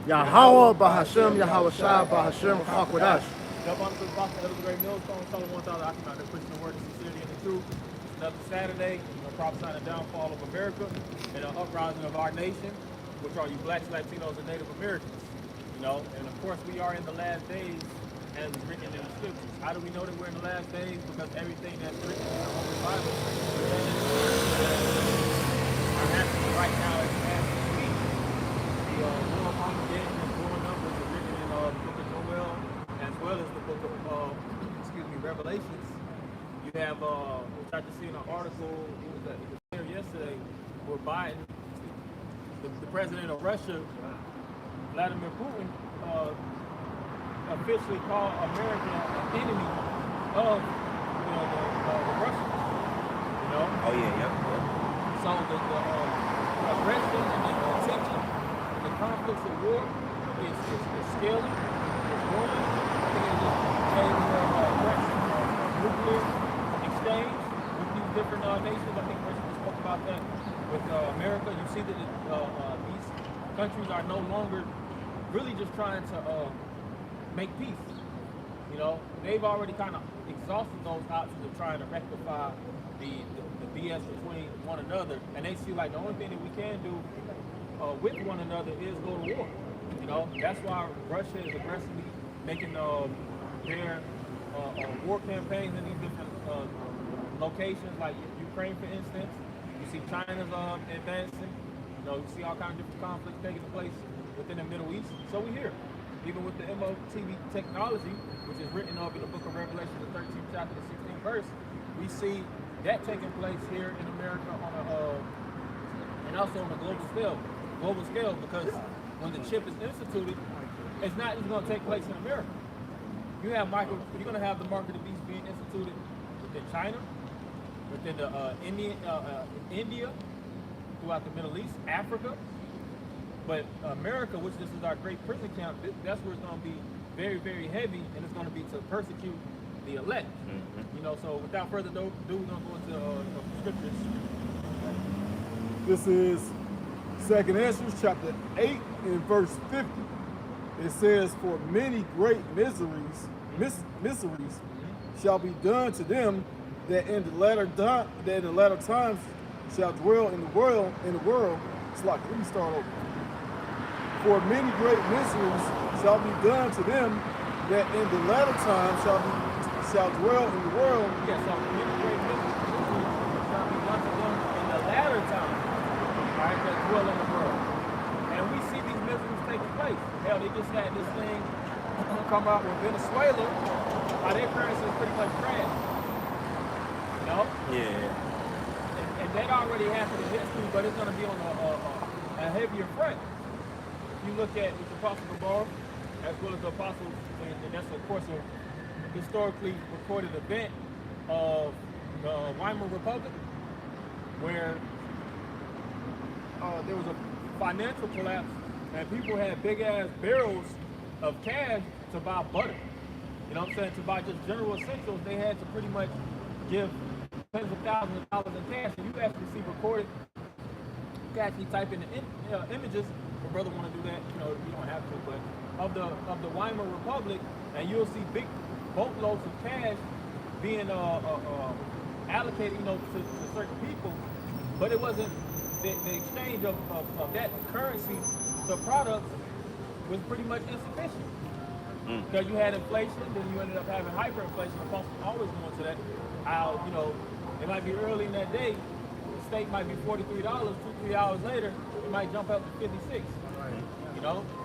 Yahweh Bahashem, Yahweh Shai Bahashem Chakwadash. Jump on to the box of the great millstone, telling 1,000 Akinah, they're pushing the word of sincerity and the truth. It's another Saturday, prophesying the downfall of America and an uprising of our nation, which are you blacks, Latinos, and Native Americans. And of course we are in the last days as written in the scriptures. How do we know that we're in the last days? Because everything that's written in the Holy Bible are happening right now as we speak. The war of Armageddon and war numbers are written in the book of Joel, as well as the book of Revelations. You have which I just seen an article, it was there yesterday, where Biden, the president of Russia, Vladimir Putin, officially called America an enemy of the Russians. Oh yeah, yep. So the aggression and the attention and the conflicts of war is scaling, it's growing. I think it just changed the nuclear exchange with these different nations. I think Russia spoke about that with America. You see that these countries are no longer really just trying to make peace. They've already kind of exhausted those options of trying to rectify the BS between one another, and they see like the only thing that we can do with one another is go to war. That's why Russia is aggressively making their war campaigns in these different locations, like Ukraine, for instance. You see China's advancing. You see all kinds of different conflicts taking place within the Middle East. So we hear, even with the MOTV technology, which is written up in the book of Revelation, the 13th chapter, the 16th verse, we see that taking place here in America and also on a global scale, because when the chip is instituted, it's not even going to take place in America. You're going to have the mark of the beast being instituted within China, within the India, throughout the Middle East, Africa. But America, which this is our great prison camp, that's where it's going to be very, very heavy, and it's going to be to persecute the elect. So without further ado, we're going to go into the scriptures. This is 2nd Ezra, chapter 8, and verse 50. It says, "For many great miseries shall be done to them that in the latter times shall dwell in the world. It's like, let me start over. For many great miseries shall be done to them that in the latter times shall dwell in the world. Yes, so many great miseries shall be done to them in the latter times, right, that dwell in the world. And we see these miseries taking place. Hell, they just had this thing come out with Venezuela, how their currency is pretty much crashed. Yeah. And that already happened in history, but it's going to be on a heavier front. If you look at the Apostle Gabar, as well as the Apostles, and that's of course a historically recorded event of the Weimar Republic, where there was a financial collapse and people had big ass barrels of cash to buy butter. To buy just general essentials, they had to pretty much give tens of thousands of dollars in cash. And you actually see recorded, you can actually type in the images. If your brother want to do that, you don't have to, but of the Weimar Republic, and you'll see big boatloads of cash being allocated, to certain people, but it wasn't the exchange of that currency to products was pretty much insufficient. Because you had inflation, then you ended up having hyperinflation. The folks always go into that. How, it might be early in that day, the steak might be $43, 2-3 hours later, it might jump up to 56. Right.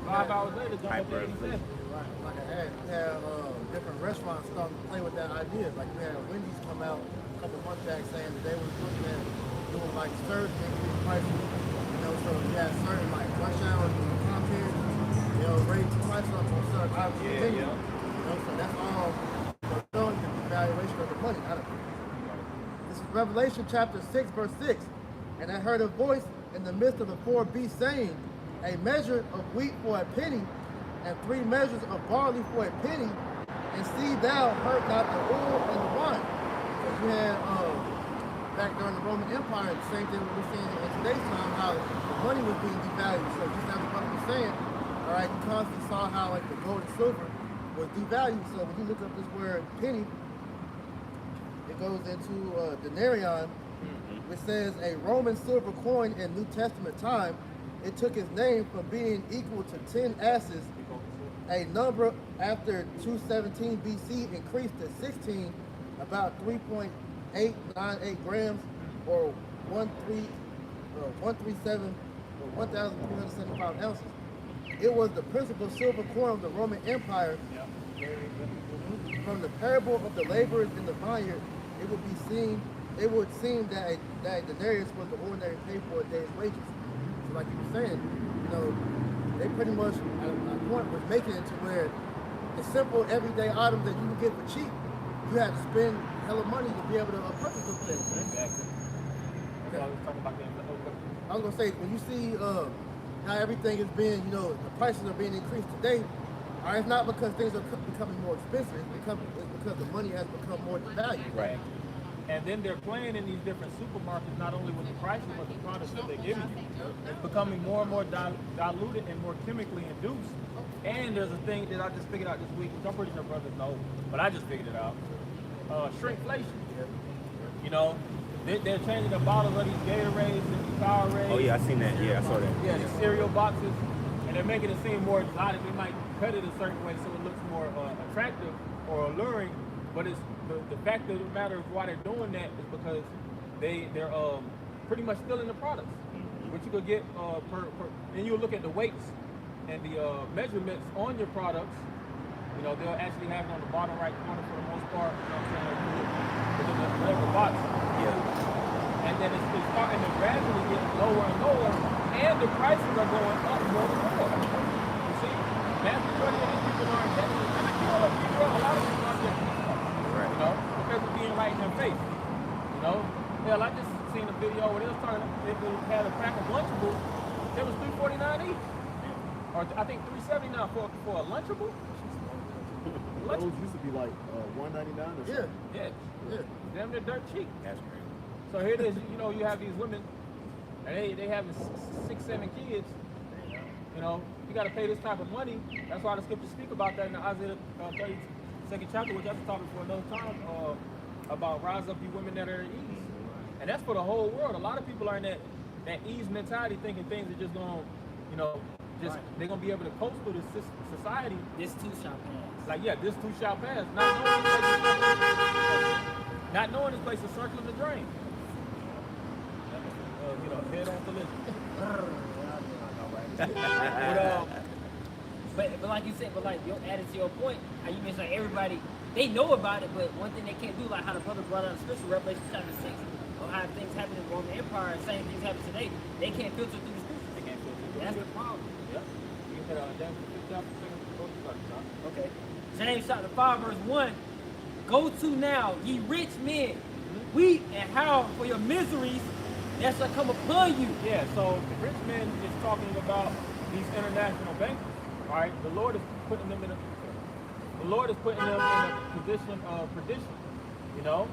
5 hours later, jump up to 87. Right. Like I had, different restaurants starting to play with that idea. Like you had Wendy's come out a couple months back saying that they were looking at doing like surge increase prices. So you had certain like rush hours and time periods, raise the price up on certain items. So that's all showing the valuation of the money. This is Revelation chapter 6, verse 6. And I heard a voice in the midst of the four beasts saying, a measure of wheat for a penny, and 3 measures of barley for a penny, and see thou hurt not the oil and the wine. Because you had back during the Roman Empire, the same thing we're seeing in today's time, how the money was being devalued. So just as the brother was saying, all right, you constantly saw how like the gold and silver was devalued. So when you look up this word penny, it goes into denarion, which says a Roman silver coin in New Testament time. It took its name from being equal to 10 asses. A number after 217 BC increased to 16, about 3.898 grams, or 137 or 1,375 ounces. It was the principal silver coin of the Roman Empire. From the parable of the laborers in the vineyard, it would seem that a denarius was the ordinary pay for a day's wages. So like you were saying, you know, they pretty much at a point was making it to where the simple everyday items that you can get for cheap, you had to spend hella money to be able to purchase those things. Exactly. Okay. I was talking about that. I was gonna say, when you see how everything is being, you know, the prices are being increased today, it's not because things are becoming more expensive. It's because the money has become more devalued. Right. And then they're playing in these different supermarkets, not only with the prices, but the products that they're giving you. It's becoming more and more diluted and more chemically induced. And there's a thing that I just figured out this week, which I'm pretty sure brothers know, but I just figured it out. Shrinkflation. You know, they're changing the bottles of these Gatorades and these Powerades. Oh yeah, I seen that. Yeah, I saw that. Yeah, these cereal boxes. And they're making it seem more exotic. They might cut it a certain way so it looks more attractive or alluring. But it's the fact of the matter of why they're doing that is because they're pretty much stealing the products. What you could get and you look at the weights and the measurements on your products. You know, they'll actually have it on the bottom right corner for the most part. You know what I'm saying? Within the whatever box. Yeah. And then it's starting to gradually get lower and lower, and the prices are going up more and more. You see, vast majority of these people aren't getting it. And I know a lot of people aren't getting it. Right. You know, because of being right in their face. You know, hell, I just seen a video where they was talking. If they had a pack of Lunchables, it was $3.49 each, or I think $3.79 for a Lunchable. Those used to be like $1.99 or something. Yeah. Damn, they're dirt cheap. That's crazy. So here it is, you know, you have these women, and they having 6, 7 kids. You know, you got to pay this type of money. That's why the scriptures speak about that in the Isaiah 32nd chapter, which that's a topic for another time, about rise up you women that are at ease. And that's for the whole world. A lot of people are in that ease mentality, thinking things are just going to, you know, they're going to be able to coast through this society. This too shall pass. Like, yeah, this too shall pass. Not knowing this place is circling the drain. You know, head on collision. But like you said, but like your added to your point, how you mentioned like everybody, they know about it, but one thing they can't do, like how the brother brought out the scripture, Revelation chapter 6, or how things happen in the Roman Empire, same things happen today. They can't filter through the scriptures. They can't filter. That's the problem. Yeah. You can hit James 5th chapter, 2nd verse. Okay. James chapter 5 verse 1. Go to now, ye rich men, weep and howl for your miseries that shall come upon you. Yeah, so the rich man is talking about these international bankers. All right, the Lord is putting them in a position of perdition. You know,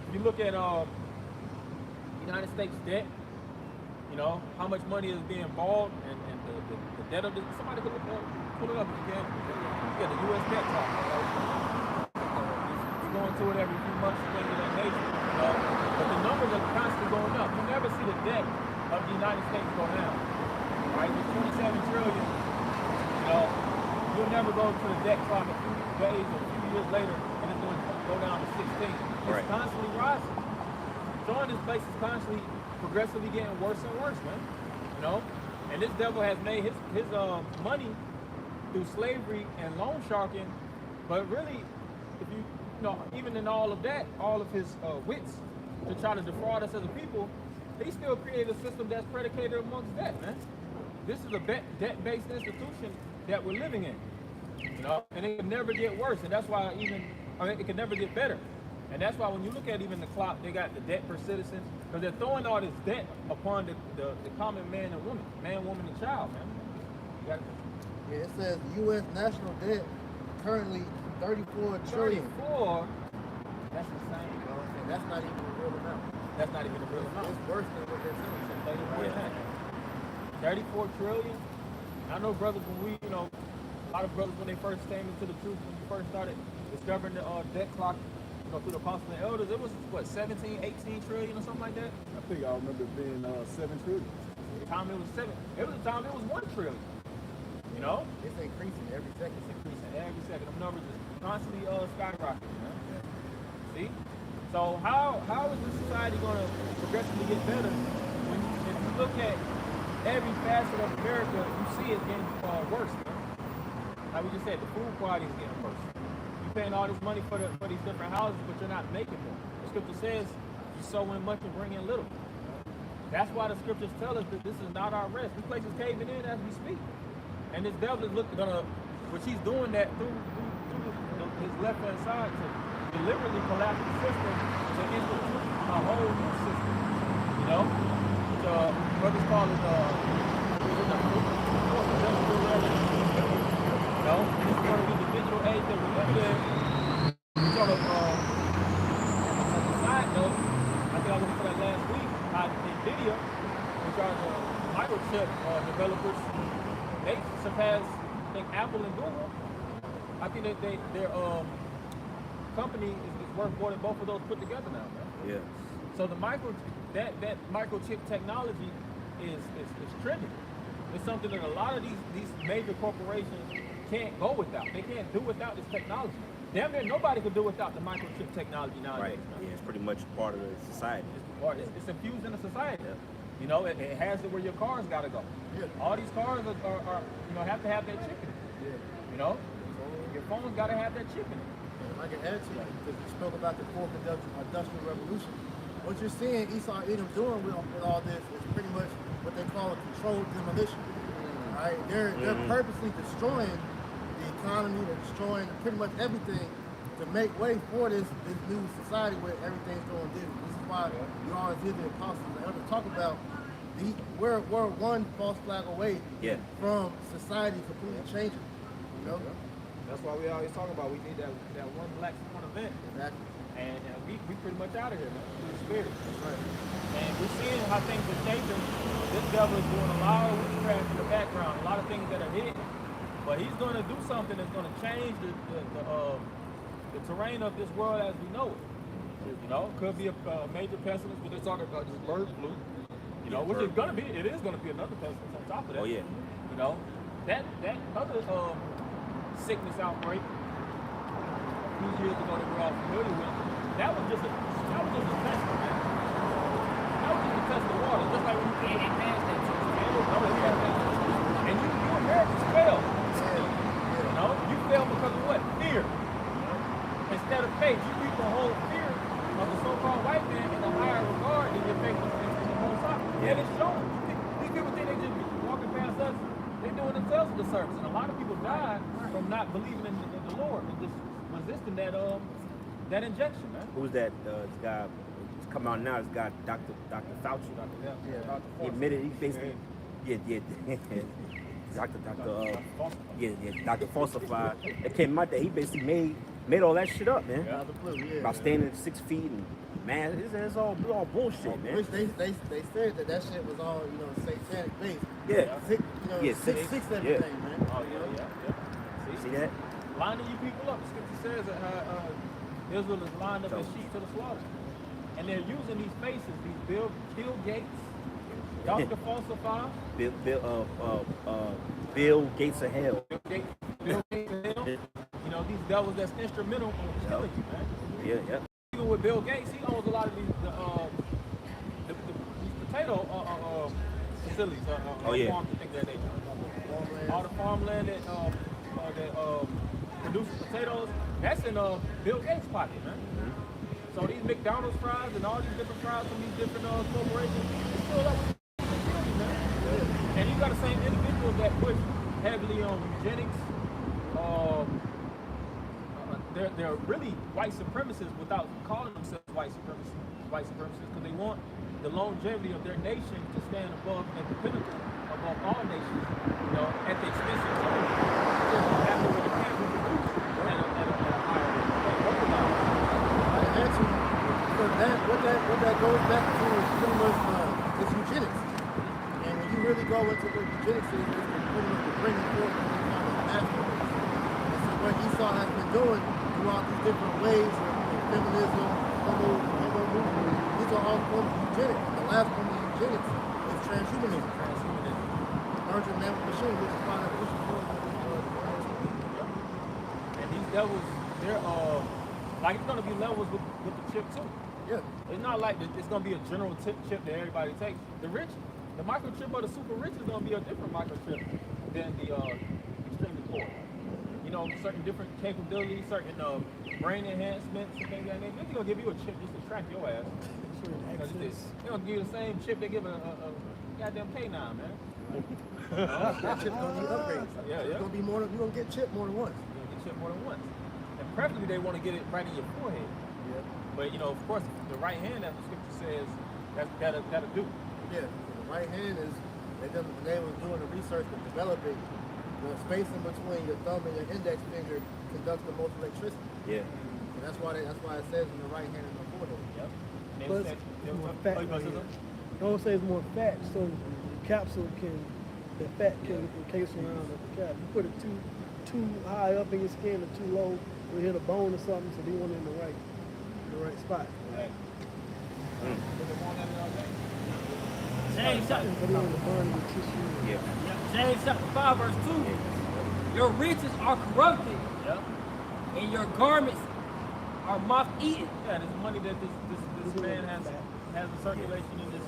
if you look at United States debt, you know how much money is being borrowed, and the debt of somebody could pull it up if you can. You got the U.S. debt talk. We're going to it every few months, things of that nature. You know, but the numbers are constantly going up. You never see the debt of the United States go down. All right, it's 27 trillion. You know, you'll never go to the debt clock a few days or a few years later and it's going to go down to 16. It's constantly rising. Showing this place is constantly, progressively getting worse and worse, man. You know, and this devil has made his money through slavery and loan sharking, but really, if you know, even in all of that, all of his wits to try to defraud us as a people, he still created a system that's predicated amongst debt, man. This is a debt-based institution that we're living in, you know, and it can never get worse, and that's why it can never get better. And that's why when you look at even the clock, they got the debt per citizen, because they're throwing all this debt upon the common man and woman, woman, and child, man. Yeah, it says U.S. national debt currently 34 trillion. 34? That's insane. You know what I'm saying? That's not even a real amount. That's not even a real amount. It's worse than what they're saying. 34 trillion. I know brothers when we, a lot of brothers when they first came into the truth, when we first started discovering the debt clock, through the apostles and elders, it was what 17, 18 trillion or something like that. I think I remember it being 7 trillion. The time it was 7, it was a time it was 1 trillion. It's increasing every second. It's increasing every second. The numbers just constantly skyrocketing. See? So how is this society going to progressively get better when if you look at every facet of America, you see it getting worse. Like we just said, the food quality is getting worse. You're paying all this money for these different houses, but you're not making more. The scripture says you sow in much and bring in little. That's why the scriptures tell us that this is not our rest. This place is caving in as we speak. And this devil is which he's doing that through his left-hand side to deliberately collapse the system to institute a whole new system. Which brothers call it the fourth industrial revolution. This is going to be the digital age that we're living in. Sort of as a side note, I think I was looking for that last week. NVIDIA, which are the microchip developers, they surpass, I think, Apple and Google. I think that their company is worth more than both of those put together now, man. Yeah. So the that microchip technology is trending. It's something that a lot of these major corporations can't go without. They can't do without this technology. Damn near nobody could do without the microchip technology nowadays. Right. Yeah, it's pretty much part of the society. It's infused in the society. Yeah. It has it where your cars gotta go. Yeah. All these cars are have to have that chip in it. Yeah. Your phone's gotta have that chip in it. And I can add to that because you spoke about the fourth industrial revolution. What you're seeing Esau Edom doing with all this is pretty much what they call a controlled demolition. Right? They're purposely destroying the economy, they're destroying pretty much everything to make way for this new society where everything's going digital. This is why you always hear the apostles and elders talk about we're one false flag away from society completely changing. That's why we always talk about we need that one black swan event. Exactly. And we pretty much out of here, man. Through the spirit. That's right. And we're seeing how things are changing. This devil is doing a lot of witchcraft in the background, a lot of things that are hidden. But he's going to do something that's going to change the terrain of this world as we know it. Could be a major pestilence, but they're talking about this bird flu. Which is going to be, it is going to be another pestilence on top of that. Oh yeah. That other sickness outbreak a few years ago that we're all familiar with, that was just a test, man. That was just a test of water, just like when you can't pass that test. And you Americans failed. You failed because of what? Fear. Instead of faith, you reap the whole fear of the so-called white man in a higher regard than your faith in the Most High. And it's shown. These people think they just be walking past us. They're doing themselves a disservice. And a lot of people died from not believing in the Lord and just resisting that injection, man. Who's that guy? It's come out now. This guy, Dr. Fauci. He admitted he basically, Dr. Falsified. It came out that he basically made all that shit up, man. About standing at 6 feet and man, it's all bullshit, man. Which they said that shit was all satanic based. Yeah. Six everything, man. Oh yeah. See that? Lining you people up. The scripture says that Israel is lined up as sheep to the slaughter. And they're using these faces, these Bill Gates, Dr. Falsify. Bill Gates of hell. Bill Gates of hell. These devils that's instrumental in killing you, man. Yeah. Even with Bill Gates, he owns a lot of these potato facilities, farms and things of that nature. All the farmland that produces potatoes, that's in Bill Gates' pocket, man. So these McDonald's fries and all these different fries from these different corporations, it's still up with you, man. And you got the same individuals that push heavily on eugenics. They're really white supremacists without calling themselves white supremacists because they want the longevity of their nation to stand above at the pinnacle above all nations, at the expense of others. After what it can reproduce at a higher rate. What that goes back to is pretty much it's eugenics. And when you really go into what eugenics is pretty much the Esau has been doing throughout these different ways of feminism, homo movement. These are all forms of eugenics. The last form of eugenics is transhumanism. Merging man with machine, which is why And these devils, they're like it's gonna be levels with the chip too. yeah. It's not like it's gonna be a general chip that everybody takes. The microchip of the super rich is gonna be a different microchip than the extremely poor. You know, certain different capabilities, certain brain enhancements and things like that. They're gonna give you a chip just to track your ass. They're gonna give you the same chip they give a goddamn K9, man. That chip's gonna need upgrades. Yeah, It's gonna be more. You're gonna get chipped more than once. You're gonna get chip more than once. And preferably they want to get it right in your forehead. Yeah. But you know, of course, the right hand, as the scripture says, that'll do. Yeah. The right hand is they was doing the research and developing the space in between your thumb and your index finger conducts the most electricity. Yeah. And that's why it says in the right hand and the forehead. Yep. And Plus, they it's more was- fat oh, you right gonna say here. something? I don't say it's more fat, so the capsule the fat can encase around the cap. You put it too high up in your skin or too low, you hit a bone or something, so they want it in the right spot. Right. Put them on that all day. James chapter, Put it in the bone of the tissue. Yeah. James chapter 5 verse 2. Your riches are corrupted, Yep. and your garments are moth-eaten. Yeah, this money that this man has in circulation in this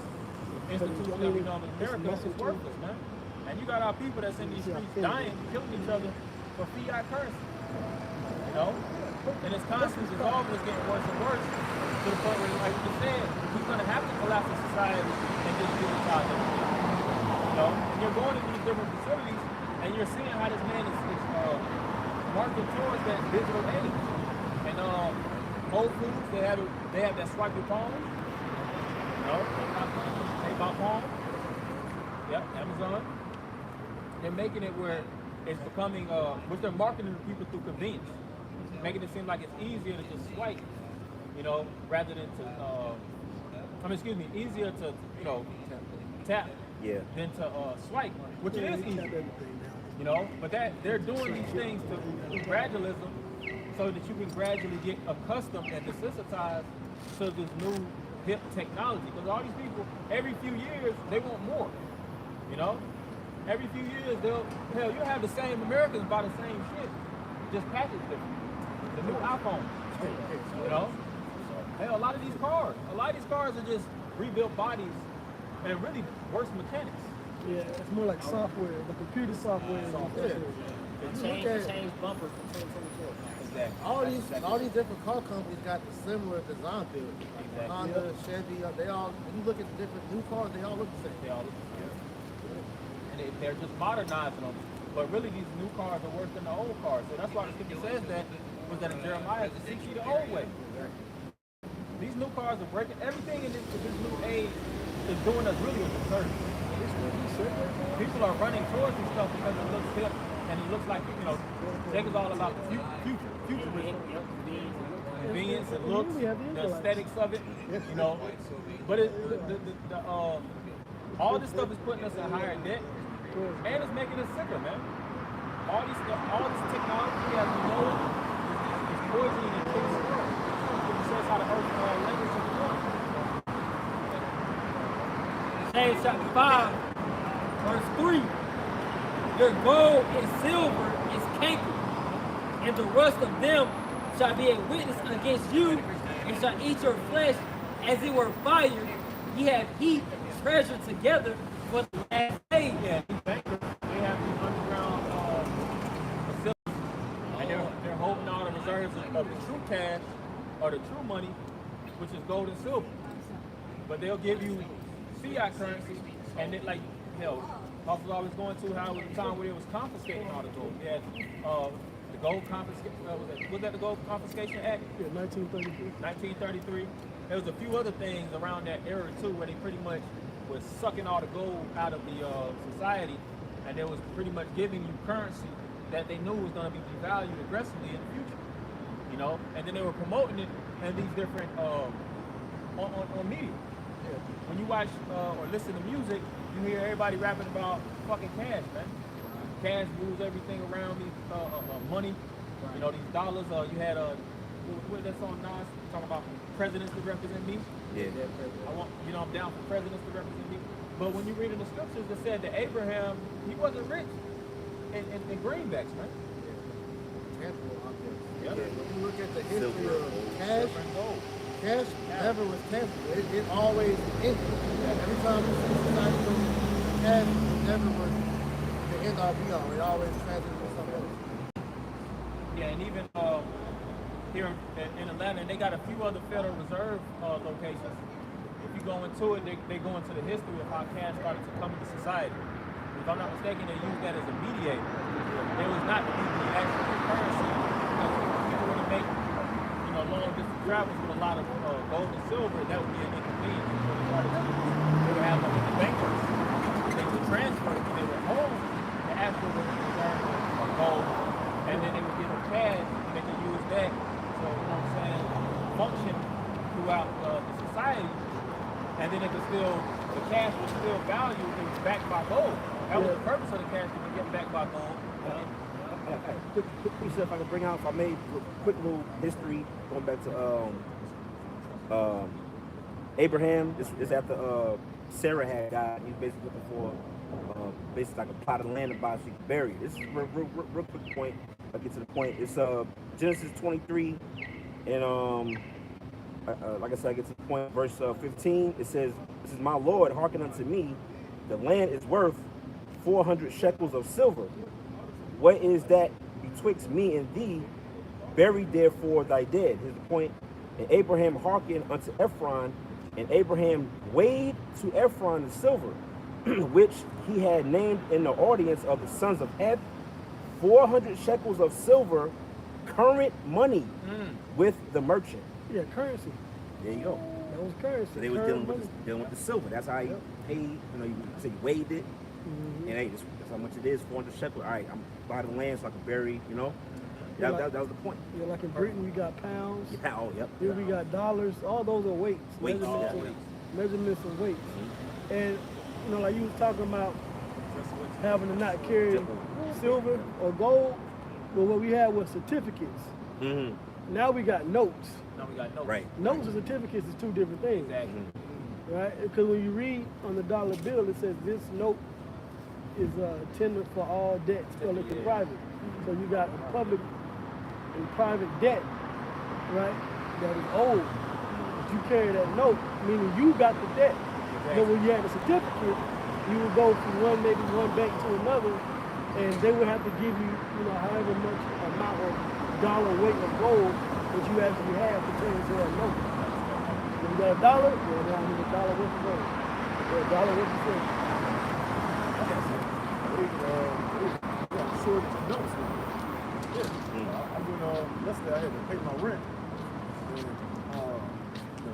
institution that we know in America is worthless, man. And you got our people that's in these streets dying, killing each other for fiat currency. You know? And it's constantly dissolving, it's getting worse and worse to the point where, like you just said, we're going to have to collapse the society and just digitize everything. You know? And you're going into these different facilities and you're seeing how this man is marching towards that digital age. And Whole Foods, they have that swipe your phone. You know? They buy phone. Yep, Amazon. They're making it where it's becoming, which they're marketing to people through convenience, making it seem like it's easier to just swipe, you know, rather than to, easier to, you know, tap than to swipe, which it is easy, you know, but they're doing these things through gradualism so that you can gradually get accustomed and desensitized to this new hip technology, because all these people, every few years, they want more, you know? Every few years, you'll have the same Americans buy the same shit, just packaged different. The new iPhone, you know? Hell, a lot of these cars are just rebuilt bodies and really worse mechanics. Yeah, it's more like software, the computer software. Change bumper from 2024. Exactly. All these different car companies got the similar design build. Exactly. Honda, Chevy, they all. When you look at the different new cars, they all look the same. They all look the same. And they're just modernizing them. But really, these new cars are worse than the old cars. So that's why the scripture says that in Jeremiah to teach you the old way. These new cars are breaking everything in this new age is doing us really a disservice. People are running towards this stuff because it looks hip and it looks like, you know, tech is all about the futurism, convenience and looks, the aesthetics of it, you know. But all this stuff is putting us in higher debt and it's making us sicker, man. All this technology, as we know it, is poisoning and killing the world. It says how the earth language is born. James chapter 5, verse 3. Your gold and silver is cankered, and the rust of them shall be a witness against you, and shall eat your flesh as it were fire. Ye have heaped treasure together for the last day. Yeah, these bankers, they have these underground facilities, and they're holding all the reserves of the true cash or the true money, which is gold and silver. But they'll give you fiat currency, and it, like, hell, officers always going to how it was a time where it was confiscating all the gold. They had the gold confiscation, was that the Gold Confiscation Act? Yeah, 1933. 1933. There was a few other things around that era too, where they pretty much was sucking all the gold out of the society, and they was pretty much giving you currency that they knew was going to be devalued aggressively in the future. You know, and then they were promoting it in these different on media. Yeah. When you watch or listen to music, you hear everybody rapping about fucking cash, man. Cash rules everything around me, money. You know, these dollars, you had what that song Nas talking about presidents to represent me. Yeah. I'm down for presidents to represent me. But when you read in the scriptures, it said that Abraham, he wasn't rich in greenbacks, man. Tangible objects. Yeah. When you look at the history Silver, of gold, cash, Silver and gold. cash never was tangible. It always ended. Every time you see society go, cash never was the end all be all. It always transited to something else. Yeah, and even here in Atlanta, they got a few other Federal Reserve locations. If you go into it, they go into the history of how cash started to come into society. If I'm not mistaken, they used that as a mediator. It was not to be the actual currency. People want to make, long distance travels with a lot of gold and silver. That would be an inconvenience. So they would have them in the bankers. They would transfer it. They would hold the actual reserve of gold, and then they would give them cash. And they could use that. So function throughout the society. And then the cash was still valued. It was backed by gold. That was the purpose of the cash, to get backed by gold. Quick piece if I can bring out, if I may, quick little history going back to Abraham. This is after Sarah had died. He was basically looking for basically like a plot of land to buy so he could bury it. This is a real quick point. I'll get to the point. It's Genesis 23 and like I said, I get to the point, verse 15. It says, "This is my Lord, hearken unto me. The land is worth 400 shekels of silver. What is that betwixt me and thee? Bury therefore thy dead." Here's the point. "And Abraham hearkened unto Ephron, and Abraham weighed to Ephron the silver, which he had named in the audience of the sons of Heth, 400 shekels of silver, current money, with the merchant." Yeah, currency. There you go. That was currency. So they was Current dealing with the silver. That's how he paid. You say he weighed it, and hey, that's how much it is. 400 shekels. All right, I'm buying the land so I can bury. That was the point. Yeah, like in Britain we got pounds. Yeah. Oh, yep. Here we got dollars. All those are weights. Weights, Measurements and weights. And like you was talking about having to not carry silver or gold, but what we had was certificates. Mm-hmm. Now we got notes. Now we got notes. Right. Notes and certificates is two different things. Exactly. Right? Because when you read on the dollar bill, it says this note is tender for all debts, public and private. So you got a public and private debt, right, that is owed. But you carry that note, meaning you got the debt. But when you had a certificate, you would go from one bank to another, and they would have to give you, however much amount of dollar weight of gold that you actually have pertaining to that note. If you got a dollar, I need a dollar worth of gold. Or a dollar worth of silver. Short notes. I went yesterday. I had to pay my rent, and the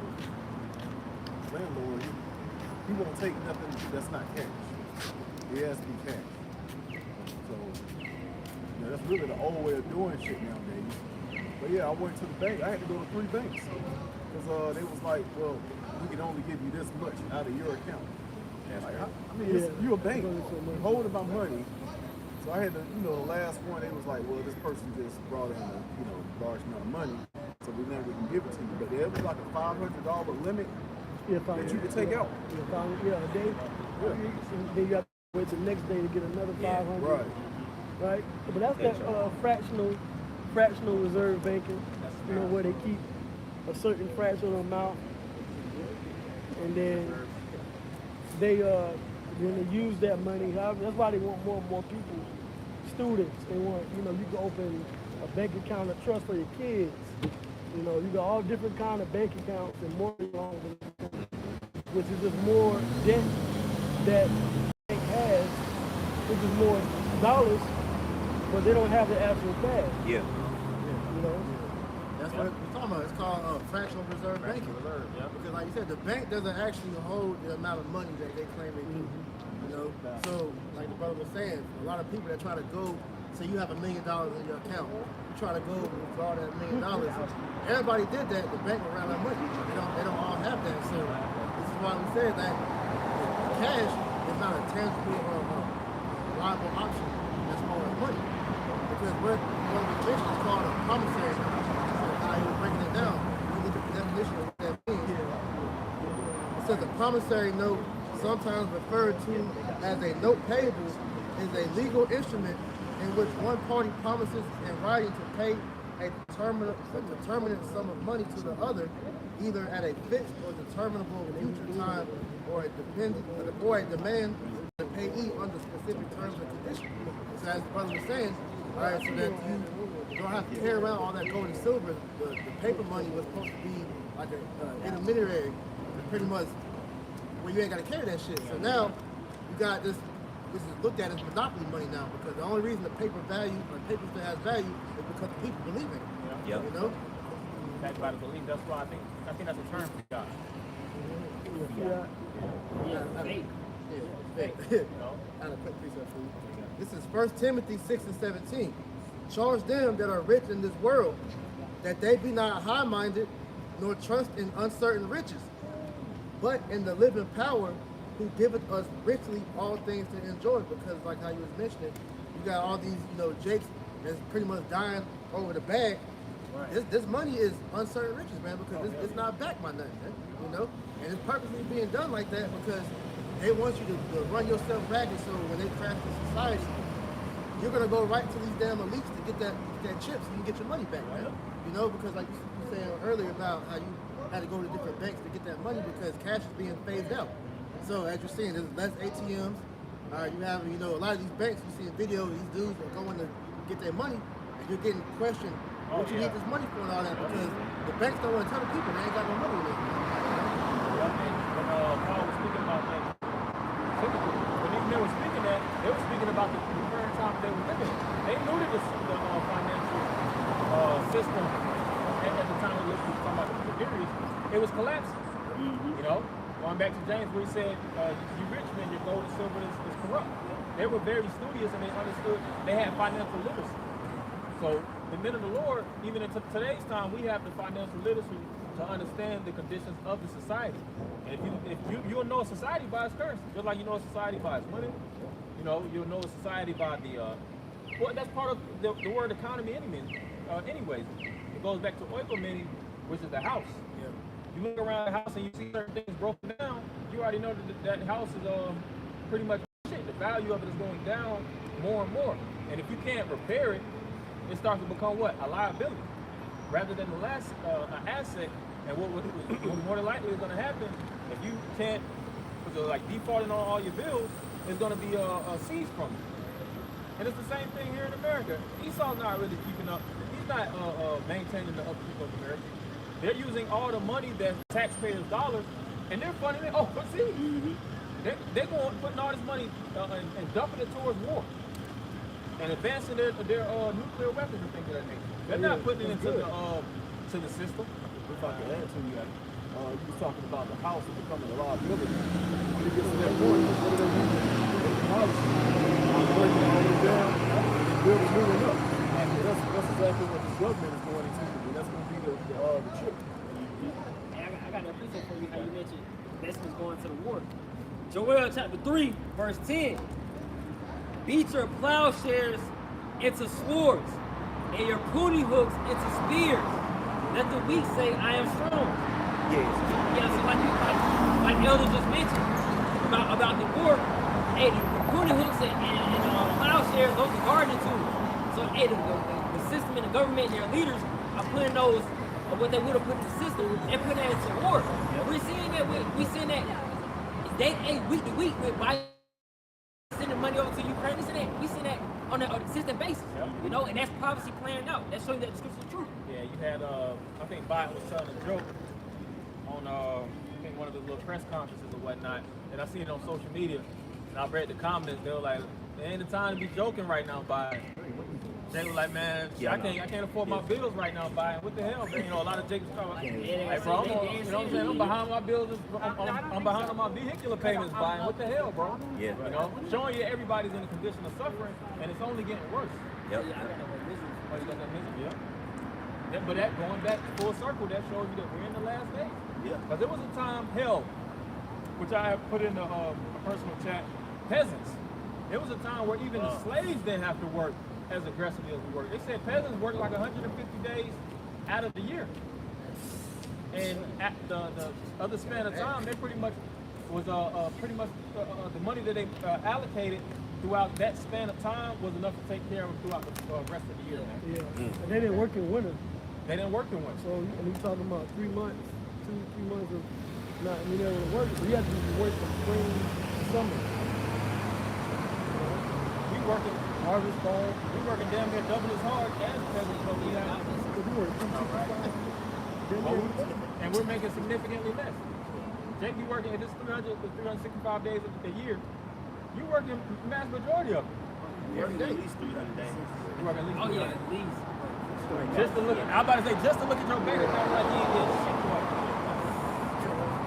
landlord he won't take nothing that's not cash. It has to be cash. So that's really the old way of doing shit nowadays. But yeah, I went to the bank. I had to go to 3 banks because they was like, well, we can only give you this much out of your account. You a bank. You're holding my money. So I had to, the last one, they was like, well, this person just brought in a, large amount of money, so we never can give it to you. But there was like a $500 limit that you could take out. A day. Yeah. Then you have to wait till the next day to get another 500. Right. But that's that fractional reserve banking, where they keep a certain fractional amount, and then they use that money. That's why they want more and more people, students. They want, you can open a bank account of trust for your kids. You got all different kind of bank accounts and more, which is just more debt that the bank has, which is more dollars, but they don't have the actual cash. Yeah. That's what we're talking about. It's called fractional reserve banking. Because like you said, the bank doesn't actually hold the amount of money that they claim they do. So like the brother was saying, a lot of people that try to go, say you have $1 million in your account, you try to go withdraw that $1 million. Everybody did that. The bank will run out of money. They don't all have that. So this is why we said that cash is not a tangible or reliable option as far as money. Because what the tradition is called a promissory note. So how he was breaking it down. You look at the definition of what that means. It says a promissory note, sometimes referred to as a note payable, is a legal instrument in which one party promises in writing to pay a determinate sum of money to the other, either at a fixed or determinable future time, or a demand the payee under specific terms and conditions. So as the brother was saying, all right, so that you don't have to carry around all that gold and silver. The paper money was supposed to be like an intermediary, pretty much, where you ain't got to carry that shit. So now you got this is looked at as monopoly money now, because the only reason the paper still has value is because the people believe in it. Yep. You know? Backed by the belief. That's why I think that's a term for God. Yeah, fake. Yeah. I had a quick piece of food. This is 1 Timothy 6 and 17. Charge them that are rich in this world, that they be not high-minded, nor trust in uncertain riches, but in the living power, who giveth us richly all things to enjoy. Because like how you was mentioning, you got all these, jakes that's pretty much dying over the bag. Right. This money is uncertain riches, man, because it's not backed by nothing, man, and it's purposely being done like that because they want you to run yourself ragged, so when they crash the society, you're gonna go right to these damn elites to get that chip so you can get your money back, man. Because like you were saying earlier about how you had to go to different banks to get that money because cash is being phased out. So as you're seeing, there's less ATMs. You have, a lot of these banks, you see a video, these dudes are going to get their money, and you're getting questioned what you need this money for and all that, because the banks don't want to tell the people they ain't got no money with it. When Paul was speaking about that, typically, when they were speaking that, they were speaking about the current time they were living in. They knew that the financial system at the time we were talking about the periods, it was collapsing. Going back to James where he said, you rich men, your gold and silver is corrupt. They were very studious and they understood, they had financial literacy. So the men of the Lord, even in today's time, we have the financial literacy to understand the conditions of the society. And if you'll know a society by its currency, just like you know a society by its money, you'll know a society by that's part of the word economy anyways. It goes back to oikomeni, which is the house. Yeah. You look around the house and you see certain things broken down, you already know that house is pretty much shit. The value of it is going down more and more. And if you can't repair it, it starts to become what? A liability. Rather than an asset. And what more than likely is going to happen, if you can't, like defaulting on all your bills, it's going to be seized from you. And it's the same thing here in America. Esau's not really keeping up. He's not maintaining the upkeep of America. They're using all the money that's taxpayers' dollars, and they're funding it overseas. They're going putting all this money and dumping it towards war and advancing their nuclear weapons and things of that nature. They're not putting it into the system. If I could add to you, you was talking about the house becoming a liability. When it gets to that point, what do they do? They demolish it. Breaking all the way down, and build a new one up. That's exactly what this government is going into, and that's going to be the trick. I got an episode for you how you mentioned investments going to the war. Joel chapter 3, verse 10. Beat your plowshares into swords, and your pruning hooks into spears. Let the weak say, I am strong. Yes. Yeah, so like Elder just mentioned about the war, hey, the pruning hooks and plowshares, those are gardening tools. So hey, the system and the government and their leaders are putting those, what they would have put in the system, and putting that into war. We're seeing that week to week with Biden sending money over to Ukraine. We see that on a consistent basis, and that's prophecy playing out. That shows you that the scripture is true. Yeah, you had, I think Biden was telling a joke on, I think one of the little press conferences or whatnot, and I seen it on social media, and I read the comments. They were like, "There ain't the time to be joking right now, Biden." They were like, "Man, I can't afford my bills right now, Biden. What the hell, man?" A lot of Jacobs come like, "Hey, bro, I'm behind my bills. I'm behind on my vehicular payments, Biden. What the hell, bro?" Yeah. Showing you everybody's in a condition of suffering, and it's only getting worse. Yep. Oh, you got that misery? Yeah, but that going back full circle, that shows you that we're in the last days. Yeah. Because there was a time, which I have put in a personal chat, peasants. There was a time where even the slaves didn't have to work as aggressively as we work. They said peasants work like 150 days out of the year. And at the other span of time, they pretty much was the money that they allocated throughout that span of time was enough to take care of them throughout the rest of the year, man. Yeah. And they didn't work in winter. They didn't work in winter. So, and you talking about 3 months, 2-3 months of not being able to work. So you have to work from spring to summer. We working Harvest, fall. we working damn near double as hard as peasants, but we have, So we work 265. and we're making significantly less. Jake, you working at this 365 days a year. You working mass majority of it. Every day, at least 300 days. You working at least. Oh yeah, at least. Just to look at, I'm about to say, just to look at your bank account like you ain't getting shit for it.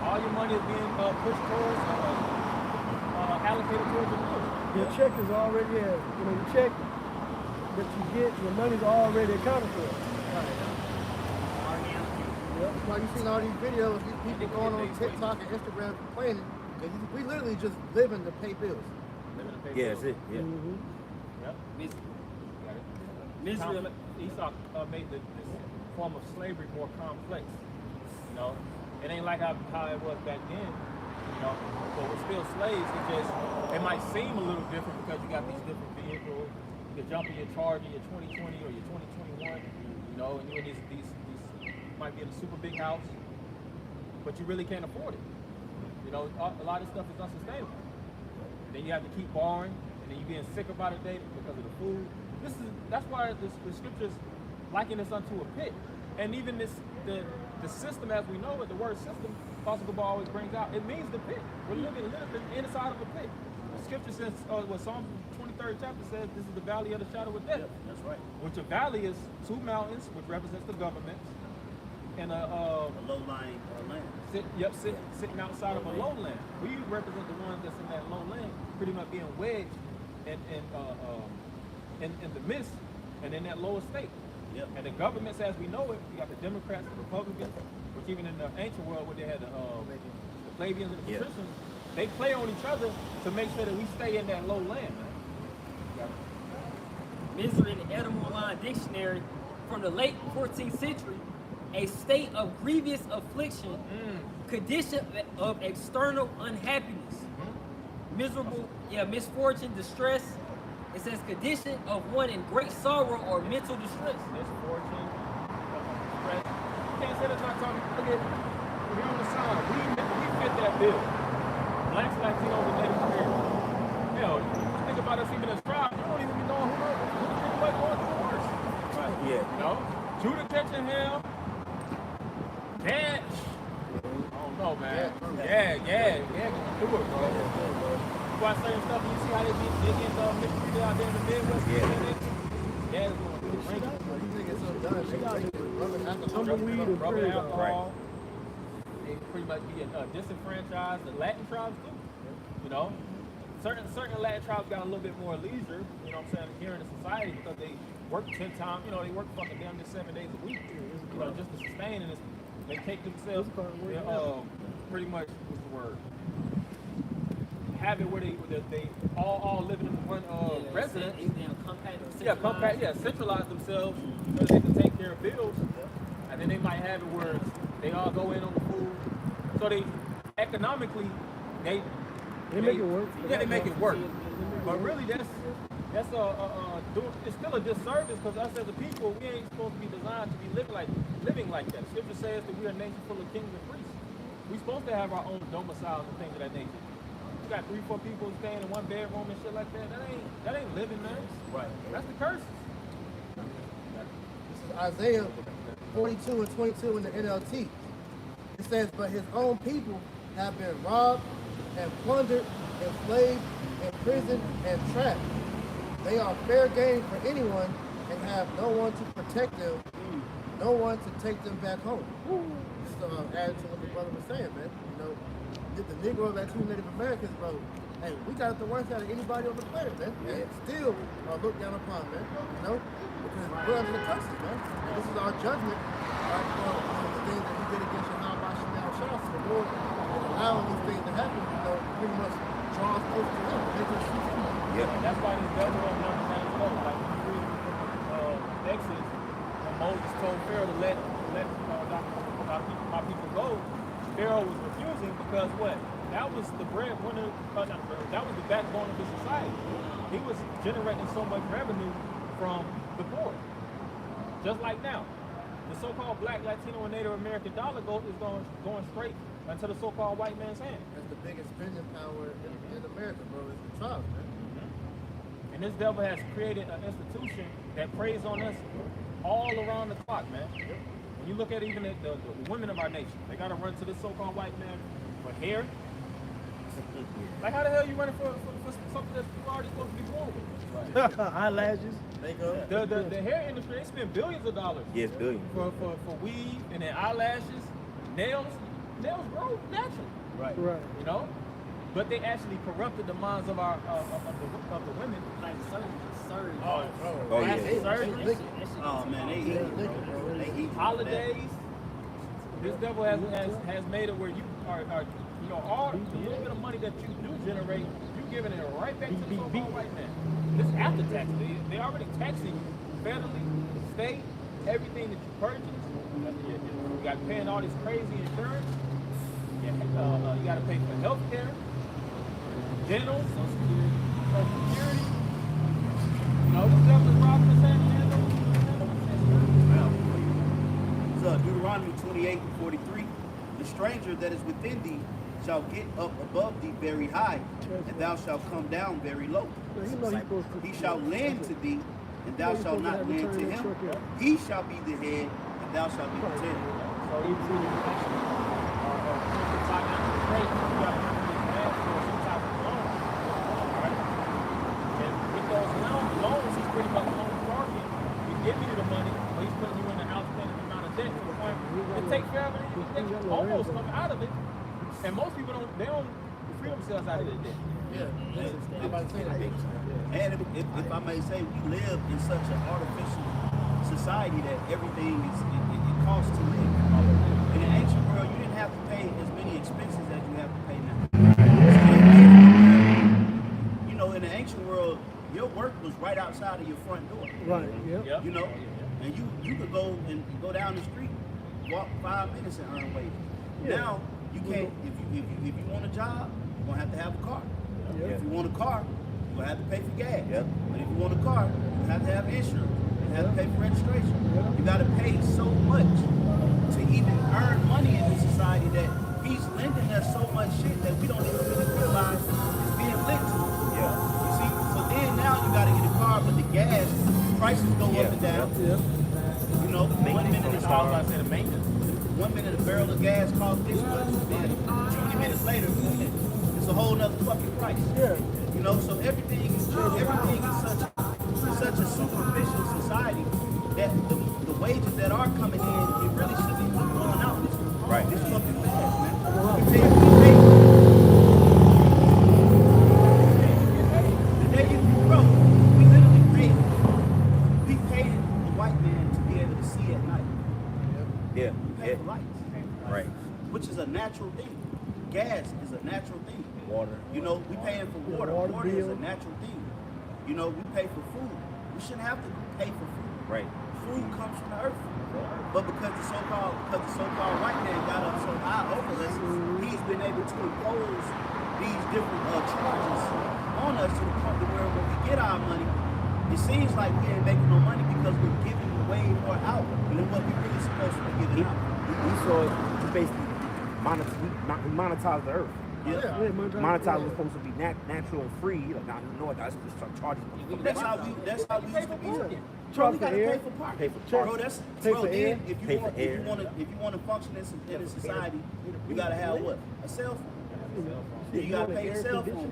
All your money is being pushed towards, allocated towards the bills. Your check is already there. You know, the check that you get, your money's already accounted for. That's why you seen all these videos, these people going on TikTok and Instagram complaining. Because we literally just living to pay bills. Yeah, that's it. Yeah. Mm-hmm. Yep. Misery. Esau made this form of slavery more complex. You know, it ain't like how it was back then. You know, but we're still slaves. It might seem a little different because you got these different vehicles. You can jump in your Charger, your 2020 or your 2021. You know, and you're in these might be in a super big house, but you really can't afford it. You know, a lot of stuff is unsustainable. And then you have to keep borrowing, and then you're being sick about it daily because of the food. That's why the scriptures liken this unto a pit. And even the system as we know it, the word system, Apostle Gabal always brings out, it means the pit. We're living inside of a pit. The scripture says, what Psalm 23rd chapter says, this is the valley of the shadow of death. That's right. Which a valley is 2 mountains, which represents the governments, and A low-lying land. sitting outside of a lowland. We represent the ones that's in that lowland, pretty much being wedged in the midst and in that lower state. Yep. And the governments, as we know it, you got the Democrats, the Republicans, which even in the ancient world, where they had the plebeians and the patricians, they play on each other to make sure that we stay in that low land, man. Misery in the Etymological Dictionary from the late 14th century, a state of grievous affliction, condition of external unhappiness, miserable, misfortune, distress. It says condition of one in great sorrow or mental distress. Misfortune, distress. You can't say that's not talking. Look at we're on the side. We fit that bill. Blacks, Latinos, and Native Americans. Hell, think about us even as tribes. You don't even be knowing who's going through the worst. Right. Yeah. You know? Judah catching hell. Dad. I don't know, man. Yeah. Going through it, bro. Watch certain stuff, you see how they get mixed out there in the Midwest. Dad is going through the ring. These niggas so done. They rubbing alcohol. Rubbing alcohol. They pretty much be disenfranchised. The Latin tribes too. You know, certain Latin tribes got a little bit more leisure. You know what I'm saying? Here in the society because they work 10 times. You know, they work fucking damn near 7 days a week. You know, just to sustain and they take themselves. Pretty much what's the word? Have it where they all living in one residence. Centralize themselves so they can take care of bills, and then they might have it where they all go in on the food. So they economically they make it work. Yeah, they make it work. But really, it's still a disservice because us as a people, we ain't supposed to be designed to be living like that. Scripture says that we are a nation full of kings and priests. We're supposed to have our own domiciles and things of that nature. You got 3-4 people staying in one bedroom and shit like that. That ain't living, man. Right. That's the curse. This is Isaiah 42 and 22 in the NLT. It says, but his own people have been robbed and plundered, enslaved, imprisoned, and trapped. They are fair game for anyone and have no one to protect them, no one to take them back home. Just add to what the brother was saying, man. You know, the Negro Latino Native Americans, bro, hey, we got it the worst out of anybody on the planet, man. And still looked down upon, man. You know, because we're under the curses, man. And this is our judgment, right, for the things that we did against Yahweh Shemel Shah. So the Lord is allowing these things to happen, you know, pretty much draw us closer to him. Make us see him. And that's why this devil of number 9 like when you read Moses told Pharaoh to let my people go, Pharaoh was refusing because what? That was the breadwinner, that was the backbone of his society. He was generating so much revenue from the poor. Just like now, the so-called Black, Latino, and Native American dollar is going straight into the so-called white man's hand. That's the biggest spending power in America, bro. It's the tribes, man. And this devil has created an institution that preys on us all around the clock, man. When you look at even the women of our nation, they got to run to this so-called white man for hair. Like, how the hell you running for something that you already supposed to be born with? Eyelashes. Makeup. The hair industry, they spend billions of dollars Yes, billions. for weave and then eyelashes, nails. Nails grow naturally, Right. Right. you know? But they actually corrupted the minds of our of the women. Like surgery. Oh, Oh, yeah. Plastic surgery. They- That shit Oh man, they eat it, bro. They eat it. Holidays. This devil has made it where you are you know, all the little bit of money that you do generate, you giving it right back to the so-called white man. This is after tax. They already taxing you federally, state, everything that you purchase. You got paying all this crazy insurance. You got to pay for health care, dental, Social Security. You know, this devil is robbing us hand in hand. So Deuteronomy 28:43, the stranger that is within thee shall get up above thee very high, and thou shalt come down very low. Now, you know you're supposed to. He shall lend to thee, and thou shalt not lend to him. He shall be the head, and thou shalt be the tail. So even if you actually are financial straight, you got to ask for some type of loan. Alright? And with those loans, he's pretty much loan target. He's giving you the money, but he's putting you in an outstanding amount of debt to the point it takes forever to almost come out of it. And most people don't free themselves out of that debt. Yeah, I'm about to say that. And if I may say, we live in such an artificial society that everything it costs to live. In the ancient world, you didn't have to pay as many expenses as you have to pay now. You know, in the ancient world, your work was right outside of your front door. Right. Yep. Yep. You know, and you could go down the street, walk 5 minutes and earn wages. Yeah. Now you can't. If you want a job, you're gonna have to have a car. Yep. If you want a car, you're gonna have to pay for gas. Yep. But if you want a car, you have to have insurance. You have to pay for registration. Yep. You gotta pay so much to even earn money in this society that he's lending us so much shit that we don't even really realize it's being lent to. Yeah. You see? So then now you gotta get a car, but the gas prices go up and down. Yep. You know, 1 minute it's All I cost, said, the maintenance. 1 minute a barrel of gas costs this much, then 20 minutes later, it's a whole nother fucking price. Yeah. You know, so everything is such a superficial society that the wages that are coming in, it really shouldn't be going out this Right. This fucking fast, man. We paid the white man to be able to see at night. Yeah. We pay Yeah. for lights. Right. Which is a natural thing. Gas is a natural thing. Water. You know, we paying for water. water Water is bill. a natural thing. You know, we pay for food. We shouldn't have to pay for food. Right. Food comes from the earth. But because the so-called white man got up so high over us, he's been able to impose these different charges on us to the point to where when we get our money, it seems like we ain't making no money because we're giving way more out than what we really supposed to be giving out. We saw it basically monetize the earth. Yeah. Monetize was supposed to be natural and free. Like, nah, you know what? That's just start charging. That's how we used to be. Yeah. Bro, we for gotta air. pay for parking. Pay for Bro, parking. that's Pay bro. for air. Then if Pay you for want, air. if you want to function in society, you gotta have what? A cell phone. You gotta pay your cell phone.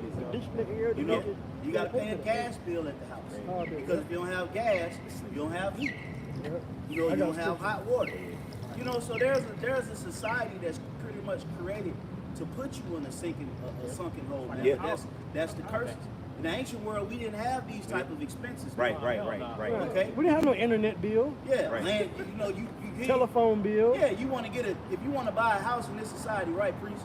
You know, you gotta pay a gas bill at the house because if you don't have gas, you don't have heat. You know, you don't have hot water. You know, so there's a society that's pretty much created to put you in a sunken hole. Man. Yeah. That's the curses. In the ancient world, we didn't have these type of expenses. Right. Okay. We didn't have no internet bill, Yeah, Right. land. You know, you telephone bill. Yeah, you want to get if you want to buy a house in this society, right, priest?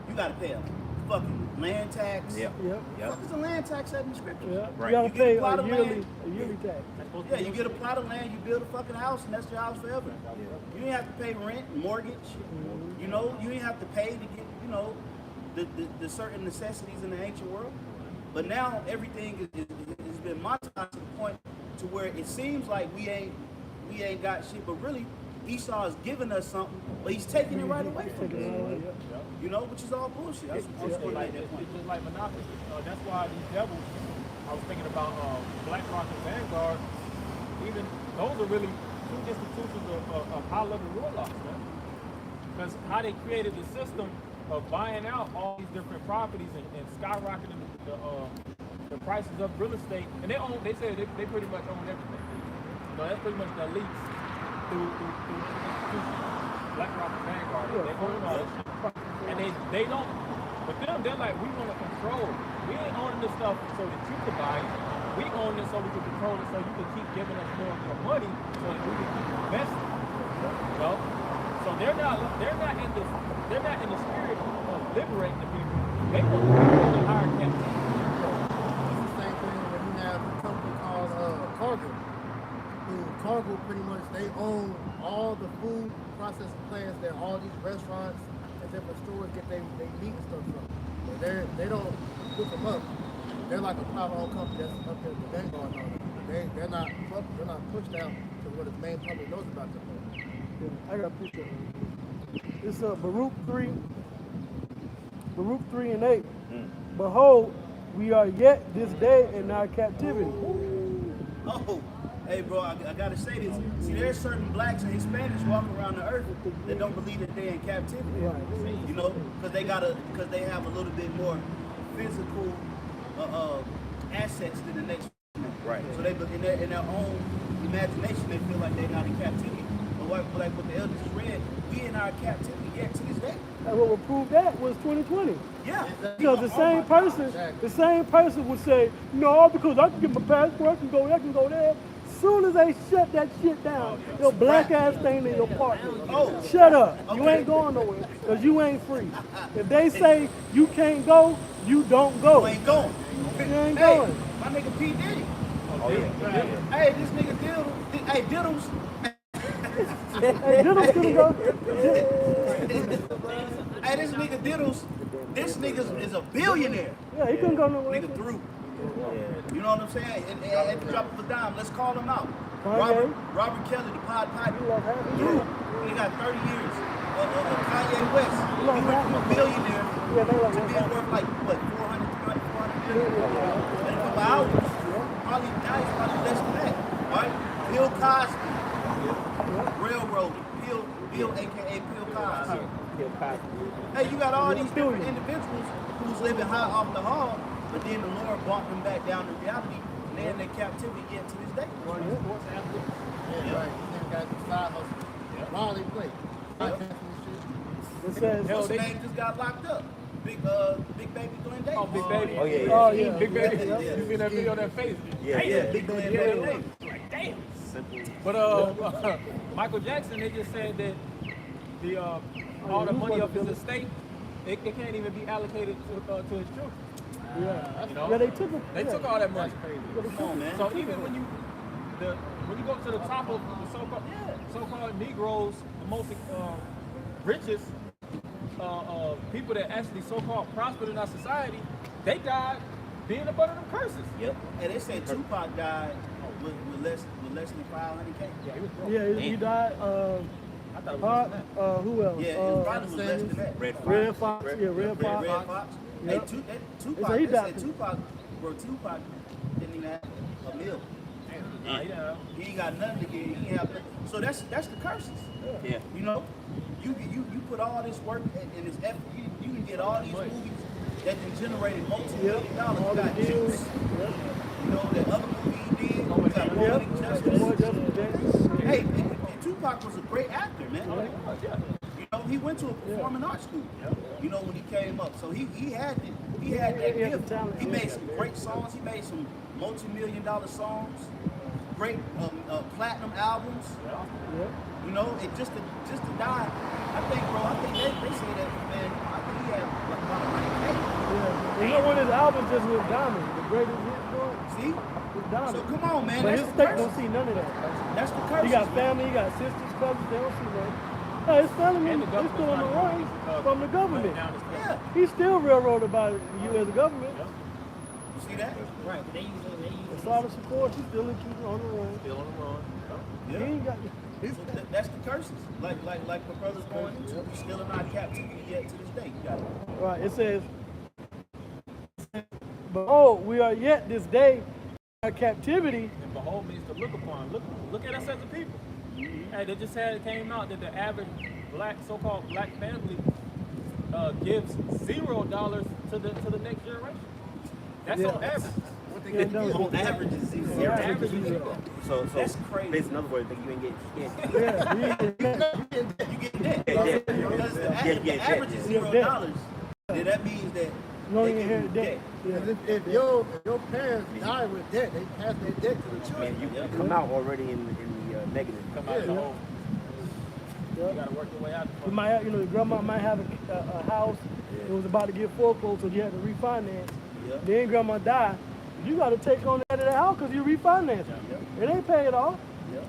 You got to pay a fucking land tax. Yep. Yep. What is the land tax at in the scriptures? Yeah. Right. You gotta You get pay a plot a of yearly land. tax. Yeah, you get a plot of land, you build a fucking house, and that's your house forever. You didn't have to pay rent, mortgage. You know, you didn't have to pay to get, you know, the certain necessities in the ancient world. But now everything has been monetized to the point to where it seems like we ain't got shit, but really Esau is giving us something, but he's taking it right away from us. You know, which is all bullshit. That's what It's just like monopoly. That's why these devils, I was thinking about BlackRock and Vanguard, even those are really two institutions of high-level warlocks, man. Because how they created the system of buying out all these different properties and skyrocketing the prices of real estate, and they say they pretty much own everything. You know, that's pretty much the elites through institutions, BlackRock and Vanguard. They own all this shit. And they don't, but they're like, we want to control. We ain't owning this stuff so that you can buy it. We own it so we can control it, so you can keep giving us more money, so that we can keep investing. You know? So they're not in the spirit of liberating the people. They want to control the higher captivity. It's the same thing when you have a company called Cargill. Cargill pretty much, they own all the food processing plants that all these restaurants and different stores get their meat and stuff from. But they don't look them up. They're like a private owned company that's up there with the Vanguard and all that. They're not pushed out to where the main public knows about them. Yeah, I got a picture. It's Baruch 3 and 8. Behold, we are yet this day in our captivity. Oh, hey bro, I gotta say this. See, there's certain blacks and Hispanics walking around the earth that don't believe that they're in captivity. You know, because they have a little bit more physical assets than the next man. Right. So they in their own imagination they feel like they're not in captivity. But like what the elders just read, we in our captivity yet to this day. And what would prove that was 2020. Yeah. Because the same person would say, no, because I can get my passport, I can go there. Soon as they shut that shit down, your black ass thing in your partner. Oh. Shut up. You Okay. ain't going nowhere because you ain't free. If they say you can't go, you don't go. You ain't going. You ain't Hey, going. my nigga P. Diddy. Oh yeah. Hey, this nigga Diddles. Hey, Diddle's gonna go. Hey, this nigga Diddles. This nigga is a billionaire. Yeah, he couldn't go nowhere. Nigga through. You know what I'm saying? And at the drop of a dime, let's call him out. Kanye. Robert Kelly, the Pied Piper. You love having Through. you. He got 30 years. Kanye West. He love went from a having billionaire Yeah, they love to being having worth like, what, 400 million? In a couple hours. Probably, now he's probably less than that. Right? Bill Cosby. Railroading. Bill, a.k.a. Bill Cosby. Hey, you got all these different individuals who's living high off the hog, but then the Lord brought them back down to reality, and they're in their captivity yet to this day. Yeah, right. You niggas got the side hustle. While they play. It says, What's his name just got locked up? Big Baby Glenn Davis. Oh, Big Baby. Oh, yeah. oh yeah. Big Baby. Yeah. You seen that video on that face? Yeah. Big Glenn Davis. Like, damn. But Michael Jackson, they just said that the all the money of his estate, it can't even be allocated to his children. Yeah. You know? Yeah, they took it. They yeah. took all that money. Come on, man. So even when you go to the top of the so-called Negroes, the most richest people that actually so-called prospered in our society, they died being up under them curses. Yep. And they said Tupac died with less than 500K. Yeah, he was broke. Yeah, he died. I thought it was Who else? Yeah, it probably was less than that. Red Fox. Red Fox. Yeah, Red Fox. Red Fox. Yep. Hey, Tupac. They say he They died said Tupac didn't even have a meal. Yeah. He ain't got nothing to get. He ain't have nothing. So that's the curses. Yeah. You know, you put all this work and this effort. You can get all these movies that then generated multi-million dollars. You got Juice. You know that other movie he did. You got Poetic Justice. Hey, and Tupac was a great actor, man. You know, he went to a performing arts school. You know, when he came up, so he had that gift. He made some great songs. He made some multi-million-dollar songs. Great platinum albums. You know, it just to die. I think they say that, man. I think he had like about 90K. Yeah. You know one of his albums just with Diamond, the greatest hit joint See? with Diamond. So come on, man. But That's his the state curse. don't see none of that. That's the curse. He got family, he got sisters, cousins, they don't see nothing. Hey, his family, And the he's still on the government's run not from the government. down his Yeah. He's still railroaded by the U.S. government. You see that? Right, but they use The Slaughter support, he's still keeping on the run. Still on the run. He ain't got. So that's the curses. Like my brother's going into. He's still in our captivity yet to this day. You got it. Right, it says, behold, we are yet this day in our captivity. And behold means to look upon. Look at us as a people. Hey, they just had it came out that the average black, so-called black family gives $0 to the next generation. That's Yeah. on average. Yeah, no, On average is zero. Average is zero. So That's crazy. Based another word, think you ain't getting shit. yeah, You get debt. Because the average is $0. Then that means that no, they you can inherit debt. Yeah. And if your parents die with debt, they pass their debt to the Man, children. you come out already in the negative. Come out of the Yeah. hole. You gotta work your way out. You might have, your grandma might have a house that was about to get foreclosed, so you had to refinance. Yeah. Then grandma died. You got to take on that of the house because you refinance. It ain't paid off.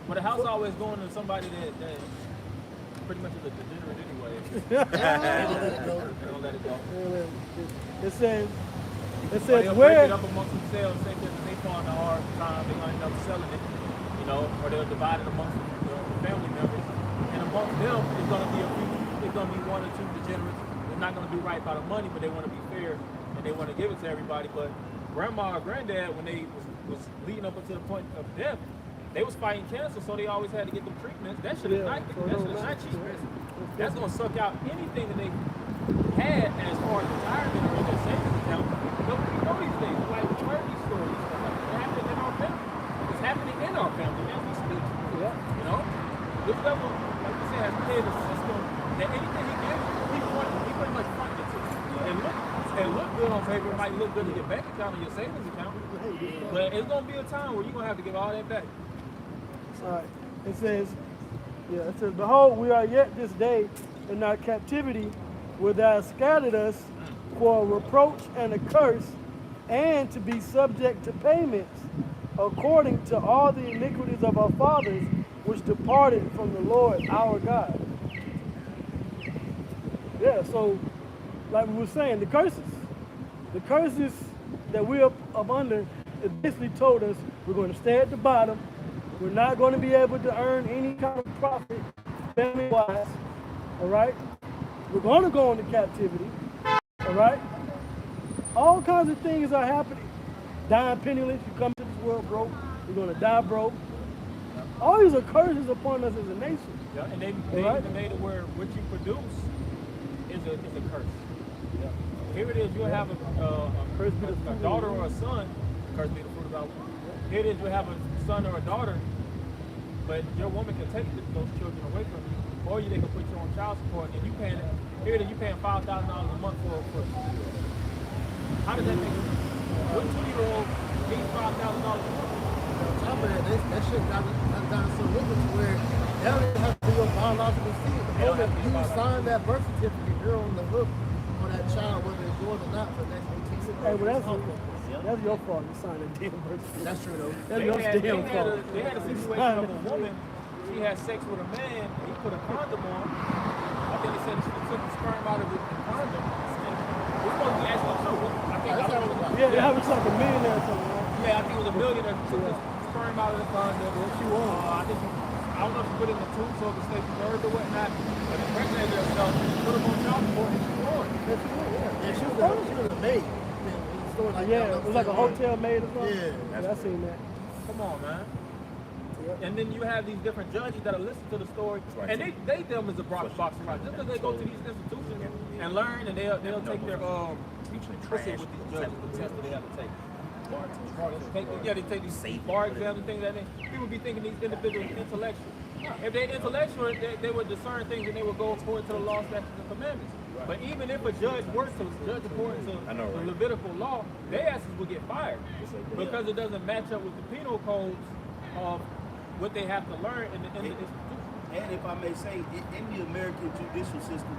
But the house always going to somebody that pretty much is a degenerate anyway. They don't let it go. It says Or they'll break where. it up amongst themselves, say that they find a hard time, they're gonna end up selling it, or they'll divide it amongst the family members. And amongst them, it's gonna be one or two degenerates. They're not gonna do right by the money, but they want to be fair and they want to give it to everybody. But grandma or granddad, when they was leading up until the point of death, they was fighting cancer, so they always had to get them treatments. That shit is not cheap. That's gonna suck out anything that they had as far as retirement or their savings account. Nobody know these things. Like we heard these stories. It's happening in our family. It's happening in our family as we speak. This level, like you said, has created a system that anything he gives, he pretty much funded it to. And look good on paper. It might look good in your bank account or your savings account. But it's gonna be a time where you're gonna have to give all that back. All right. It says, behold, we are yet this day in our captivity, where thou hast scattered us for a reproach and a curse, and to be subject to payments, according to all the iniquities of our fathers, which departed from the Lord our God. Yeah, so like we were saying, the curses that we're up under, it basically told us we're going to stay at the bottom. We're not going to be able to earn any kind of profit family-wise, all right? We're going to go into captivity, all right? All kinds of things are happening. Dying penniless, you come to this world broke, you're going to die broke. All these are curses upon us as a nation. Yeah, and they even made it where what you produce is a curse. Yeah. Here it is, you'll have a daughter or a son, curse be the fruit of our womb. Here it is, you have a son or a daughter, but your woman can take those children away from you, or they can put you on child support, and you paying $5,000 a month for a 2-year-old. How does that make sense? What 2-year-old needs $5,000 a month? On top of that shit got so wicked to where they don't even have to be your biological seed. The moment you sign that birth certificate, you're on the hook for that child, whether it's yours or not, for the next 18 years. Hey, well, that's your fault. You signed that damn birth certificate. That's true, though. That's your damn fault. They had a situation of a woman, she had sex with a man, and he put a condom on. I think they said she took the sperm out of the condom. We're supposed to be asking too. Yeah, that was like a millionaire or something, right? Yeah, I think it was a millionaire who took the sperm out of the condom. I don't know if she put it in the tube so it could stay preserved or whatnot, but impregnated herself, put them on child support, and she won. Yeah, she was a maid. Yeah, it was like a hotel maid or something. Yeah. I seen that. Come on, man. And then you have these different judges that listen to the story, and they them as a boxing right. Just because they go to these institutions and learn, and they'll take their what's it with these judges, the test that they have to take. They take these bar exams and things like that. People be thinking these individuals are intellectual. If they're intellectual, they would discern things and they would go according to the law, statutes, and commandments. But even if a judge works to judge according to the Levitical law, their asses will get fired because it doesn't match up with the penal codes of what they have to learn in the institution. And if I may say, in the American judicial system,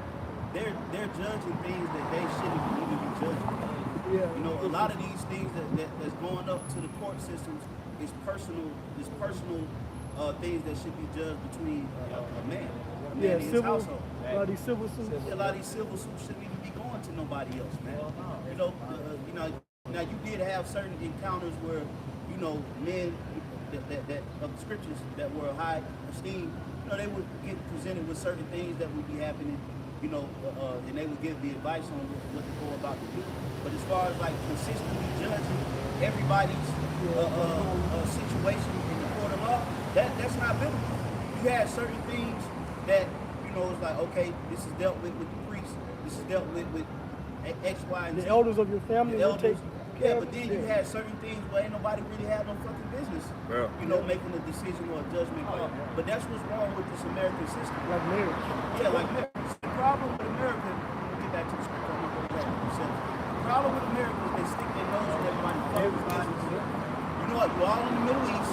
they're judging things that they shouldn't even be judging. Yeah. You know, a lot of these things that's going up to the court systems is personal things that should be judged between a man and his civil. household. A lot of these civil suits. A lot of these civil suits shouldn't even be going to nobody else, man. You know, now you did have certain encounters where, you know, men that of the scriptures that were high esteem, you know, they would get presented with certain things that would be happening, you know, and they would give the advice on what to go about to do. But as far as like consistently judging everybody's situation in the court of law, that's not biblical. You had certain things that, you know, it's like, okay, this is dealt with the priest, this is dealt with X, Y, and Z. The elders of your family will take care Yeah, but then you had certain things where ain't nobody really had no fucking business, you know, making a decision or a judgment call. But that's what's wrong with this American system. like marriage. Yeah, like marriage. The problem with America, get back to the script, I'm gonna go back to the The problem with America is they stick their nose in everybody's fucking business. You know what? You all in the Middle East,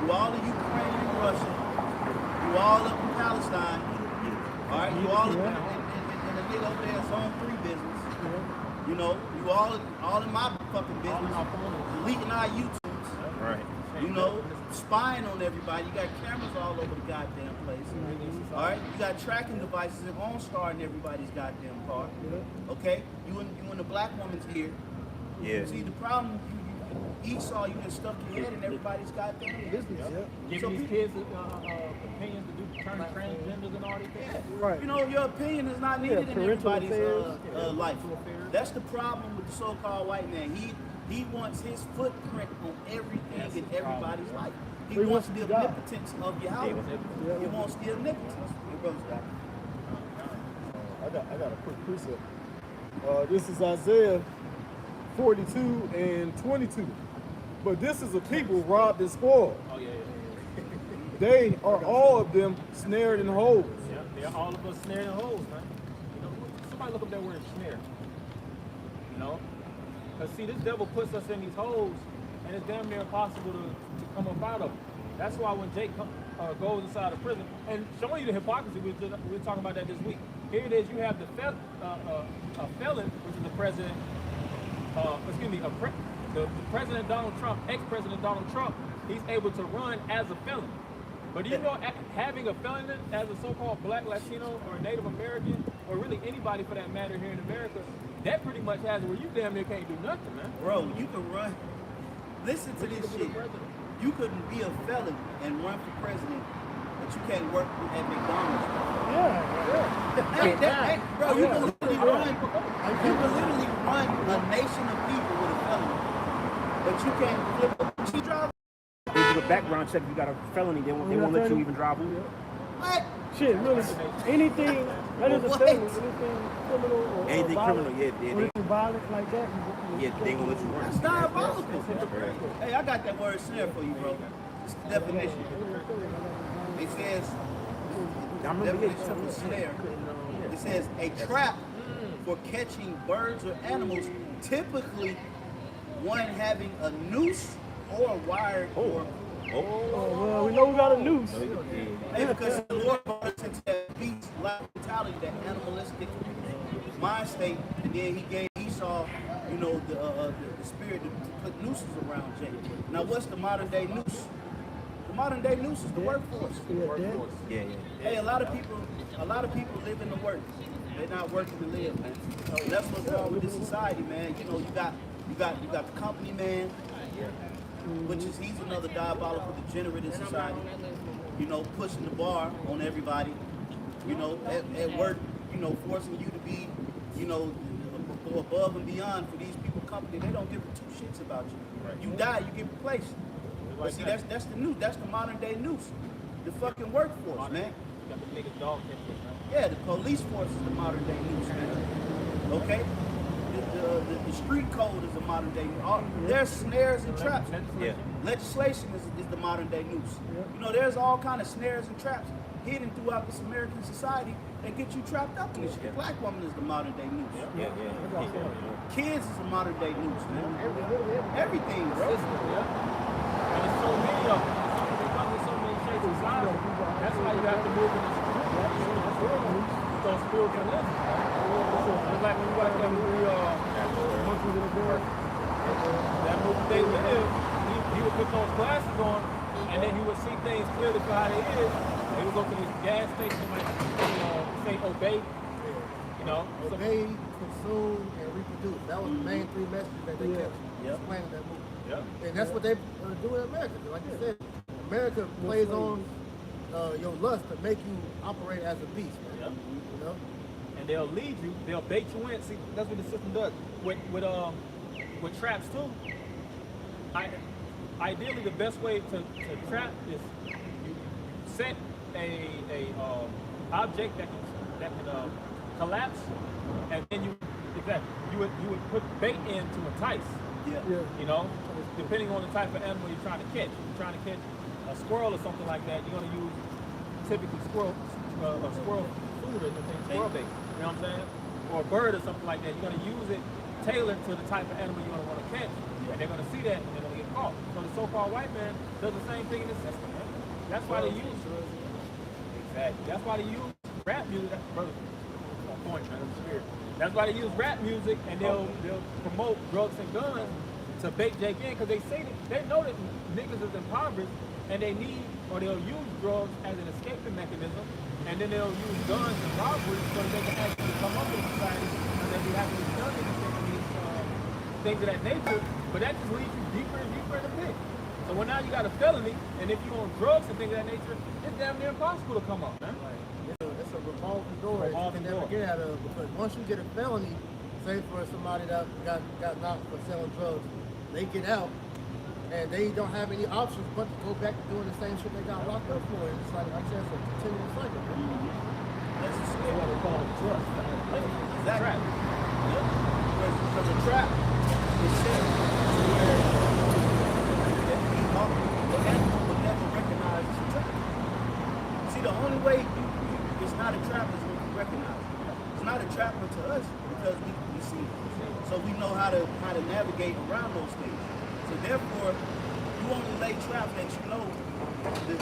you all in Ukraine and Russia, you all up in Palestine, all right? You all in the nigga over there Zone 3 business. You know, you all in my fucking business, leaking our YouTubes. Right. You know, spying on everybody. You got cameras all over the goddamn place. All right, you got tracking devices and OnStar in everybody's goddamn car. Okay, you in the black woman's ear. Yeah. See, the problem, you Esau, you just stuck your head in everybody's goddamn business. Giving these kids opinions to do turn transgenders and all these things. Right. You know, your opinion is not needed in parental everybody's affairs. life. That's the problem with the so-called white man. He wants his footprint on everything in everybody's life. He wants the omnipotence of your house. He wants the omnipotence. I got a quick precept. This is Isaiah 42 and 22. But this is a people robbed and spoiled. Oh, yeah. They are all of them snared in holes. Yeah, they're all of us snared in holes, man. You know, somebody look up that word snare. You know? Because see, this devil puts us in these holes, and it's damn near impossible to come up out of them. That's why when Jake goes inside of prison, and showing you the hypocrisy, we were talking about that this week. Here it is, you have a felon, which is the president, the President Donald Trump, ex-President Donald Trump, he's able to run as a felon. But do you know, having a felon as a so-called black, Latino, or Native American, or really anybody for that matter here in America, that pretty much has it where you damn near can't do nothing, man. Bro, you can run. Listen to this shit. You couldn't be a felon and run for president, but you can't work at McDonald's. Bro, you can literally run a nation of people with a felony, but you can't flip a cheap driver. They do a background check if you got a felony. They won't let you even drive Uber. What? Shit, really. Anything that is a What? felony, anything criminal or Anything violent, criminal, yeah, or anything violent like that, they ain't gonna let you run. That's diabolical. Hey, I got that word snare for you, bro. It's the definition. It says, definition of snare. It says a trap for catching birds or animals, typically one having a noose or wired or. well, we know we got a noose. Hey, because the Lord brought us into that beast like mentality, that animalistic mind state, and then He gave Esau, you know, the spirit to put nooses around Jacob. Now, what's the modern day noose? The modern day noose is the workforce. Yeah. Hey, a lot of people live in the work. They're not working to live, man. That's what's wrong with this society, man. You know, you got the company man, which is he's another diabolical degenerate in society. You know, pushing the bar on everybody. You know, at work, you know, forcing you to be, you know, go above and beyond for these people company. They don't give two shits about you. You die, you get replaced. But see, that's the noose. That's the modern day noose. The fucking workforce, man. Yeah, the police force is the modern day noose, man. Okay? The street code is the modern day noose. There's snares and traps. Yeah. Legislation is the modern day noose. You know, there's all kind of snares and traps hidden throughout this American society that get you trapped up in this shit. Black woman is the modern day noose. Yeah. Kids is the modern day noose, man. Everything, bro. And there's so many of them. So many shapes and sizes. That's why you have to move in the street. with those spiritual lenses. It's like when you watch that movie, Monkeys in the Bar. that movie They Live, he would put those glasses on, and then he would see things clearly for how they is. And he would go to this gas station, like, say, obey, you know? So, Obey, consume, and reproduce. That was the main three messages that they kept explaining in that movie. yeah. And that's what they do in America. Like you said, America plays on your lust to make you operate as a beast, man. Yeah. You know? And they'll lead you, they'll bait you in. See, that's what the system does. With traps too, ideally the best way to trap is you set a object that can collapse, and then you would put bait in to entice. Yeah. You know, depending on the type of animal you're trying to catch. If you're trying to catch a squirrel or something like that, you're going to use typically squirrel food or squirrel bait. You know what I'm saying? Or a bird or something like that. You're going to use it tailored to the type of animal you're going to want to catch. And they're going to see that and they're going to get caught. So the so-called white man does the same thing in the system. Man. That's why they use exactly. That's why they use rap music. Brother, on point, man. That's spirit. That's why they use rap music and they'll promote drugs and guns to bait Jake in, because they know that niggas is impoverished and they need, or they'll use drugs as an escaping mechanism, and then they'll use guns and robbery so that they can actually come up in society and they be having these guns and these things of that nature. But that just leads you deeper and deeper in the pit. So when now you got a felony, and if you're on drugs and things of that nature, it's damn near impossible to come up, man. It's a revolving door that you can never get out of, because once you get a felony, say for somebody that got knocked for selling drugs, they get out and they don't have any options but to go back to doing the same shit they got locked up for. And it's like I said, it's a continuous cycle. That's a skill. What they call it, trust. Exactly. Because a trap is set to where the animal will never recognize it's a trap. See, the only way it's not a trap is when you recognize it. It's not a trap to us because we see it. So we know how to navigate around those things. So therefore, you only lay traps that you know the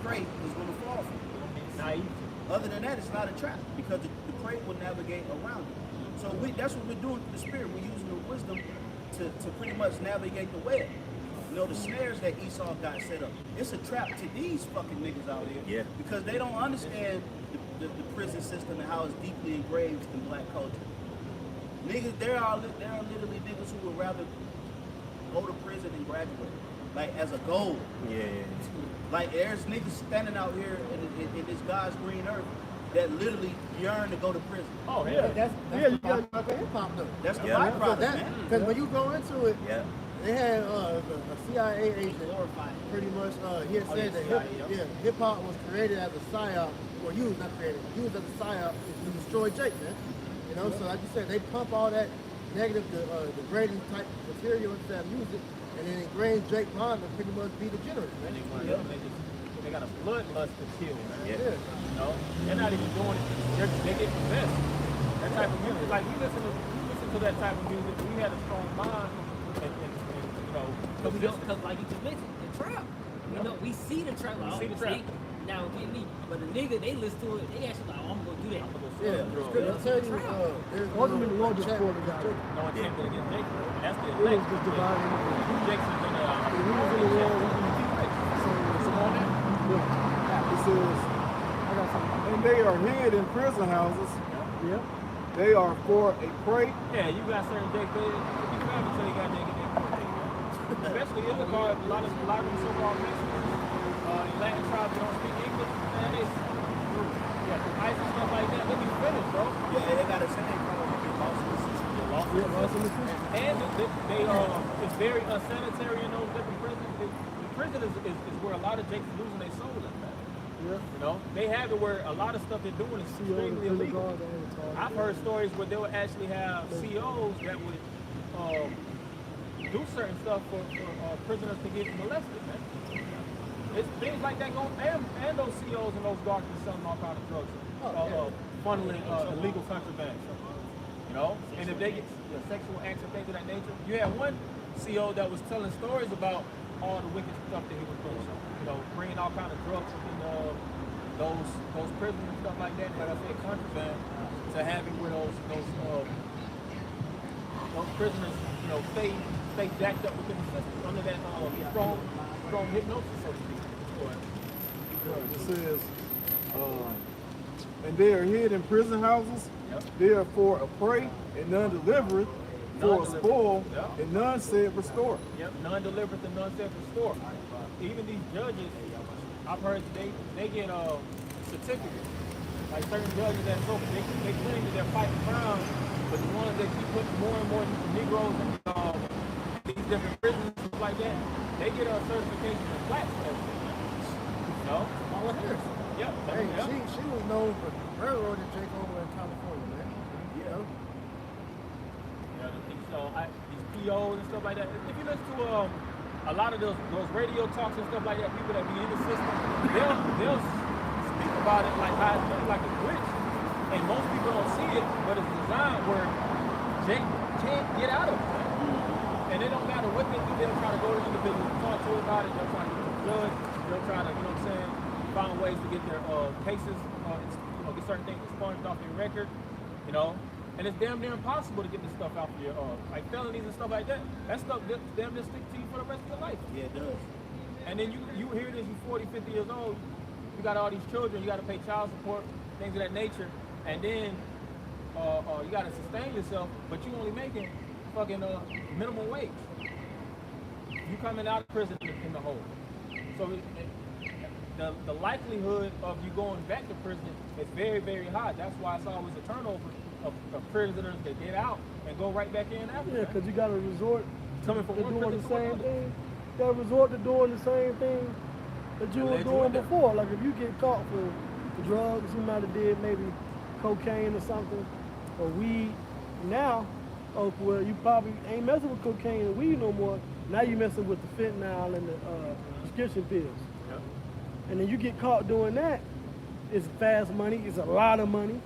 prey is going to fall for. Naive. Other than that, it's not a trap because the prey will navigate around it. So that's what we're doing with the spirit. We're using the wisdom to pretty much navigate the web. You know, the snares that Esau got set up. It's a trap to these fucking niggas out here. Yeah. Because they don't understand the prison system and how it's deeply engraved in black culture. Niggas, there are literally niggas who would rather go to prison and graduate, like as a goal. Yeah. Like there's niggas standing out here in this God's green earth that literally yearn to go to prison. Oh yeah. That's the byproduct of hip hop though. That's the Yeah. byproduct, man. Because when you go into it, Yeah. they had a CIA agent pretty much he had said that hip hop was created as a psyop, or used as a psyop to destroy Jake, man. You know, so like you said, they pump all that negative, degrading type material into that music, and then ingrain Jake Bond to pretty much be degenerate, man. They got a bloodlust to kill, man. Yeah. You know, they're not even doing it. They get possessed. That type of music, like we listen to that type of music. We had a strong mind, and you know, Because like you just mentioned, the trap. You know, we see the trap. Like, see the trap. Now get me. But the nigga, they listen to it. They actually like, I'm gonna do that. Yeah, I'll tell you, there's Ultimately, the Lord just chat poured with it out. Jake. no intent to get Jake. And that's the It was elect. just dividing. Jackson's in He was in the world. Come on in. It says, I got something. and they are hid in prison houses. Yep. They are for a prey. Yeah, you got certain Jake Bay. You grab until you got nigga there. Especially in the car, a lot of them so-called Mexicans, Latin tribes that don't speak English, man, from ice and stuff like that, they be finished, bro. Yeah, they got a saying called get lost in the system. And it's very unsanitary in those different prisons. The prison is where a lot of Jakes are losing their soul in that. Yeah. You know, they have it where a lot of stuff they're doing is extremely illegal. I've heard stories where they would actually have COs that would do certain stuff for prisoners to get molested, man. It's things like that going, and those COs and those guards are selling all kinds of drugs, funneling illegal contraband. You know, and if they get sexual acts and things of that nature, you had one CO that was telling stories about all the wicked stuff that he was doing. You know, bringing all kinds of drugs those prisons and stuff like that, like I said, contraband to having where those prisoners, you know, stay jacked up within the system under that strong hypnosis, so to speak. It says, and they are hid in prison houses. Yep. They are for a prey, and none delivereth, for a spoil, Yep. and none said restore. Yep, none delivereth and none saith restore. Even these judges, I've heard they get certificates. Like certain judges that so they claim that they're fighting crime, but the ones that keep putting more and more Negroes in these different prisons and stuff like that, they get a certification in black stuff. No? Paula Harris. Yep. Hey, Yep. she was known for railroading Jake over in California, man. Yeah. Yeah, these POs and stuff like that. If you listen to a lot of those radio talks and stuff like that, people that be in the system, they'll speak about it like how it's really like a glitch. And most people don't see it, but it's designed where Jake can't get out of it. And it don't matter what they do, they'll try to go to the individual, talk to about it, they'll try to get the judge, they'll try to, you know what I'm saying, find ways to get their cases, get certain things expunged off their record, you know. And it's damn near impossible to get this stuff out for your, like felonies and stuff like that. That stuff damn near stick to you for the rest of your life. Yeah, it does. And then you hear this, you're 40, 50 years old, you got all these children, you got to pay child support, things of that nature, and then you got to sustain yourself, but you only making fucking minimum wage. You coming out of prison in the hole. So the likelihood of you going back to prison is very, very high. That's why it's always a turnover of prisoners that get out and go right back in after. Yeah, because you got to resort Coming from to one doing prison the to same another. thing. You got to resort to doing the same thing that you That were led you doing in there. before. Like if you get caught for drugs, you might have did maybe cocaine or something, or weed. Now, oh well, you probably ain't messing with cocaine and weed no more. Now you messing with the fentanyl and the prescription pills. Yep. And then you get caught doing that, it's fast money, it's a lot of money.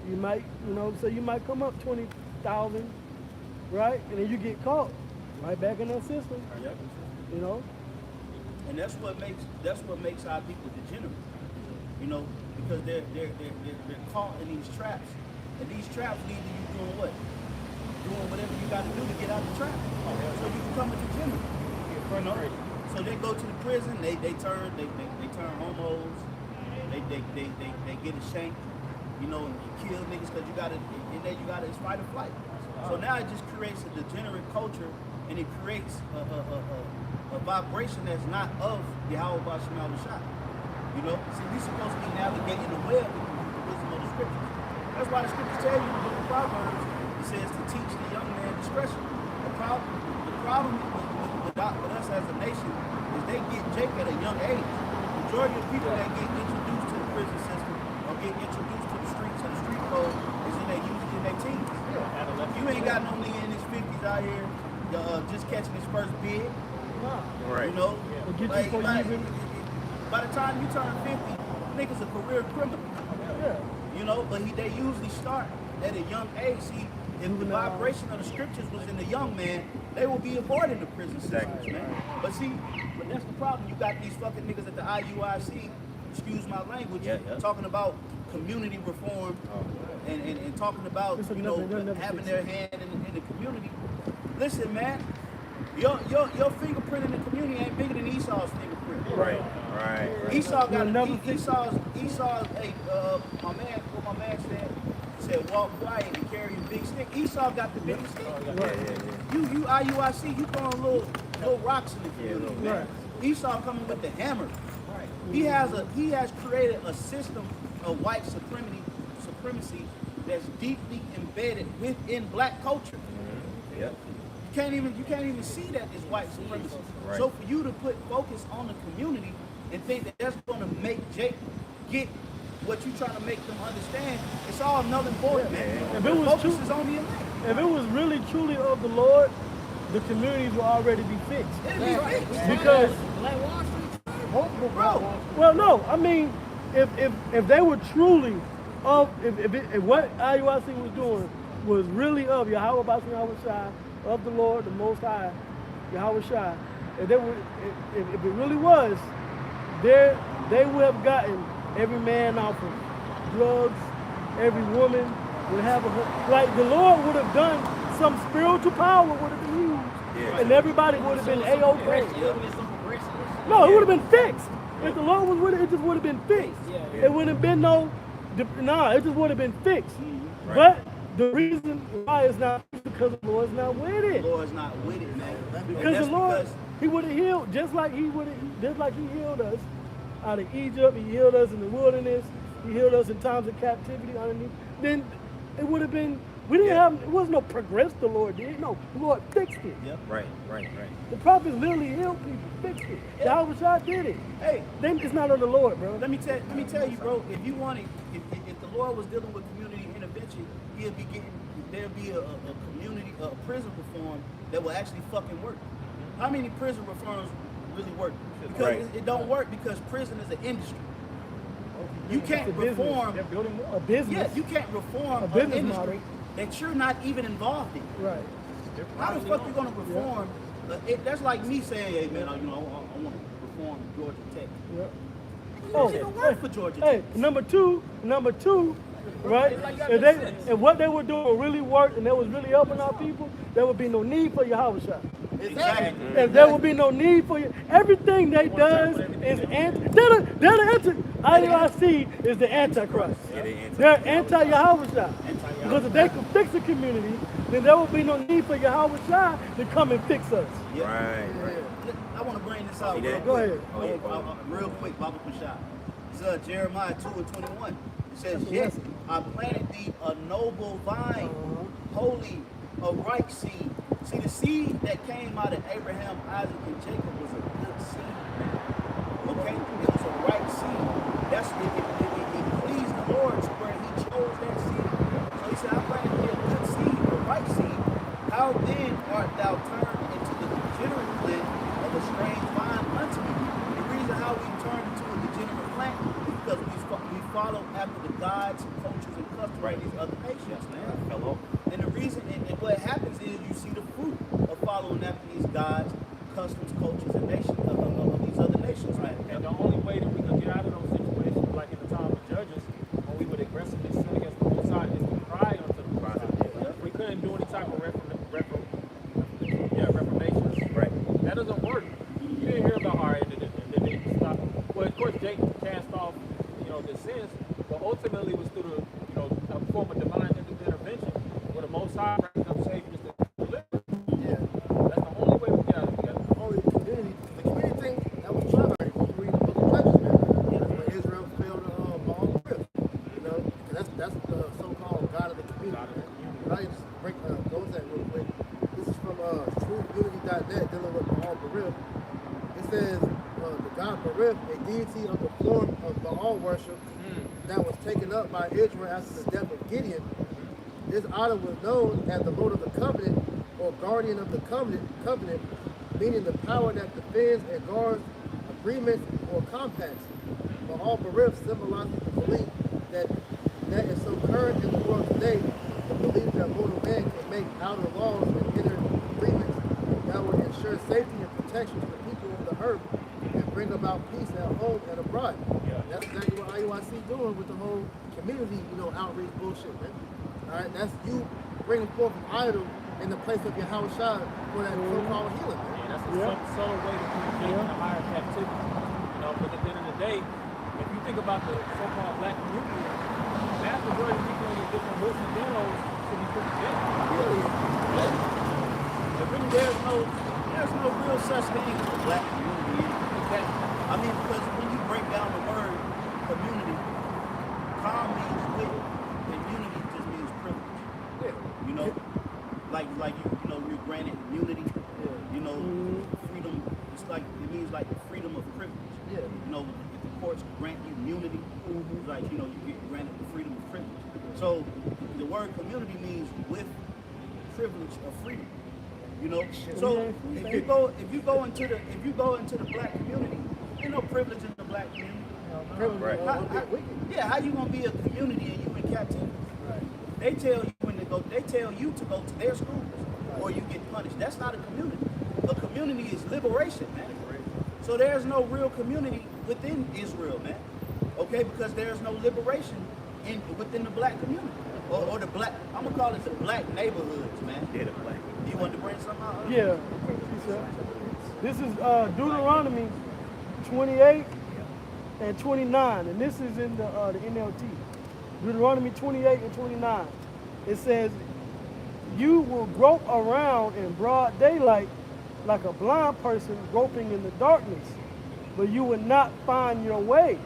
You might, so you might come up 20,000, right? And then you get caught right back in that system, Yep. you know? And that's what makes our people degenerate. You know, because they're caught in these traps. And these traps lead to you doing what? Doing whatever you got to do to get out the trap. So you become a degenerate. You know? So they go to the prison, they turn homos, they get a shank, you know, and you kill niggas because it's fight or flight. So now it just creates a degenerate culture, and it creates a vibration that's not of Yahweh Bashim al-Shah. You know, see, we supposed to be navigating the web with the wisdom of the scriptures. That's why the scriptures tell you in the book of Proverbs, it says to teach the young man discretion. The problem with us as a nation is they get Jake at a young age. The majority of people that get introduced to the prison system or get introduced to the streets and the street code is usually in their teens. You ain't got no nigga in his 50s out here just catching his first bid. Right. You know? Or get you for using. By the time you turn 50, niggas a career criminal. Yeah. You know, but they usually start at a young age. See, if the vibration of the scriptures was in the young man, they will be avoiding the prison systems, man. But see, that's the problem. You got these fucking niggas at the IUIC, excuse my language, talking about community reform and talking about, having their hand in the community. Listen, man, your fingerprint in the community ain't bigger than Esau's fingerprint. Right. Esau got You'll Esau's my man said walk quiet and carry a big stick. Esau got the big stick. You IUIC, you throwing little rocks in the community, man. Esau coming with the hammer. He has created a system of white supremacy that's deeply embedded within black culture. Yep. You can't even see that as white supremacy. Right. So for you to put focus on the community and think that that's going to make Jake get what you trying to make them understand, it's all null and void, man. If The it was focus true- is on the elect. If it was really truly of the Lord, the communities will already be fixed. It'll be fixed. Because, Black Wall Street. Multiple Bro, well, no, I mean, if they were truly of, if what IUIC was doing was really of Yahweh Bashim Yahweh Shai, of the Lord, the Most High, Yahweh Shai, if it really was, they would have gotten every man off of drugs, every woman would have like the Lord would have done some spiritual power would have been used, and everybody would have been A-OK. No, it would have been fixed. If the Lord was with it, it just would have been fixed. It wouldn't have been it just would have been fixed. But the reason why it's not because the Lord's not with it. The Lord's not with it, man. Because the Lord, He would have healed just like He healed us out of Egypt. He healed us in the wilderness. He healed us in times of captivity. Then it would have been. We didn't have. It wasn't no progress. The Lord did. No, the Lord fixed it. Yep. Right. The prophets literally healed people, fixed it. Yahweh Shah did it. Hey, then it's not on the Lord, bro. Let me tell you, bro. If you wanted, if the Lord was dealing with community intervention, there'd be a community, a prison reform that will actually fucking work. How many prison reforms really work? Because it don't work because prison is an industry. You can't reform a business. Yeah, you can't reform a business industry model that you're not even involved in. Right. How the fuck you gonna reform? That's like me saying, "Hey man, I want to reform Georgia Tech." Yeah. It doesn't even work for Georgia Tech. Hey, number two, right? If what they were doing really worked and they was really helping our people, there would be no need for Yahweh Shah. Exactly. And there would be no need for you. Everything they does is IUIC is the Antichrist. They're anti-Yahweh Shah. Because if they could fix the community, then there would be no need for Yahweh Shah to come and fix us. Yeah. Right. I want to bring this out real quick. Go ahead. Real quick, Baba Kushah. It's Jeremiah 2:21. It says, "Yes, I planted thee a noble vine, holy, a right seed." See, the seed that came out of Abraham, Isaac, and Jacob was a good seed. Okay? It was a right seed. That's it pleased the Lord to where He chose that seed. So He said, I planted thee a good seed, a right seed. How then art thou turned into the degenerate plant of a strange vine unto me? The reason how we turned into a degenerate plant is because we follow after the gods, cultures, and customs of these other nations, man. And the reason, and what happens is you see the fruit of following after these gods, customs, cultures, and nations of these other nations, man. And the only way that we could get out of those situations, like in the time of Judges, when we would aggressively sin against the Most High, is to cry unto the Most High. We couldn't do any type of reformations. Right. That doesn't work. You didn't hear about all right, and then they stopped. Well, of course, Jake cast off, the sins, but ultimately it was through a form of divine intervention, where the Most High raised up Savior just to deliver. Yeah. That's the only way we get out of it. Only the community thing that was trying to read the book of Judges, man. When Israel failed to Baal Rib, that's the so-called God of the community. Right? Just break go with that real quick. This is from truthunity.net dealing with Baal Rib. It says the God Barib, a deity of the form of Baal worship that was taken up by Israel after the death of Gideon. This idol was known as the Lord of the Covenant, or guardian of the covenant, meaning the power that defends and guards agreements or compacts. Baal Barib symbolizes the belief that is so current in the world today, the belief that mortal man can make outer laws and inner agreements that would ensure safety and protection to the people of the earth and bring about peace at home and abroad. Yeah. That's exactly what IUIC doing with the whole community, outreach bullshit, man. All right, that's you bringing forth an idol in the place of your house shot for that so-called healing. Man. Yeah, that's a subtle way to communicate in a higher captivity. But at the end of the day, if you think about the so-called black community, the vast majority of people in the different hoods and ghettos should be put to death. There's no real such thing as a black community. I mean, because when you break down the word community, calm means with, and unity just means privilege. Like you're granted immunity. Freedom. It's like it means like the freedom of privilege. If the courts grant you immunity, like you get granted the freedom of privilege. So the word community means with privilege of freedom. So if you go into the black community, ain't no privilege in the black community. How you gonna be a community and you in captivity? Right. They tell you to go to their schools or you get punished. That's not a community. A community is liberation, man. So there's no real community within Israel, man. Okay, because there's no liberation within the black community. Or the black, I'm gonna call it the black neighborhoods, man. Yeah, the black. You want to bring something out? Yeah. This is Deuteronomy 28 and 29, and this is in the NLT. Deuteronomy 28 and 29. It says, "You will grope around in broad daylight like a blind person groping in the darkness, but you will not find your way.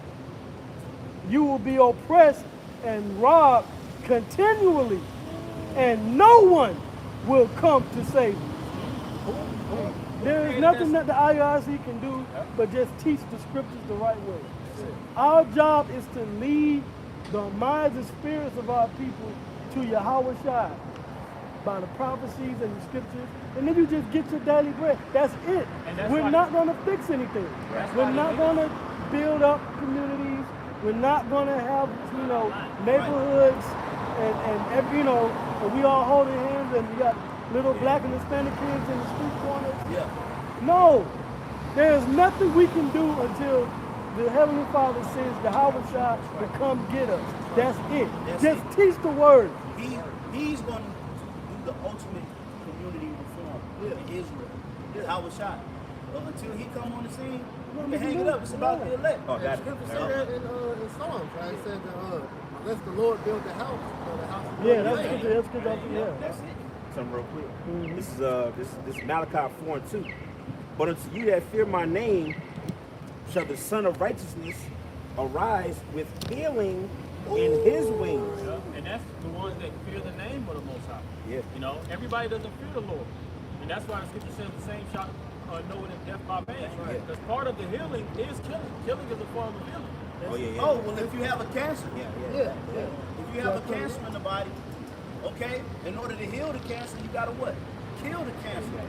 You will be oppressed and robbed continually, and no one will come to save you." There is nothing that the IRC can do but just teach the scriptures the right way. Our job is to lead the minds and spirits of our people to Yahweh Shai by the prophecies and the scriptures, and then you just get your daily bread. That's it. We're not going to fix anything. We're not going to build up communities. We're not going to have, neighborhoods and we all holding hands and we got little black and Hispanic kids in the street corners. Yeah. No, there's nothing we can do until the Heavenly Father sends the Yahweh Shai to come get us. That's it. Just teach the word. He's going to do the ultimate community reform in Israel. Yahweh Shai. Until he come on the scene, you can hang it up. It's about the elect. Oh, that's Scripture said that in Psalms, right? It said that unless the Lord build the house, the house will Yeah, be that's made. good. That's good. Yeah. That's it. something real quick. This is this Malachi 4:2. But unto you that fear my name shall the Son of Righteousness arise with healing in his wings. Yeah, and that's the ones that fear the name of the Most High. Yeah. Everybody doesn't fear the Lord. And that's why the scripture says the same shall know it in death by pain. Because part of the healing is killing. Killing is a form of healing. Oh, yeah, yeah. Oh, well, if you have a cancer, Yeah. if you have a cancer in the body, okay, in order to heal the cancer, you gotta what? Kill the cancer.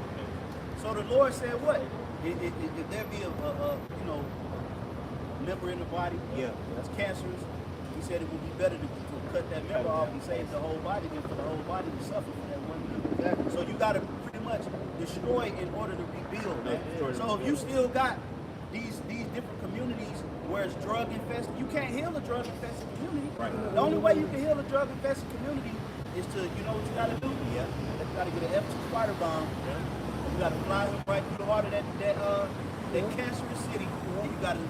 So the Lord said what? If there be a member in the body that's cancerous, he said it would be better to cut that member off and save the whole body than for the whole body to suffer for that one member. So you gotta pretty much destroy in order to rebuild, man. So if you still got these different communities where it's drug infested, you can't heal a drug infested community. Right. The only way you can heal a drug infested community is to, you know what you gotta do? Yeah. You gotta get an F2 fighter bomb. Yeah. You gotta fly him right through the heart of that cancerous city, and you gotta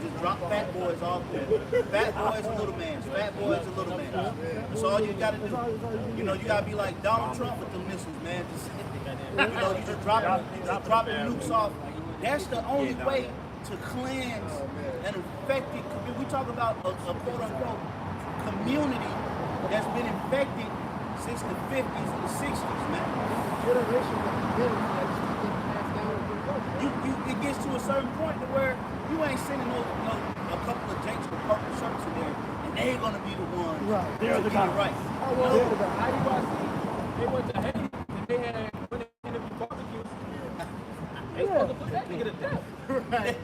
just drop fat boys off there. Fat boys and little man. Fat boys and little man. That's all you gotta do. You know, you gotta be like Donald Trump with the missiles, man. Just you just dropping nukes off. That's the only way to cleanse an infected community. We talk about a quote unquote community that's been infected since the 50s and the 60s, man. Generation of community that just keep getting passed down to the culture. It gets to a certain point to where you ain't sending a couple of Jakes with purple shirts in there, and they're gonna be the ones Right. to get it right. IDYC, they went to Haiti and they had when they interviewed barbecues. They supposed to put that nigga to death. Right.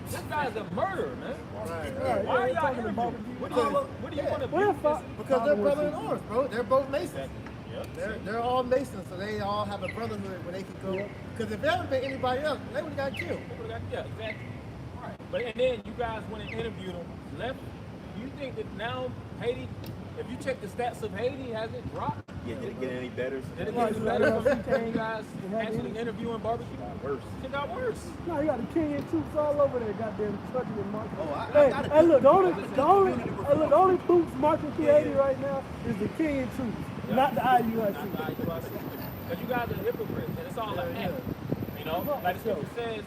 This guy's a murderer, man. Right. Why are y'all interviewing? What do you want to be? Because they're brother and ours, bro. They're both Masons. Yep. They're all Masons, so they all have a brotherhood where they can go. Because if there had been anybody else, they would have got killed. Yeah, exactly. Right. But and then you guys went and interviewed them. Left. Do you think that now Haiti, if you check the stats of Haiti, has it dropped? Yeah, did it get any better? Did it get any better from you guys actually interviewing barbecue? Worse. It got worse. No, you got the Kenyan troops all over there, goddamn trucking and marching. Oh, I Hey, got it. hey, look, the only troops marching through Haiti right now is the Kenyan troops, not the IUIC. But you guys are hypocrites, and it's all an act. You know, like the scripture says,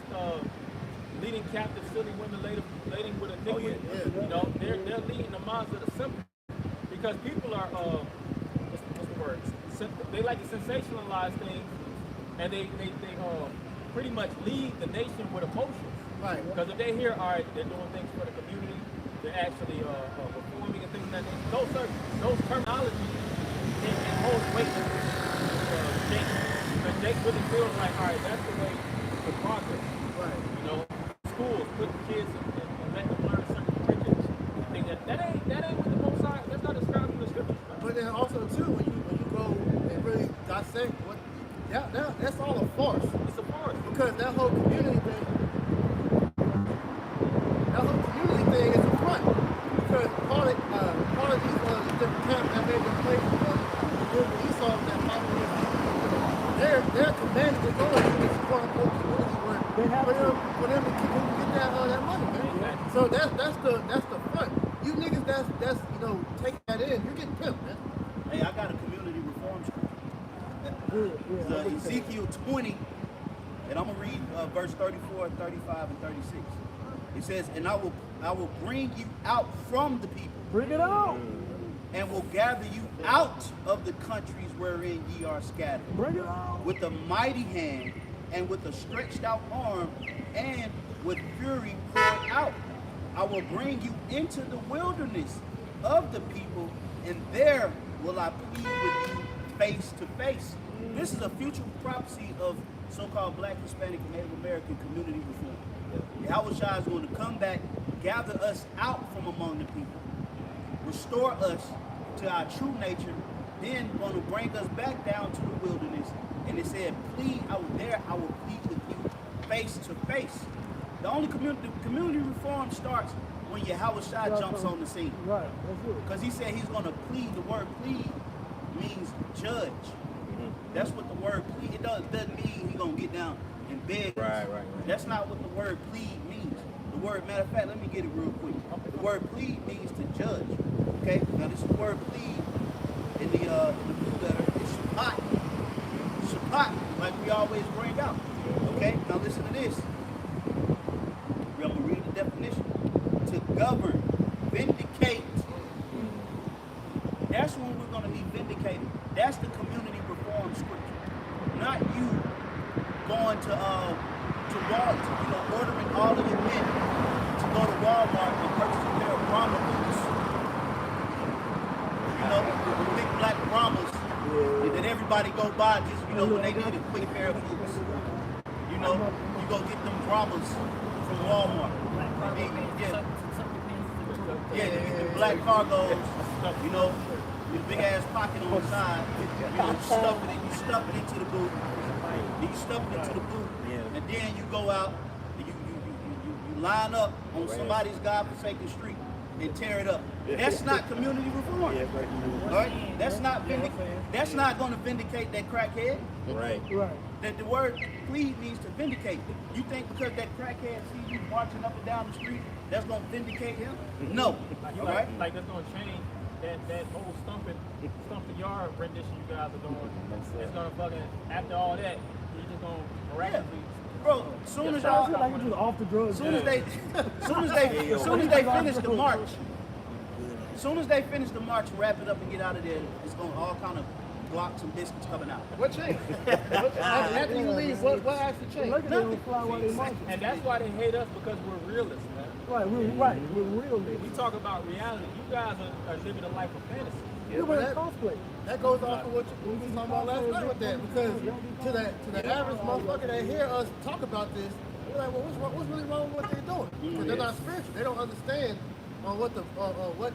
leading captive silly women laden with iniquity. You know, they're leading the minds of the simple because people are what's the word? They like to sensationalize things, and they pretty much lead the nation with emotions. Right. Because if they hear, all right, they're doing things for the community, they're actually performing and things like that. Those terminologies and holds weight. But Jake really feels like, all right, that's the way to progress. Right. You know, schools, put the kids and let them learn certain curriculums. That ain't what the Most High, that's not described in the scriptures. But then also too, when you go and really dissect what that's all a farce. It's a farce. Because that whole community thing is a front. So that's the front. You niggas that's taking that in, you're getting pimped, man. Hey, I got a community reform scripture. It's Ezekiel 20, and I'm gonna read verse 34, 35, and 36. It says, "And I will bring you out from the people, Bring it out. and will gather you out of the countries wherein ye are scattered, Bring it out. with a mighty hand, and with a stretched out arm, and with fury poured out. I will bring you into the wilderness of the people, and there will I plead with you face to face." This is a future prophecy of so-called Black, Hispanic, and Native American community reform. Yahushua is going to come back, gather us out from among the people, restore us to our true nature, then going to bring us back down to the wilderness. And it said, plead out there, I will plead with you face to face. The only community reform starts when Yahushua jumps on the scene. Right, that's it. Because he said he's going to plead. The word plead means judge. That's what the word plead, it doesn't mean he's going to get down and beg. Right. That's not what the word plead means. The word, matter of fact, let me get it real quick. The word plead means to judge. Okay, now this is the word plead in the blue letter. It's shapat. Shapat, like we always bring out. Okay, now listen to this. I'm gonna read the definition. To govern, vindicate. That's when we're gonna be vindicated. That's the community reform scripture. Not you going to ordering all of your men to go to Walmart and purchase a pair of Brahma boots. The big black Brahmas that everybody go buy just, when they need a quick pair of boots. You go get them Brahmas from Walmart. Yeah, you get the black cargos, with a big ass pocket on the side. You stuff it into the boot. You stuff it into the boot, and then you go out and you line up on somebody's godforsaken street and tear it up. That's not community reform. All right? That's not going to vindicate that crackhead. Right. The word plead means to vindicate. You think because that crackhead sees you marching up and down the street, that's going to vindicate him? No. All right? Like that's going to change that whole stump the yard rendition you guys are doing. It's going to fucking, after all that, you're just going to miraculously. Bro, soon as I feel like it's just off the drugs. soon as they finish the march, soon as they finish the march, wrap it up and get out of there, it's going to all kind of blocks and biscuits coming out. What changed? After you leave, what actually changed? Look at them fly while they marching. And that's why they hate us, because we're realists, man. Right, we're real We niggas. talk about reality. You guys are living a life of fantasy. Yeah, but it's cosplay. That goes off of what we was talking about last night with that, because to the average motherfucker that hear us talk about this, they're like, well, what's really wrong with what they're doing? Because they're not spiritual. They don't understand what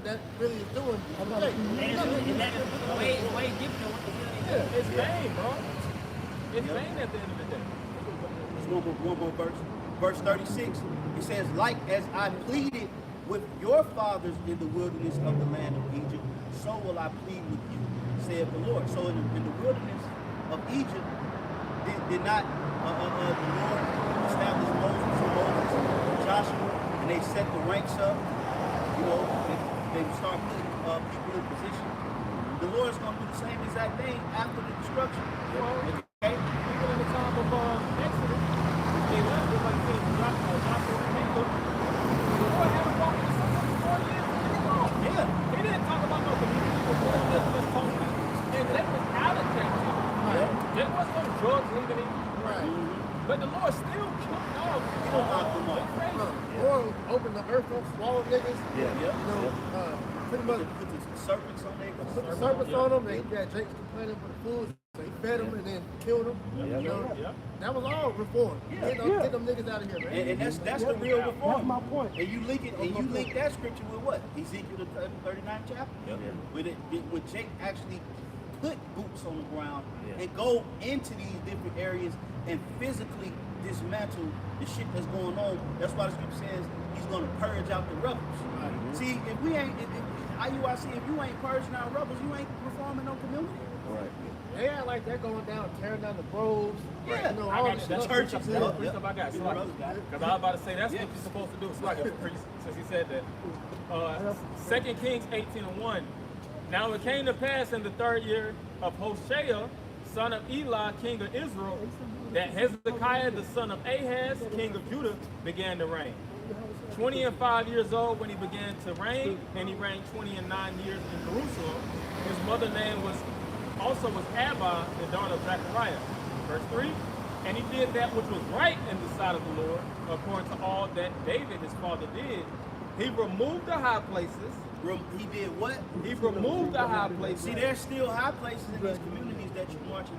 that really is doing. And that is way different than what the hell they do. It's vain, bro. It's vain at the end of the day. There's one more verse. Verse 36, it says, like as I pleaded with your fathers in the wilderness of the land of Egypt, so will I plead with you, saith the Lord. So in the wilderness of Egypt, did not the Lord establish Moses and Joshua, and they set the ranks up, they start putting people in position. The Lord's going to do the same exact thing after the destruction. Okay? Even in the time of Exodus, they left it like this. Joshua and Caleb. The Lord had them walking in something for 40 years and they gone. Yeah. He didn't talk about no community before this was totally. And they was out of captivity. There was no drugs leaving in. Right. But the Lord still killed off. Or open the earth up, swallow niggas. Yeah. Pretty much Put the serpents on there. put the serpents on them. They got Jake's complaining for the food. So he fed them and then killed them. That was all reform. Get them niggas out of here, man. And that's the real reform. That's my point. And you link that scripture with what? Ezekiel the 39th chapter. When Jake actually put boots on the ground and go into these different areas and physically dismantle the shit that's going on. That's why the scripture says he's going to purge out the rebels. See, if we ain't, IUIC, if you ain't purging out rebels, you ain't reforming no community. Right. They act like they're going down, tearing down the groves. Yeah. All this That's stuff. churches. That's stuff I got. Because I was about to say that's what you're supposed to do. So I got priest. since he said that. 2 Kings 18:1. Now it came to pass in the 3rd year of Hoshea, son of Eli, king of Israel, that Hezekiah, the son of Ahaz, king of Judah, began to reign. 20 and 5 years old when he began to reign, and he reigned 20 and 9 years in Jerusalem. His mother name was Abba, the daughter of Zechariah. Verse 3. And he did that which was right in the sight of the Lord, according to all that David his father did. He removed the high places. He did what? He removed the high places. See, there's still high places in these communities that you march in.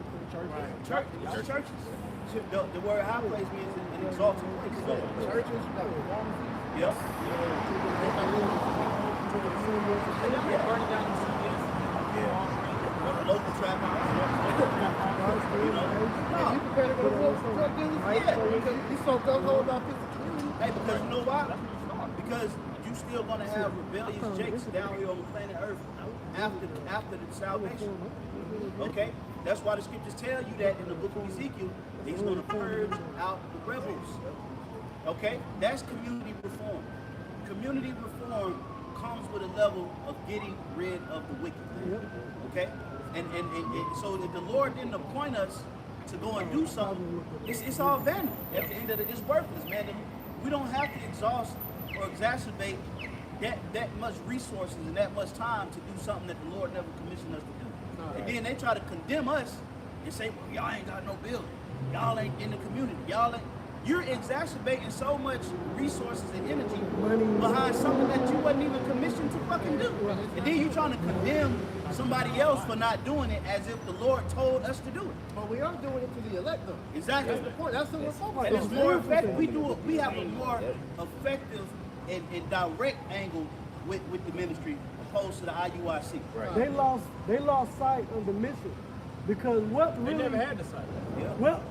Churches. The word high place means an exalted place. Churches, Yep. Burning down the cities. Local trap house. You know? you prepare to go to war with drug dealers? Yeah. He's so gung-ho about this community. Hey, because you know why? Because you still gonna have rebellious jakes down here on planet Earth after the salvation. Okay? That's why the scriptures tell you that in the book of Ezekiel, he's gonna purge out the rebels. Okay? That's community reform. Community reform comes with a level of getting rid of the wicked. Okay? And so if the Lord didn't appoint us to go and do something, it's all vanity. At the end of it, it's worthless, man. We don't have to exhaust or exacerbate that much resources and that much time to do something that the Lord never commissioned us to do. And then they try to condemn us and say, well, y'all ain't got no building. Y'all ain't in the community. You're exacerbating so much resources and energy behind something that you wasn't even commissioned to fucking do. And then you're trying to condemn somebody else for not doing it as if the Lord told us to do it. But we are doing it to the elect, though. Exactly. That's the point. That's what we're focused on. And it's more effective. We have a more effective and direct angle with the ministry opposed to the IUIC. Right. They lost sight of the mission because what They really never had the site. Yeah. well.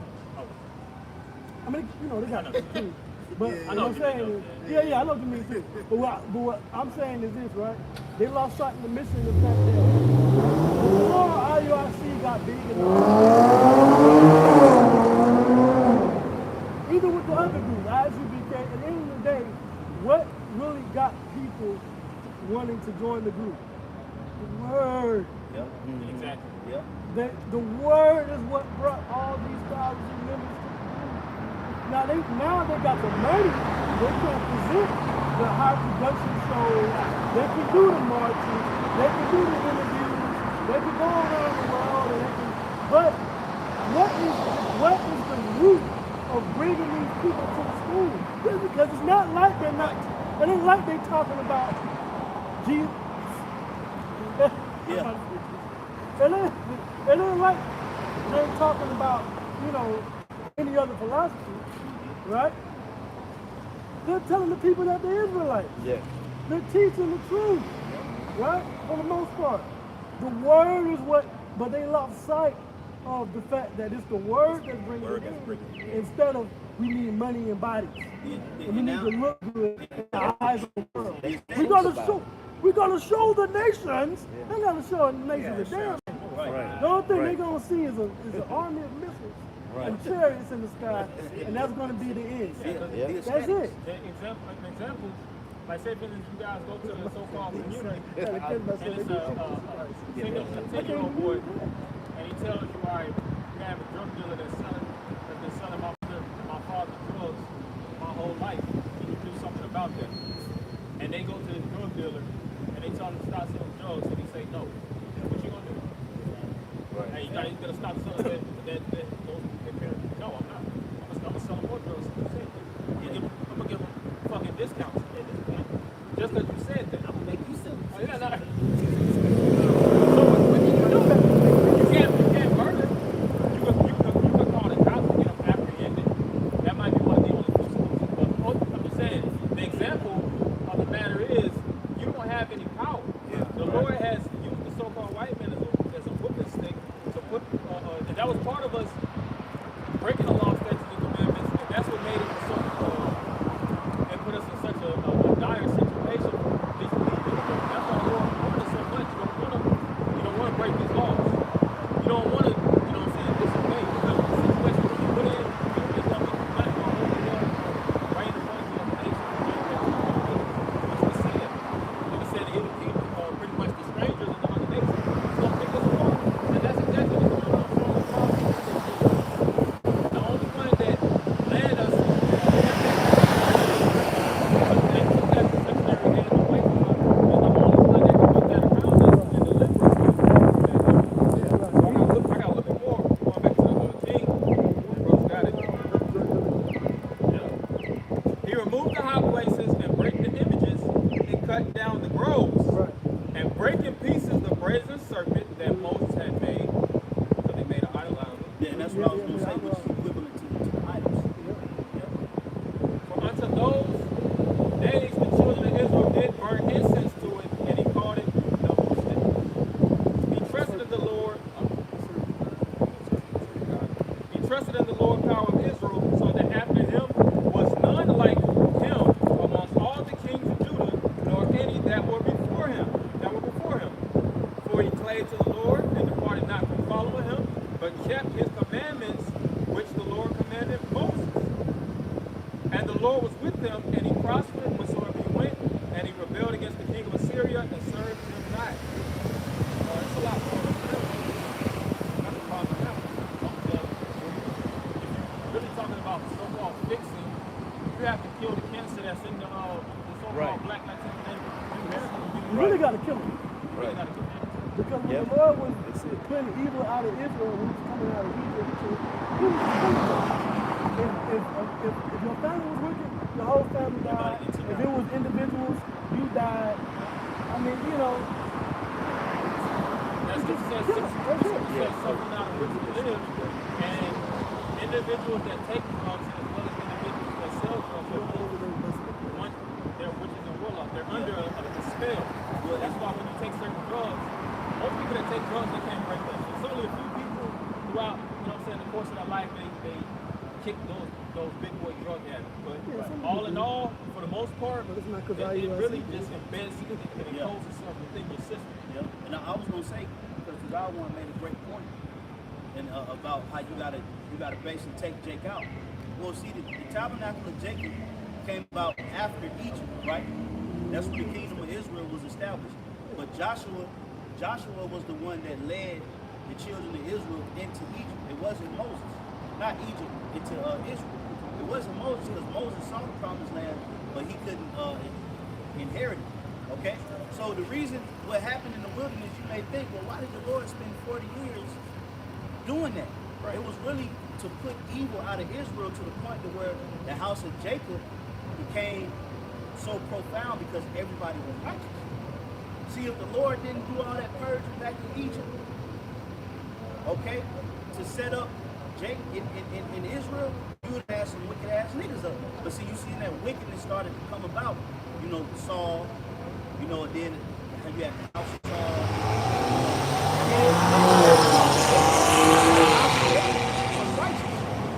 I mean, you know, they got it too. But I what know I'm what you saying mean, is, yeah, I know what you mean too. But what I'm saying is this, right? They lost sight of the mission, the fact that before IUIC got big enough, even with the other groups, ISUBK, at the end of the day, what really got people wanting to join the group? The word. Yep. Exactly. Yep. The word is what brought all these thousands of members to the group. Now they got the money. They can present the high production shows. They can do the marches. They can do the interviews. They can go around the world. And they can, but what is the root of bringing these people to the school? Because it's not like it ain't like they talking about Jesus. Yeah. It ain't like they're talking about, you know, any other philosophy, right? They're telling the people that they're Israelites. Yeah. They're teaching the truth, right? For the most part. The word is what, but they lost sight of the fact that it's the word that's bringing it in, instead of we need money and bodies. And we need to look good in the eyes of the world. We're gonna show the nations. They're gonna show the nations the damn. Right. The only thing they're gonna see is an army of missiles and chariots in the sky, and that's gonna be the end. That's it. An example, like say for instance, you guys go to the so-called community, Yeah, and it's a single 10-year-old boy, and he tells you, all right, you have a drug dealer that's been selling my father drugs my whole life. Can you do something about that? And they go to the drug dealer, and they tell him to stop selling drugs, and he say no. What you gonna do? Right. Hey, you gotta stop selling that no, I'm not. I'm gonna sell more drugs. I'm gonna give them fucking discounts at this point. Just because you said that. I'm gonna make you sell it. Oh, yeah, no. So when you do that, you can't murder. You could call the cops and get them apprehended. That might be one of the only solutions. But I'm just saying, the example of the matter is you don't have any power. Yeah. The Lord has used the so-called white man as a whipping stick to put, and that was part of us breaking the law, statutes, and commandments, and that's what made it so, and put us in such a dire situation. That's why the Lord warned us so much. You don't want to break these laws. You don't want to, you know what I'm saying, disobey. Because the situation that you put in, you just going to be not going to hold you up, right in front of you on the nation. cutting down the groves, Right. and break in pieces the brazen serpent that Moses had made, so they made an idol out of it. Yeah, and that's what I was going to say, which is equivalent to idols. For unto those days the children of Israel did burn incense to it, and he called it double stick. He trusted in the Lord. He trusted in the Lord power of Israel, so that after him was none like him amongst all the kings of Judah, nor any that were before him. For he clave to the Lord and departed not from following him, but kept his commandments which the Lord commanded Moses. And the Lord was with him, and he prospered wheresoever he went, and he rebelled against the king of Assyria and served him not. That's a lot more than that. That's a problem with that. If you're really talking about so-called fixing, you have to kill the cancer that's in the so-called black Latino community. You really got to kill him. You really gotta kill them. Because when the Lord was putting evil out of Israel, when he was coming out of Egypt, he was killing them. If your family was wicked, your whole family died. If it was individuals, you died. I mean, you know. That's what says something out of which we live. And individuals that take drugs as well as individuals that sell drugs, they're witches and warlocks. They're under a spell. That's why when you take certain drugs, most people that take drugs, they can't break that. It's only a few people throughout, the course of their life, they kick those big boy drug addicts. But all in all, for the most part, it really just embeds and encodes itself within your system. Yeah. And I was gonna say, because the God one made a great point, and about how you gotta basically take Jake out. Well, see, the tabernacle of Jacob came about after Egypt, right? That's when the kingdom of Israel was established. But Joshua was the one that led the children of Israel into Egypt. It wasn't Moses, not Egypt, into Israel. It wasn't Moses, because Moses saw the promised land, but he couldn't inherit it. Okay? So the reason what happened in the wilderness, you may think, well, why did the Lord spend 40 years doing that? Right. It was really to put evil out of Israel to the point to where the house of Jacob became so profound because everybody was righteous. See, if the Lord didn't do all that purging back in Egypt, okay, to set up Jake in Israel, you would have some wicked ass niggas up. But see, you see that wickedness started to come about. Saul, and then you had the house of Saul.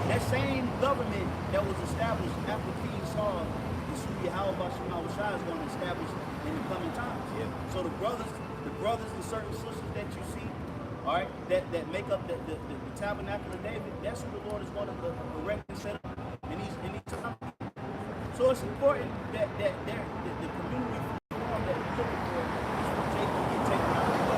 That same government that was established after King Saul, the Yahweh is going to establish in the coming times. Yeah. So the brothers and certain sisters that you see, all right, that make up the tabernacle of David, that's who the Lord is going to erect and set up in these times. So it's important that the community reform that we're looking for is for Jacob to get taken out of the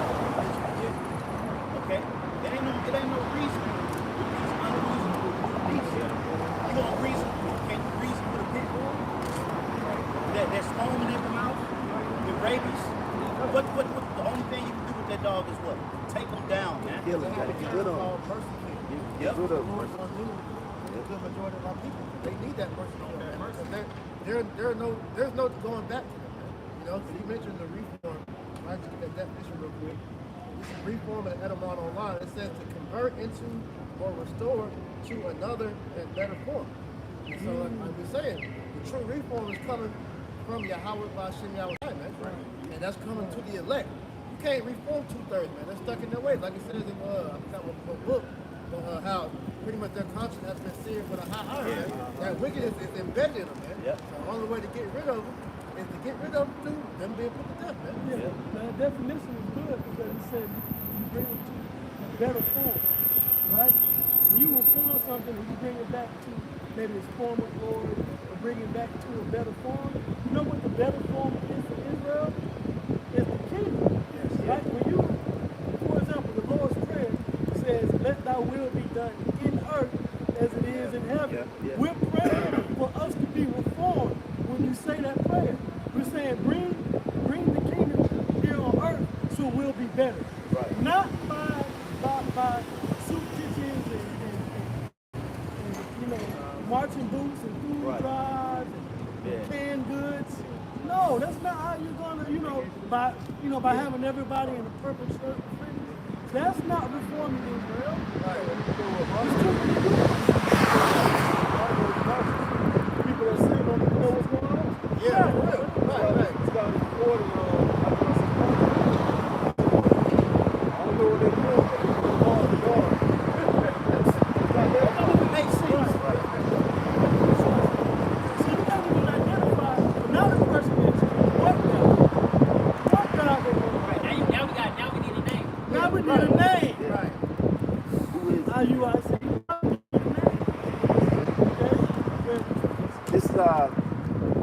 okay? It ain't no reason with these unreasonable beasts. You want reason? Can't you reason with a pit bull? That's foaming at the mouth with rabies. What the only thing you can do with that dog is what? Take him down, man. Kill him. Gotta get rid of him. Yep. Get rid of him. The good majority of our people, they need that mercy on them, man. There's no going back to them, man. So you mentioned the reform. I just get that definition real quick. This is reform and etymon online. It says to convert into or restore to another and better form. And so I've been saying, the true reform is coming from Yahweh by Shem Yahweh, man. Right. And that's coming to the elect. You can't reform 2/3, man. They're stuck in their ways. Like it says in I forgot what book, how pretty much their conscience has been seared with a hot iron. Yeah. That wickedness is embedded in them, man. Yep. So the only way to get rid of them is to get rid of them being put to death, man. Yeah. Now, the definition is good because it said you bring it to a better form, right? When you reform something and you bring it back to maybe its former glory or bring it back to a better form, you know what the better form is for Israel? It's the kingdom. Yes. Right? When you, for example, the Lord's Prayer says, let thy will be done in earth as it is in heaven. Yeah. We're praying for us to be reformed when you say that prayer. We're saying bring the kingdom here on earth so we'll be better. Right. Not by soup kitchens and marching boots and food drives and canned goods. No, No, that's not how you're gonna, by having everybody in a purple shirt. That's not reforming Israel. People that sin don't even know what's going on. Yeah, Right. right. It's got to be recorded. I don't know what they're doing, but it's hard to guard. That don't even make sense. So you can't even identify. But now the question is, what God? What God they want? Right, now we need a name. Now we need a name. Right. IUIC. This is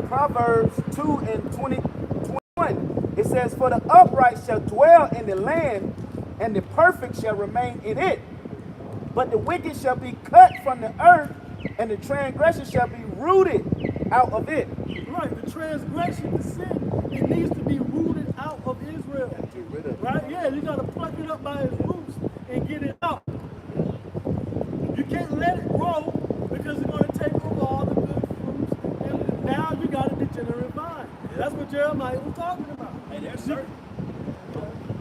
Proverbs 2 and 21. It says, "For the upright shall dwell in the land, and the perfect shall remain in it. But the wicked shall be cut from the earth, and the transgressor shall be rooted out of it." Right, the transgression, the sin, it needs to be rooted out of Israel. Get rid of it. Right? Yeah, you gotta pluck it up by its roots and get it out. You can't let it grow because it's gonna take over all the good fruits. And now you got a degenerate vine. That's what Jeremiah was talking about. And there's certain,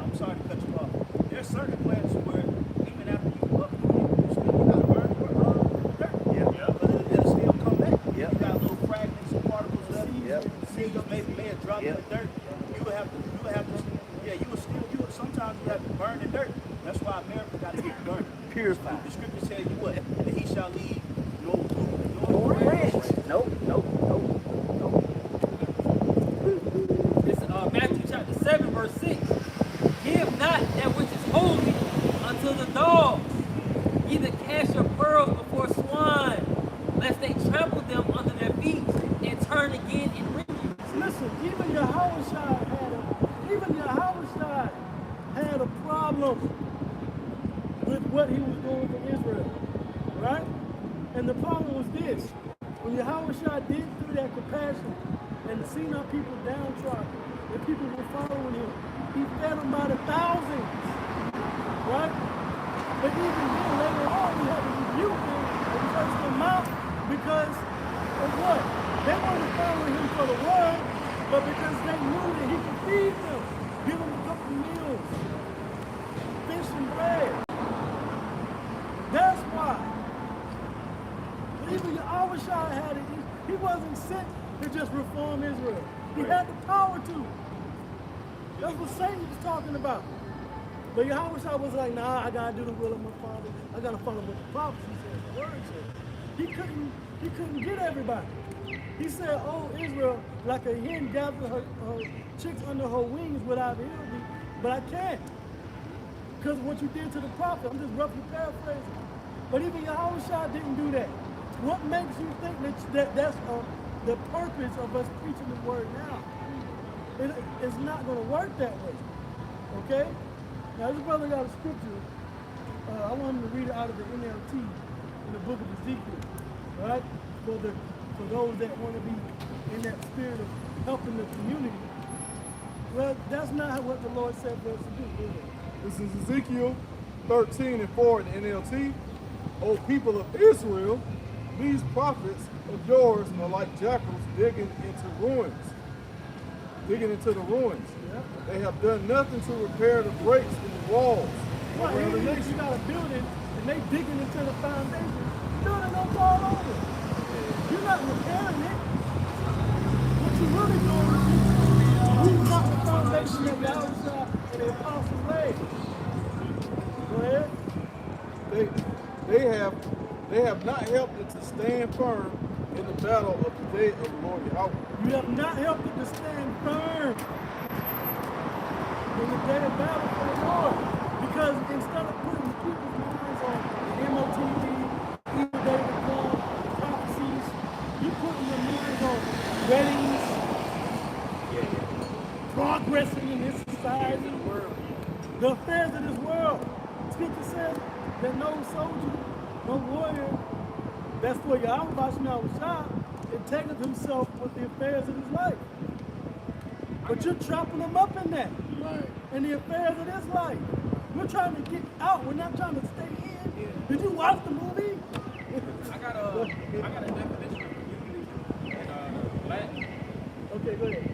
I'm sorry to cut you off. There's certain plants where even after you uproot it, you still got to burn dirt. Yeah. But it'll still come back. Yep. You got little fragments and particles left. Yep. Seeds may have dropped Yep. in the dirt. You would have to, sometimes you have to burn the dirt. That's why America got to get burned. Purified. The scriptures tell you what? That he shall leave no root, No nor branch. branch. Nope. This Matthew chapter 7, verse 6. Give not that which is holy unto the dogs, either cast your pearls before swine, lest they trample them under their feet and turn again and rend you. Listen, even Yahushua had a problem with what he was doing for Israel, right? And the problem was this: when Yahushua did through that compassion and seen our people downtrodden, and people were following him, he fed them by the thousands, right? But even then, later on, we had to rebuke them and curse them out because of what? They weren't following him for the word, but because they knew that he could feed them, give them a couple meals, fish and bread. That's why. But even Yahushua had it. He wasn't sent to just reform Israel. He had the power to. That's what Satan was talking about. But Yahushua was like, nah, I gotta do the will of my Father. I gotta follow what the prophecy says, the word says. He couldn't get everybody. He said, "Oh, Israel, like a hen gathers her chicks under her wings without yielding, but I can't. Because of what you did to the prophet." I'm just roughly paraphrasing. But even Yahushua didn't do that. What makes you think that's the purpose of us preaching the word now? It's not going to work that way. Okay? Now, this brother got a scripture. I want him to read it out of the NLT in the book of Ezekiel. Right? For those that want to be in that spirit of helping the community. Well, that's not what the Lord said for us to do, is it? This is Ezekiel 13 and 4 in the NLT. O people of Israel, these prophets of yours are like jackals digging into ruins. Digging into the ruins. Yeah. They have done nothing to repair the breaks in the walls Right, around the even if nation. you got a building and they digging into the foundation, the building don't fall over. You're not repairing it. What you really doing is rooting out the foundation that Yahushua and the apostles laid. Go ahead. They have not helped it to stand firm in the battle of the day of the Lord Yahweh. You have not helped it to stand firm in the day of battle for the Lord. Because instead of putting people's minds on the MOTV, evil day to come, prophecies, you putting your minds on weddings, progressing in this society, the affairs of this world. Scripture says that no soldier, no warrior, that's for Yahweh now was shot, entangled himself with the affairs of his life. But you're trapping them up in that. Right. In the affairs of this life. We're trying to get out. We're not trying to stay in. Did you watch the movie? I got a definition of community in Latin. Okay, go ahead.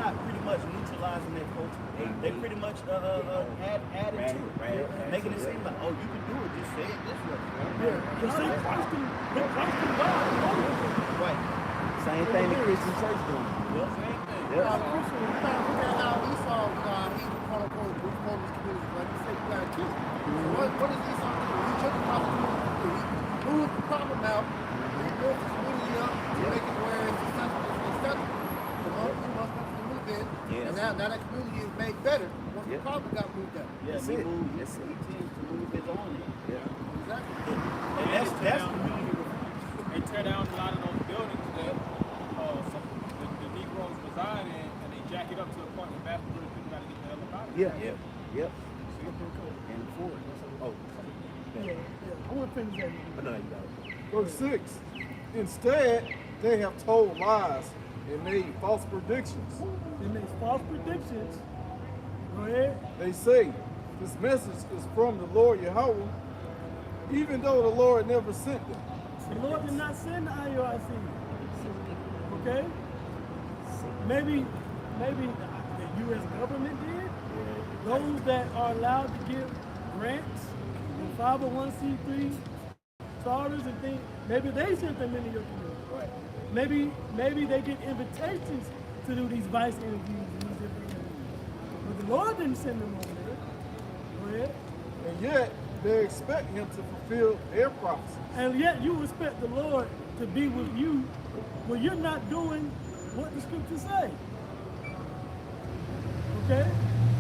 not pretty much neutralizing their culture. They pretty much added to it, making it seem like, oh, you can do it. Just say it this way. Yeah. The same Christ can God. Right. Same thing the Christian church doing. Well, same thing. Yeah. Christian, you gotta look at how Esau, he quote unquote reformed his community, like he said, you gotta kill him. So what does Esau do? He took the problem to he moved the problem out, he built his community up to make it where it's acceptable. The Muslims to move in, and now that community is made better once the problem got moved out. Yeah, he moved. He tends to move his own in. Yeah. Exactly. And that's community. They tear down a lot of those buildings that the Negroes reside in, and they jack it up to the point where vast majority of people got to get the hell up out of Yeah. there. Yep. And forward. Oh. Yeah. I want to finish that. Oh, no, you got it. Verse 6. Instead, they have told lies and made false predictions. They make false predictions. Go ahead. They say, this message is from the Lord Yahweh, even though the Lord never sent them. The Lord did not send the IUIC. Okay? Maybe the U.S. government did. Those that are allowed to give grants and 501c3 charters and things, maybe they sent them into your community. Right. Maybe they get invitations to do these vice interviews and these different interviews. But the Lord didn't send them over there. Go ahead. And yet, they expect him to fulfill their prophecies. And yet you expect the Lord to be with you when you're not doing what the scriptures say. Okay?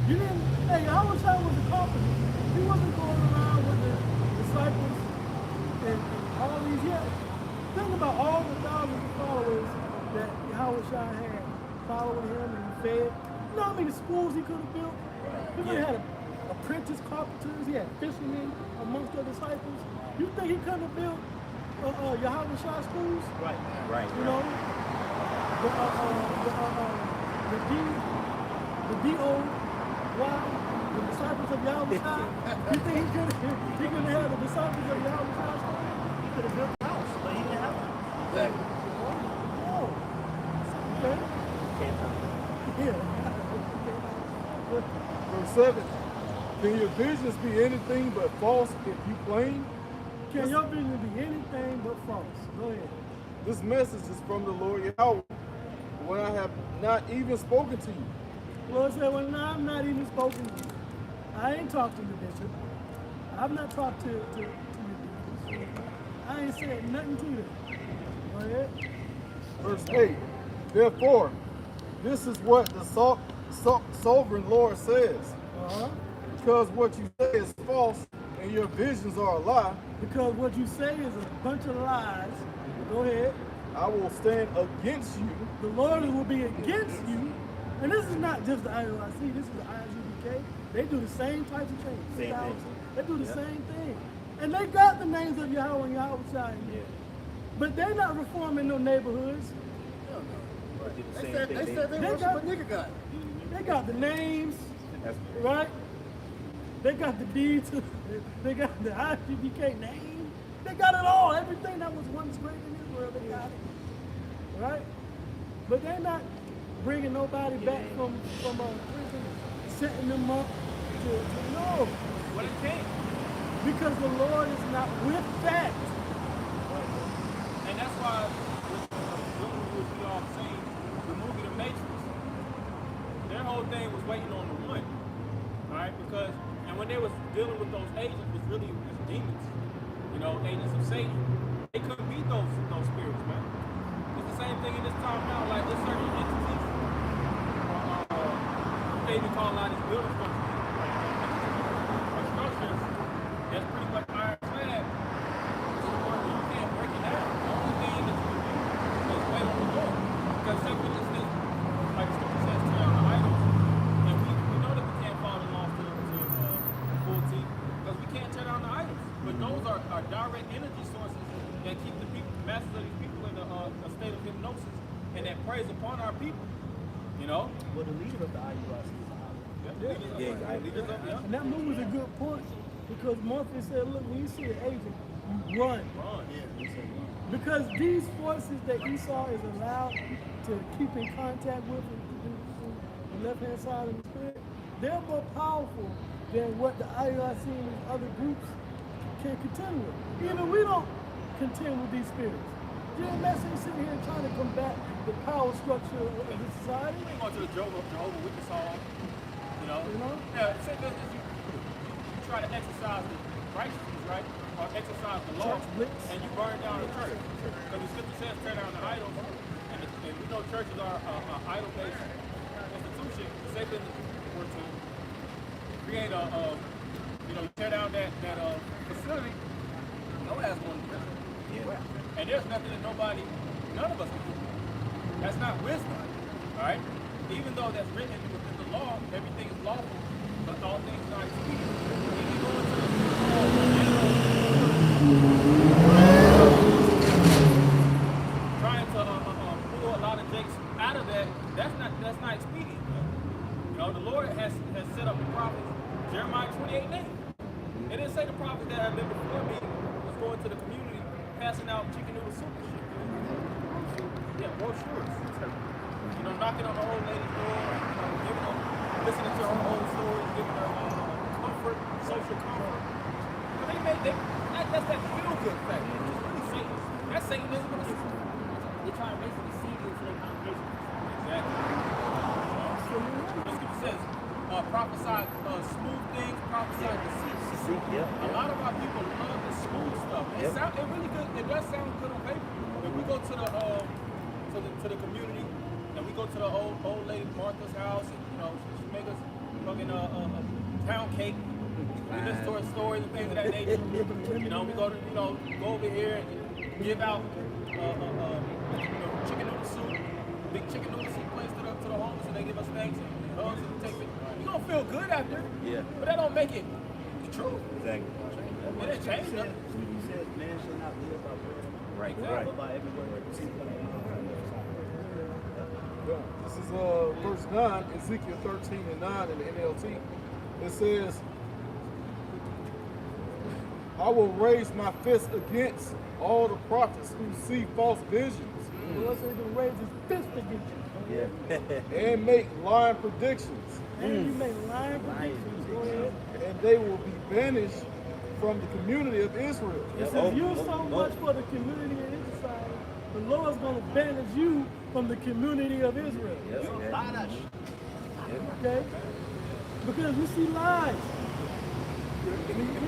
You didn't, hey, Yahushua was a carpenter. He wasn't going around with the disciples and all these years. Think about all the thousands of followers that Yahushua had following him and fed. You know how many schools he could have built? He could have had apprentice carpenters, he had fishermen amongst the disciples. You think he couldn't have built Yahushua schools? Right. You know, the D-O-Y, the disciples of Yahushua. You think he could have had the disciples of Yahushua schools? He could have built a house, but he didn't have one. Exactly. Oh. Okay. Yeah. Verse 7. Can your visions be anything but false if you claim? Can your vision be anything but false? Go ahead. This message is from the Lord Yahweh, when I have not even spoken to you. Lord said, well, no, I'm not even spoken to you. I ain't talked to the bishop. I've not talked to your bishop. I ain't said nothing to them. Go ahead. Verse 8. Therefore, this is what the sovereign Lord says. Uh-huh. Because what you say is false and your visions are a lie, Because what you say is a bunch of lies. Go ahead. I will stand against you. The Lord will be against you. And this is not just the IOIC, this is the ISUBK. They do the same types of things. Same thing. They do the same thing. And they got the names of Yahweh and Yahweh in there. But they're not reforming no neighborhoods. They said they worship a nigga god. They got the names, right? They got the deeds. They got the ISUBK name. They got it all. Everything that was once great in Israel, they got it. Right? But they're not bringing nobody back from prison, setting them up to no. Well, it can't. Because the Lord is not with that. And that's why we all seen the movie The Matrix. Their whole thing was waiting on the one. Alright? Because when they was dealing with those agents, was really was demons. You know, agents of Satan. They couldn't beat those spirits, man. It's the same thing in this time now. Like there's certain entities. They even call a lot of these building structures. Structures that's pretty much ironclad. To the point where you can't break it down. The only thing that you can do is wait on the Lord. Because say for instance, like the scripture says, tear down the idols. And we know that we can't follow the laws to full T because we can't tear down the idols. But those are direct energy sources that keep the people, the masses of these people in a state of hypnosis and that preys upon our people. You know? Well, the leader of the IUIC is And that move was a good point because Morpheus said, look, when you see an agent, you run. Because these forces that Esau is allowed to keep in contact with and the left-hand side of the spirit, they're more powerful than what the IUIC and these other groups can contend with. Even we don't contend with these spirits. GMS ain't sitting here trying to combat the power structure of the society. We go to the Jehovah Witness Hall, you know? Yeah, say that you try to exercise the righteousness, right? Or exercise the law, and you burn down the church. Because the scripture says tear down the idols, and we know churches are idol-based institution. Satan were to create tear down that facility, no ass going to prison. Yeah. And there's nothing that none of us can do. That's not wisdom, all right? Even though that's written within the law, everything is lawful, but all things are not expedient. If you go into trying to pull a lot of jakes out of that, that's not expedient. You know, the Lord has set up the prophets. Jeremiah 28:8. It didn't say the prophets that have been before me was going to the community passing out chicken noodle soup and shit. Yeah, brochures. You know, knocking on the old lady's door, giving them, listening to her old stories, giving her comfort, social comfort. But that's that feel-good factor. It's really Satan. That's Satanism in a system. They try to basically deceive you into their congregation. Exactly. The scripture says, prophesy smooth things, prophesy deceit. A lot of our people love the smooth stuff. It really good. It does sound good on paper. If we go to the community and we go to the old lady Martha's house, and she make us fucking pound cake. We listen to her stories and things of that nature. We go to go over here and give out chicken noodle soup, big chicken noodle soup place to the homeless, and they give us thanks and hugs and take it. You gonna feel good after, but that don't make it the truth. Exactly. It didn't change nothing. He said, man shall not live by bread. Right. But by every word that proceeds out of the mouth of God. This is verse 9, Ezekiel 13:9 in the NLT. It says, I will raise my fist against all the prophets who see false visions The Lord said he's going to raise his fist against you. and make lying predictions. And you make lying predictions. Go ahead. And they will be banished from the community of Israel. It says you're so much for the community of Israel, the Lord's going to banish you from the community of Israel. Okay? Because you see lies.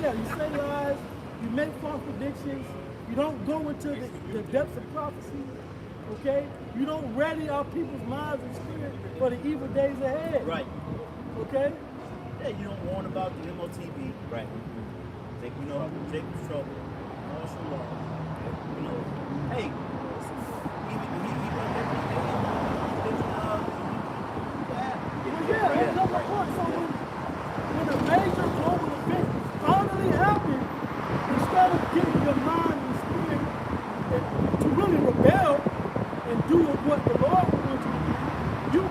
Yeah, you say lies, you make false predictions, you don't go into the depths of prophecy, okay? You don't ready our people's minds and spirit for the evil days ahead. Right. Okay? Yeah, you don't warn about the MOTB. Right. Jacob's trouble, martial law. Hey, Yeah, that's my point. So when a major global event finally happened, instead of getting your mind and spirit to really rebel and do what the Lord wants you to do,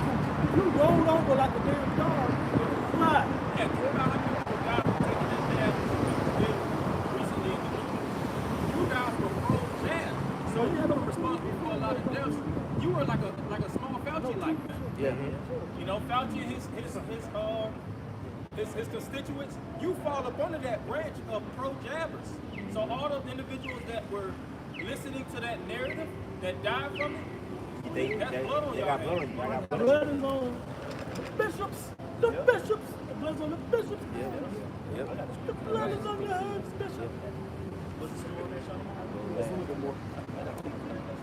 you rolled over like a damn dog and fly. Yeah, think about how many people died from taking that jab recently in the news. You guys were pro-jab, so you were responsible for a lot of deaths. You were like a small Fauci like that. Yeah. Fauci and his constituents, you fall up under that branch of pro-jabbers. So all those individuals that were listening to that narrative that died from it, that's blood on your hands. The blood is on the bishops, the bishops. The blood's on the bishops. The blood is on your hands, bishop. Let's look at more.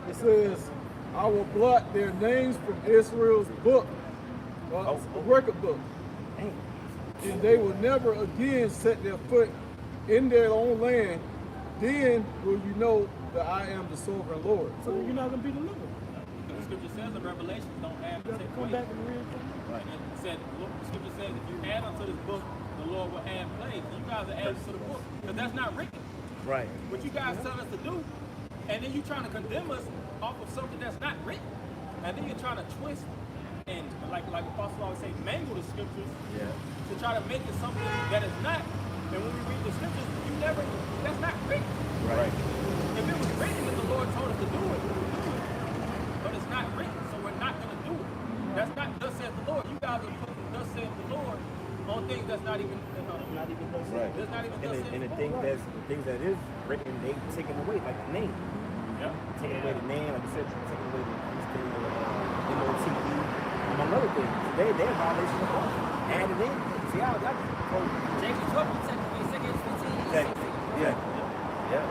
It says, I will blot their names from Israel's book, the record book. And they will never again set their foot in their own land. Then will you know that I am the sovereign Lord. So you're not going to be delivered. The scripture says in Revelation, don't add You to have to take come away. back and read it. Right. And it said, the scripture says, if you add unto this book, the Lord will add plagues. You guys are adding to the book because that's not written. Right. What you guys tell us to do, and then you're trying to condemn us off of something that's not written, and then you're trying to twist and like Apostle always say, mangle the scriptures to try to make it something that is not. And when we read the scriptures, that's not written. Right. If it was written, then the Lord told us to do it. But it's not written, so we're not going to do it. That's not thus says the Lord. Lord. You guys are putting thus saith the Lord on things that's not even, Not even those Right. that's not even And thus the, saith and the the Lord. things that is written, they taking away, like the name. Yeah. Taking away the name, like I said, taking away the MOTE, among other things. They're a violation of law. Added in. See how that James 12 technically, 2 15. Yeah. Yeah.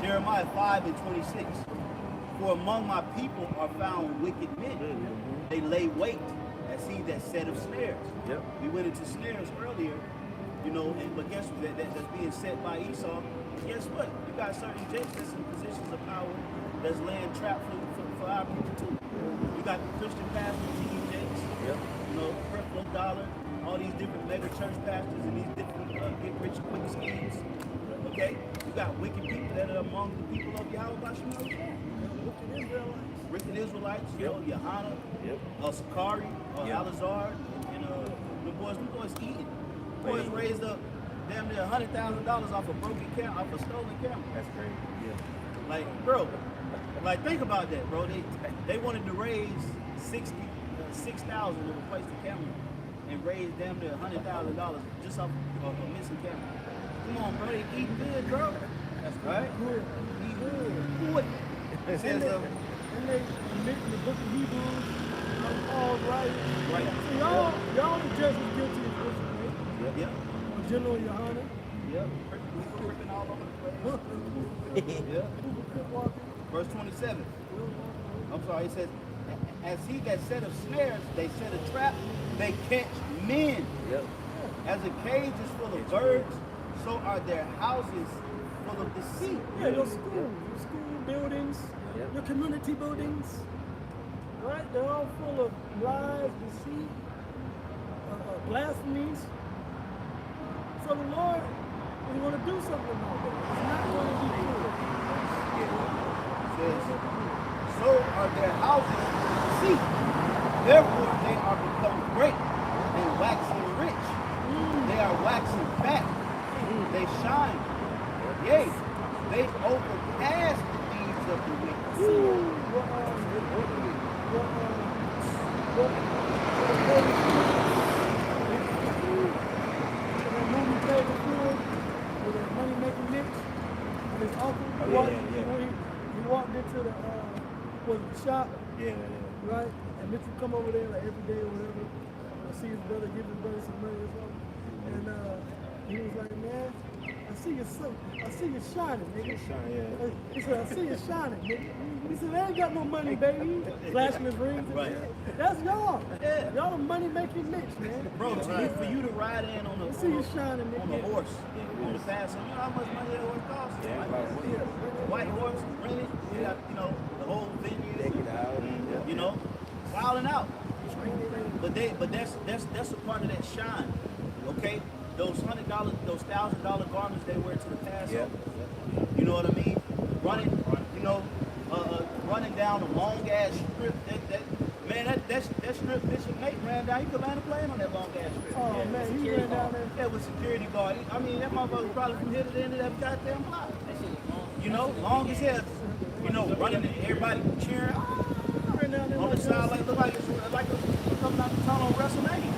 Jeremiah 5:26. For among my people are found wicked men. They lay wait as he that set of snares. Yep. We went into snares earlier, you know, but guess what? That's being set by Esau. Guess what? You got certain jakes that's in positions of power that's laying trap for our people too. You got the Christian pastors, Team Jakes, Yep. you know, Creflo Dollar, all these different mega church pastors and these different get rich quick schemes. Okay? You got wicked people that are among the people of Yahweh Shemel. Wicked Israelites, you know, Yohana, Sakari, Alazar, and the boys eating. Boys raised up damn near $100,000 off a broken camera, off a stolen camera. That's crazy. Yeah. Like, bro, like think about that, bro. They wanted to raise 6,000 to replace the camera and raise damn near $100,000 just off a missing camera. Come on, bro, they eating good, bro. That's right. Good. Eating good. It says, And they in the book of Hebrews, Paul's writing. Right. So y'all the just as guilty as this, right? yeah, General Yohana. yeah. Ripping all over the place. Yeah. Verse 27. I'm sorry, it says, as he that set of snares, they set a trap, they catch men. Yep. As a cage is full of birds, so are their houses full of deceit. Yeah, your school buildings, Yep. your community buildings, right? They're all full of lies, deceit, blasphemies. So the Lord is going to do something about that. It's not going to be good. Says, so are their houses deceit. Therefore they are become great and waxing rich. They are waxing fat. They shine. Yea, they overpass the deeds of the wicked. He walked into the shop, right? And Mitchell come over there like every day or whatever. I see his brother, give his brother some money or something. And he was like, man, I see you shining, nigga. He said, I see you shining, nigga. He said, I ain't got no money, baby. Flashing his rings and shit. That's y'all. Yeah. Y'all the money making Mitch, man. Bro, for you to ride in on I see you shining, a nigga. horse, on the fast, you know how much money that horse costs? White horse, rented, you got, you know, the whole venue, you know, wilding out. But that's a part of that shine, okay? Those $100, those $1,000 garments they wear to the Passover. You know what I mean? Running down a long ass strip. That strip Bishop Nate ran down. He could land a plane on that long ass strip. Oh man, he ran down there. Yeah, with security guard. I mean, that motherfucker probably from here to the end of that goddamn block. You know, long as hell. You know, running and everybody cheering. Ran down there On the side, like look like it's like coming out the tunnel on WrestleMania.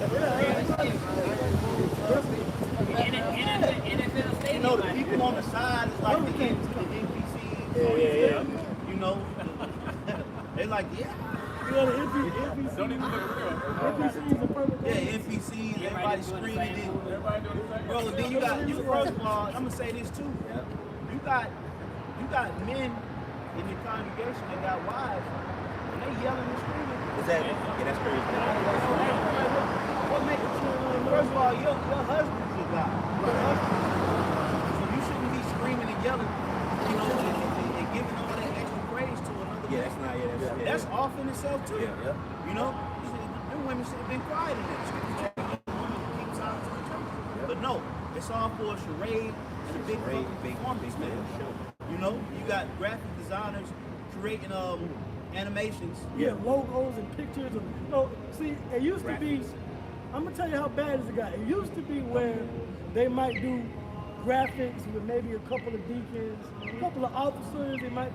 You know, the people on the side is like the NPCs. You know, they like, You know, the NPC. Don't even look real. NPC is a perfect NPCs, everybody screaming it. Everybody doing the same. Bro, then you first of all, I'm gonna say this too. You got men in your congregation that got wives, and they yelling and screaming. Exactly. Yeah, that's crazy. What makes first of all, your husband's your God. Your husband. So you shouldn't be screaming and yelling, you know, and giving all that extra praise to another man. That's not, That's off in itself too. Yeah. You know, them women should have been quiet in that scripture. Keep silent to the church. But no, it's all for a charade and a big performance, man. You know, you got graphic designers creating animations. Yeah, logos and pictures. See, it used to be, I'm going to tell you how bad it got. It used to be where they might do graphics with maybe a couple of deacons, a couple of officers. They might,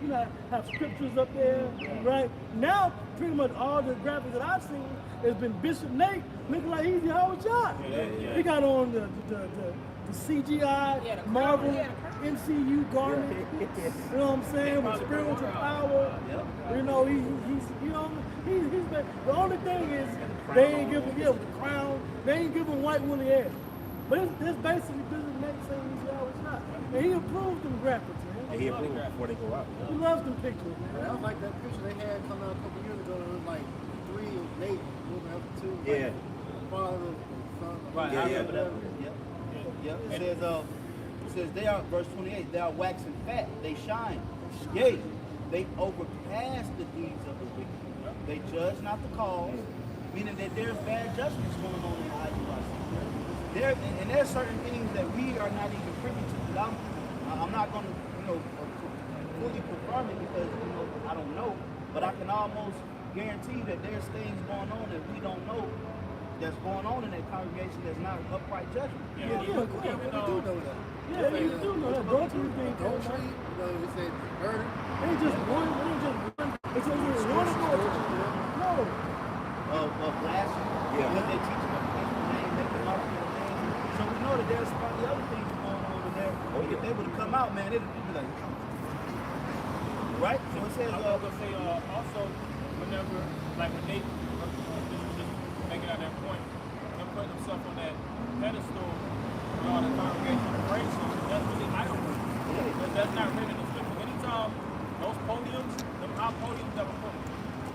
have scriptures up there, right? now pretty much all the graphics that I've seen has been Bishop Nate looking like he's Howard Job. He got on the CGI Yeah, the Marvel crown, yeah, MCU garment. You know what I'm saying? With spiritual power. You know, he's been, the only thing is they ain't giving with the crown, they ain't giving white woolly hair. But it's basically Bishop Nate saying he's Howard Job. And he approved them graphics, man. And he approved before they go out. He loves them pictures, That man. was like that picture they had come out a couple years ago. It was like 3 and Nate moving up to 2. Yeah. Like, father, son. Right, I remember that. Yep. It says they are, verse 28, they are waxing fat, they shine. Yea, they overpass the deeds of the wicked. They judge not the cause, meaning that there's bad judgments going on in IUIC. And there's certain things that we are not even privy to. I'm not going to, fully confirm it because, I don't know, but I can almost guarantee that there's things going on that we don't know that's going on in that congregation that's not upright judgment. Yeah, of course. We do know that. Yeah, you do know that. Adultery thing. Adultery, we say murder. Ain't just one. It's only one adultery. No. Of blasphemy, what they teach about the name, making offering of things. So we know that there's probably other things going on over there. If they would have come out, man, it'd be like, right? So it says, I was gonna say also whenever like when they just making out that point, them putting themselves on that pedestal with all the congregation of praise songs, that's really idol worship. That's not written in the scripture. Anytime those podiums, them high podiums that were put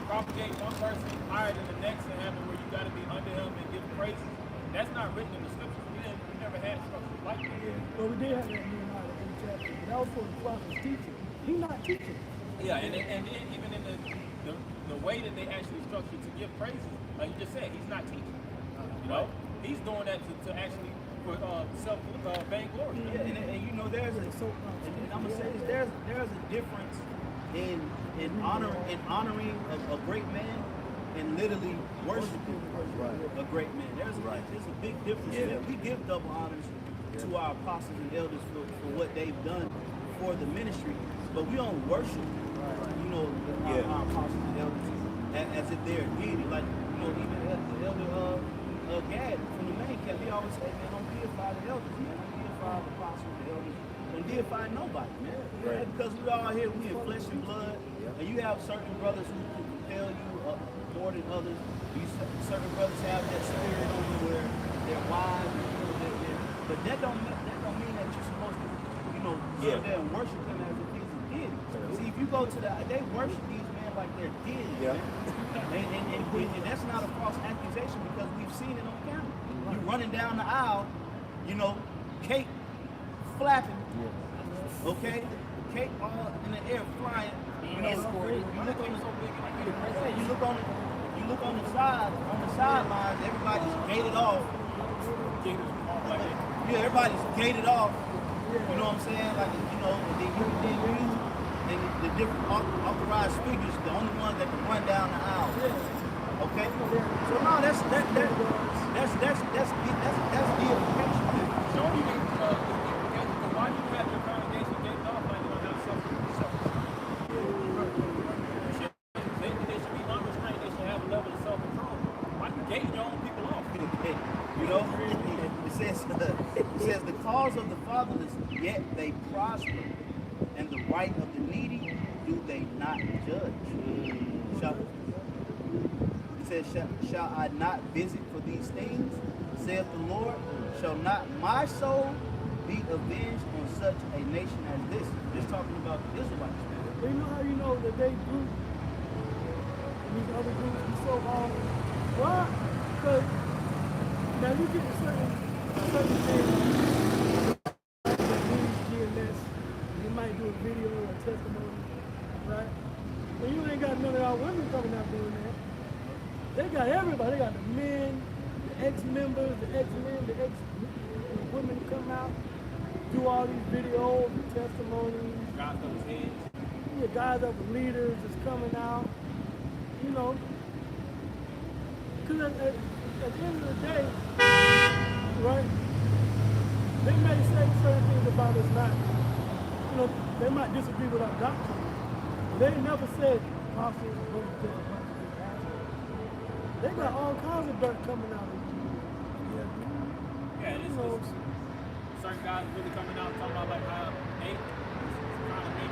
propagate one person higher than the next and have it where you gotta be under him and give praises, that's not written in the scriptures. We never had structures like that. Well, we did have that Nehemiah 8th chapter, but that was for the prophet's teaching. He's not teaching. Yeah, and then even in the way that they actually structured to give praises, like you just said, he's not teaching. You know, he's doing that to actually for self vainglory. yeah, and there's and I'm gonna say this, there's a difference in honoring a great man and literally worshiping a great man. There's a big difference there. We give double honors to our apostles and elders for what they've done for the ministry, but we don't worship our apostles and elders as if they're a deity. Like, even the elder Gad from the main camp, he always say, man, don't deify the elders, man. Don't deify the apostles, the elders. Don't deify nobody, man. Right. Because we all here, we in flesh and blood, and you have certain brothers who can compel you more than others. Certain brothers have that spirit on them where they're wise, but that don't mean that you're supposed to, sit there and worship them as if he's a deity. See, if you go to they worship these men like they're deities, man. And that's not a false accusation because we've seen it on camera. You're running down the aisle, cake flapping, okay? Cake all in the air flying. You look on the sidelines, everybody's gated off. Yeah, everybody's gated off. You know what I'm saying? Like, and the different authorized figures, the only ones that can run down the aisle. Okay? So no, that's deification. Don't even why do you have your congregation gated off like you don't have something to self? They should be unrestrained. They should have a level of self-control. Why you gate your own people off? It says the cause of the fatherless, yet they prosper, and the right of the needy do they not judge. It says, shall I not visit for these things, saith the Lord? Shall not my soul be avenged on such a nation as this? Just talking about the Israelites. But you know how you know that they group and these other groups be so off? Why? Because now you get certain things like GMS, you might do a video or testimony, right? But you ain't got none of our women coming out doing that. They got everybody. They got the men, the ex-members, the ex-men, the ex-women come out, do all these videos and testimonies. Guys on his head. Yeah, guys that were leaders is coming out, because at the end of the day, right, they may say certain things about us not, they might disagree with our doctrine. They never said apostles wasn't just a bunch of big assholes. They got all kinds of dirt coming out of you. Yeah, it's certain guys really coming out talking about like how they kind of make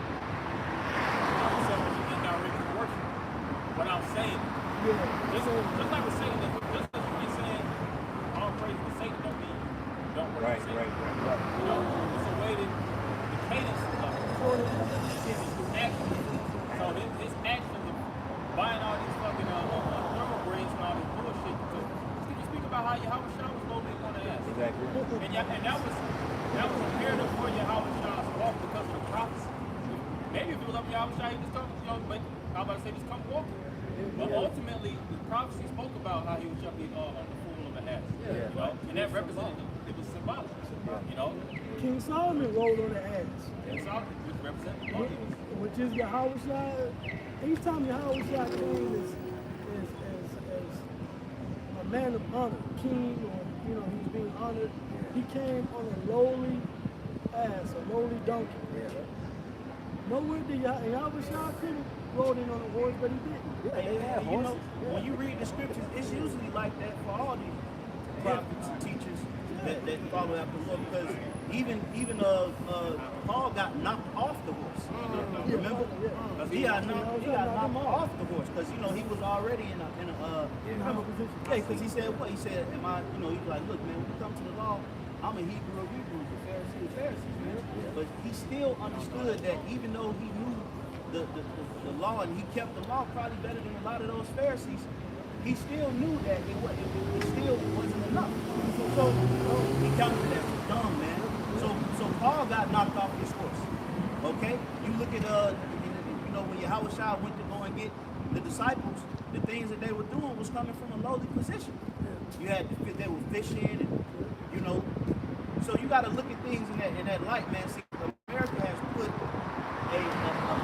themselves indirectly worship without saying it. Yeah. Just like we're saying that, just as we're saying all praise to Satan don't mean don't worship Satan. You know, it's a way that the cadence of it is through action. So his actions of buying all these fucking thoroughbreds and all this bullshit. So you speak about how Yahweh Shah was lowly on the ass. Exactly. And that was imperative for Yahweh Shah's walk because of the prophecy. Maybe if it was up to Yahweh Shah, he just come, but I'm about to say just come walking. But ultimately, the prophecy spoke about how he would jump on the fool of the ass. You know? And that represented, it was symbolic. You know? King Solomon rolled on the ass. King Solomon, which represented loneliness. Which is Yahweh Shah. Anytime Yahweh Shah came as a man of honor, king, or he's being honored, he came on a lowly ass, a lowly donkey. Nowhere did Yahweh Shah could have rode in on a horse, but he didn't. You know, when you read the scriptures, it's usually like that for all these prophets and teachers that follow after the Lord, because even Paul got knocked off the horse. Remember? He got knocked off the horse because he was already in a position. Yeah, because he said what? He said, "Am I?" He's like, "Look, man, when you come to the law, I'm a Hebrew of Hebrews, a Pharisee of Pharisees, man." But he still understood that even though he knew the law and he kept the law probably better than a lot of those Pharisees, he still knew that it still wasn't enough. So he counted that dumb, man. So Paul got knocked off his horse. Okay? You look at when Yahweh Shah went to go and get the disciples, the things that they were doing was coming from a lowly position. You had they were fishing and so you gotta look at things in that light, man. See, America has put an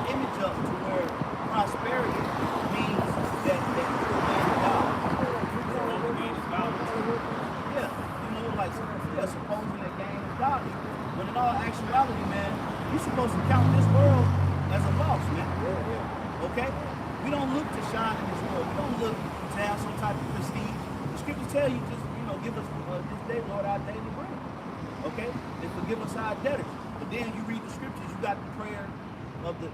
image up to where prosperity means that you're a man of God. Supposing that gain is godly. When in all actuality, man, you're supposed to count this world as a loss, man. Okay? We don't look to shine in this world. We don't look to have some type of prestige. The scriptures tell you just, give us this day, Lord, our daily bread. Okay? And forgive us our debtors. But then you read the scriptures, you got the prayer of the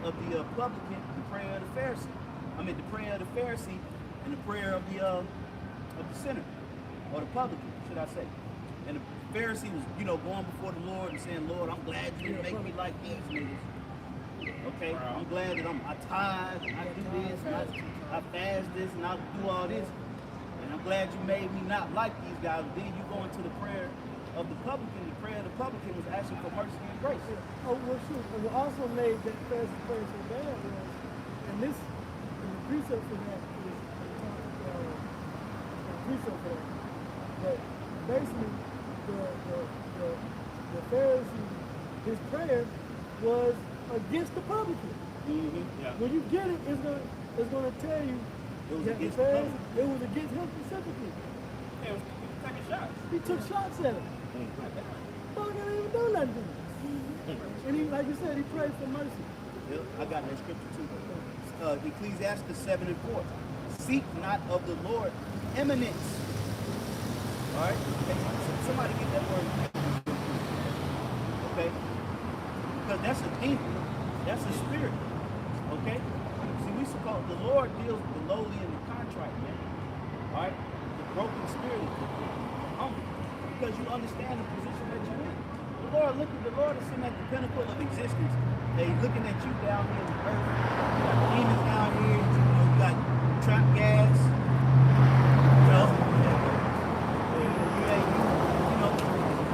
publican, the prayer of the Pharisee. The prayer of the Pharisee and the prayer of the sinner, or the publican, should I say. And the Pharisee was, going before the Lord and saying, "Lord, I'm glad you didn't make me like these niggas. Okay? I'm glad that I tithe and I do this and I fast this and I do all this. And I'm glad you made me not like these guys." But then you go into the prayer of the publican. The prayer of the publican was asking for mercy and grace. Oh, well, shoot. And what also made that Pharisee prayer so bad was, and the precept for that is the precept for that. But basically, the Pharisee, his prayer was against the publican. When you get it, it's gonna tell you that the Pharisee, it was against him specifically. He was taking shots. He took shots at him. Publican didn't even do nothing to him. And he, like you said, he prayed for mercy. I got that scripture too. Ecclesiastes 7:4. Seek not of the Lord eminence. All right? Somebody get that word. Okay? Because that's a demon. That's a spirit. Okay? See, the Lord deals with the lowly and the contrite, man. All right? The broken spirit, the humble. Because you understand the position that you're in. The Lord is sitting at the pinnacle of existence. And he's looking at you down here in the earth. You got demons down here. You got trap gas.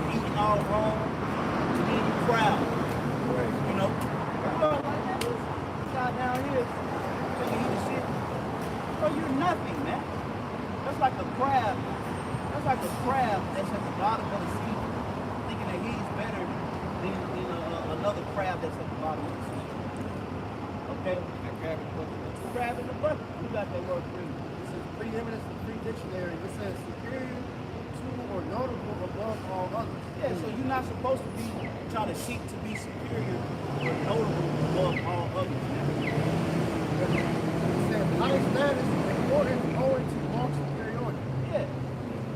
Eating all wrong. And then you proud. This guy down here thinking he the shit. Bro, you're nothing, man. That's like a crab. That's at the bottom of the sea, thinking that he's better than another crab that's at the bottom of the sea. Okay? Crab in the bucket. You got that word free. This is preeminence in the free dictionary. It says superior to or notable above all others. Yeah, so you're not supposed to be trying to seek to be superior or notable above all others. high status in order to moral superiority. Yeah.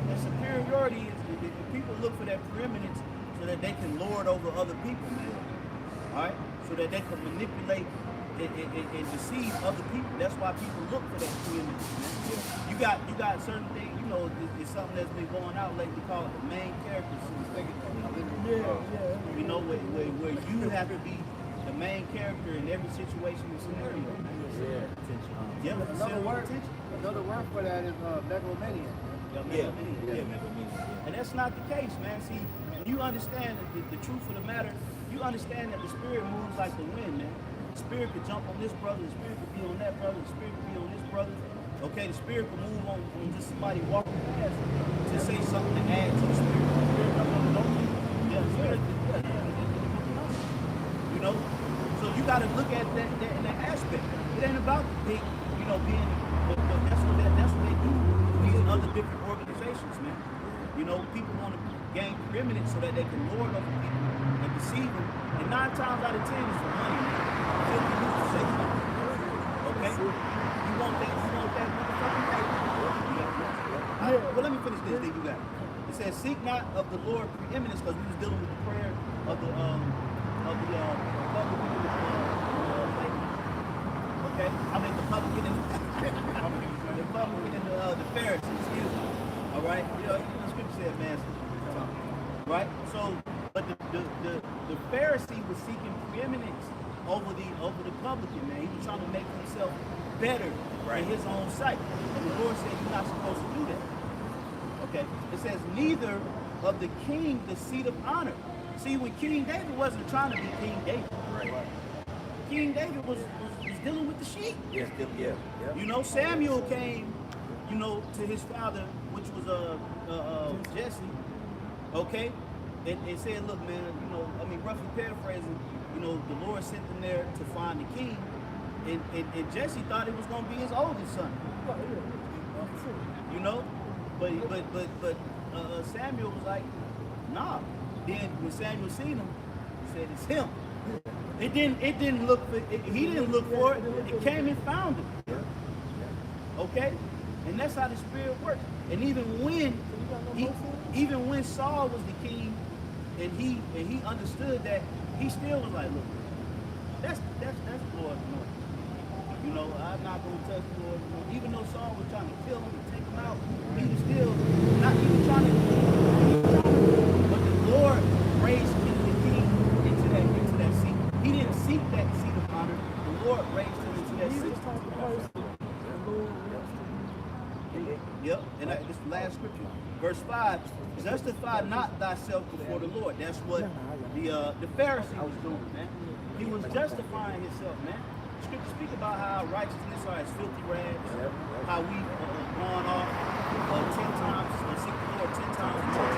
And superiority is the people look for that preeminence so that they can lord over other people, man. All right? So that they can manipulate and deceive other people. That's why people look for that preeminence, man. You got certain things, you know, it's something that's been going out lately called the main character. You know, where you have to be the main character in every situation and scenario. Yeah, Another word for that is megalomaniac. And that's not the case, man. See, when you understand the truth of the matter, you understand that the spirit moves like the wind, man. The spirit could jump on this brother, the spirit could be on that brother, the spirit could be on this brother. Okay, the spirit could move on just somebody walking past to say something to add to the spirit. You know? So you gotta look at that in that aspect. It ain't about the big, you know, being but that's what they do these other different organizations, man. You know, people want to gain preeminence so that they can lord over people and deceive them. And 9 times out of 10 is for money, man. Okay? You want that motherfucking paper. Well, let me finish this, then you got it. It says, seek not of the Lord preeminence, because we was dealing with the prayer of the okay? I mean the publican and the Pharisees, excuse me. Alright? You know, the scripture said, man, right? So, but the Pharisee was seeking preeminence over the publican, man. He was trying to make himself better in his own sight. And the Lord said you're not supposed to do that. Okay? It says, neither of the king the seat of honor. See, when King David wasn't trying to be King David. Right. King David was dealing with the sheep. Yeah. You know, Samuel came, you know, to his father, which was Jesse. Okay? And said, look, man, you know, I mean, roughly paraphrasing, you know, the Lord sent them there to find the king. And Jesse thought it was going to be his oldest son. You know? But Samuel was like, nah. Then when Samuel seen him, he said, it's him. It didn't look for it, he didn't look for it. It came and found him. Okay? And that's how the spirit works. And even when Saul was the king and he understood that, he still was like, look, that's Lord. You know, I'm not gonna touch the Lord. Even though Saul was trying to kill him and take him out, he was still not even trying to. But the Lord raised him the king into that seat. He didn't seek that seat of honor. The Lord raised him into that seat. Yep, and this is the last scripture. Verse 5, justify not thyself before the Lord. That's what the Pharisee was doing, man. He was justifying himself, man. Scripture speak about how righteousness are as filthy rags, how we've gone off 10 times, seek the Lord 10 times more.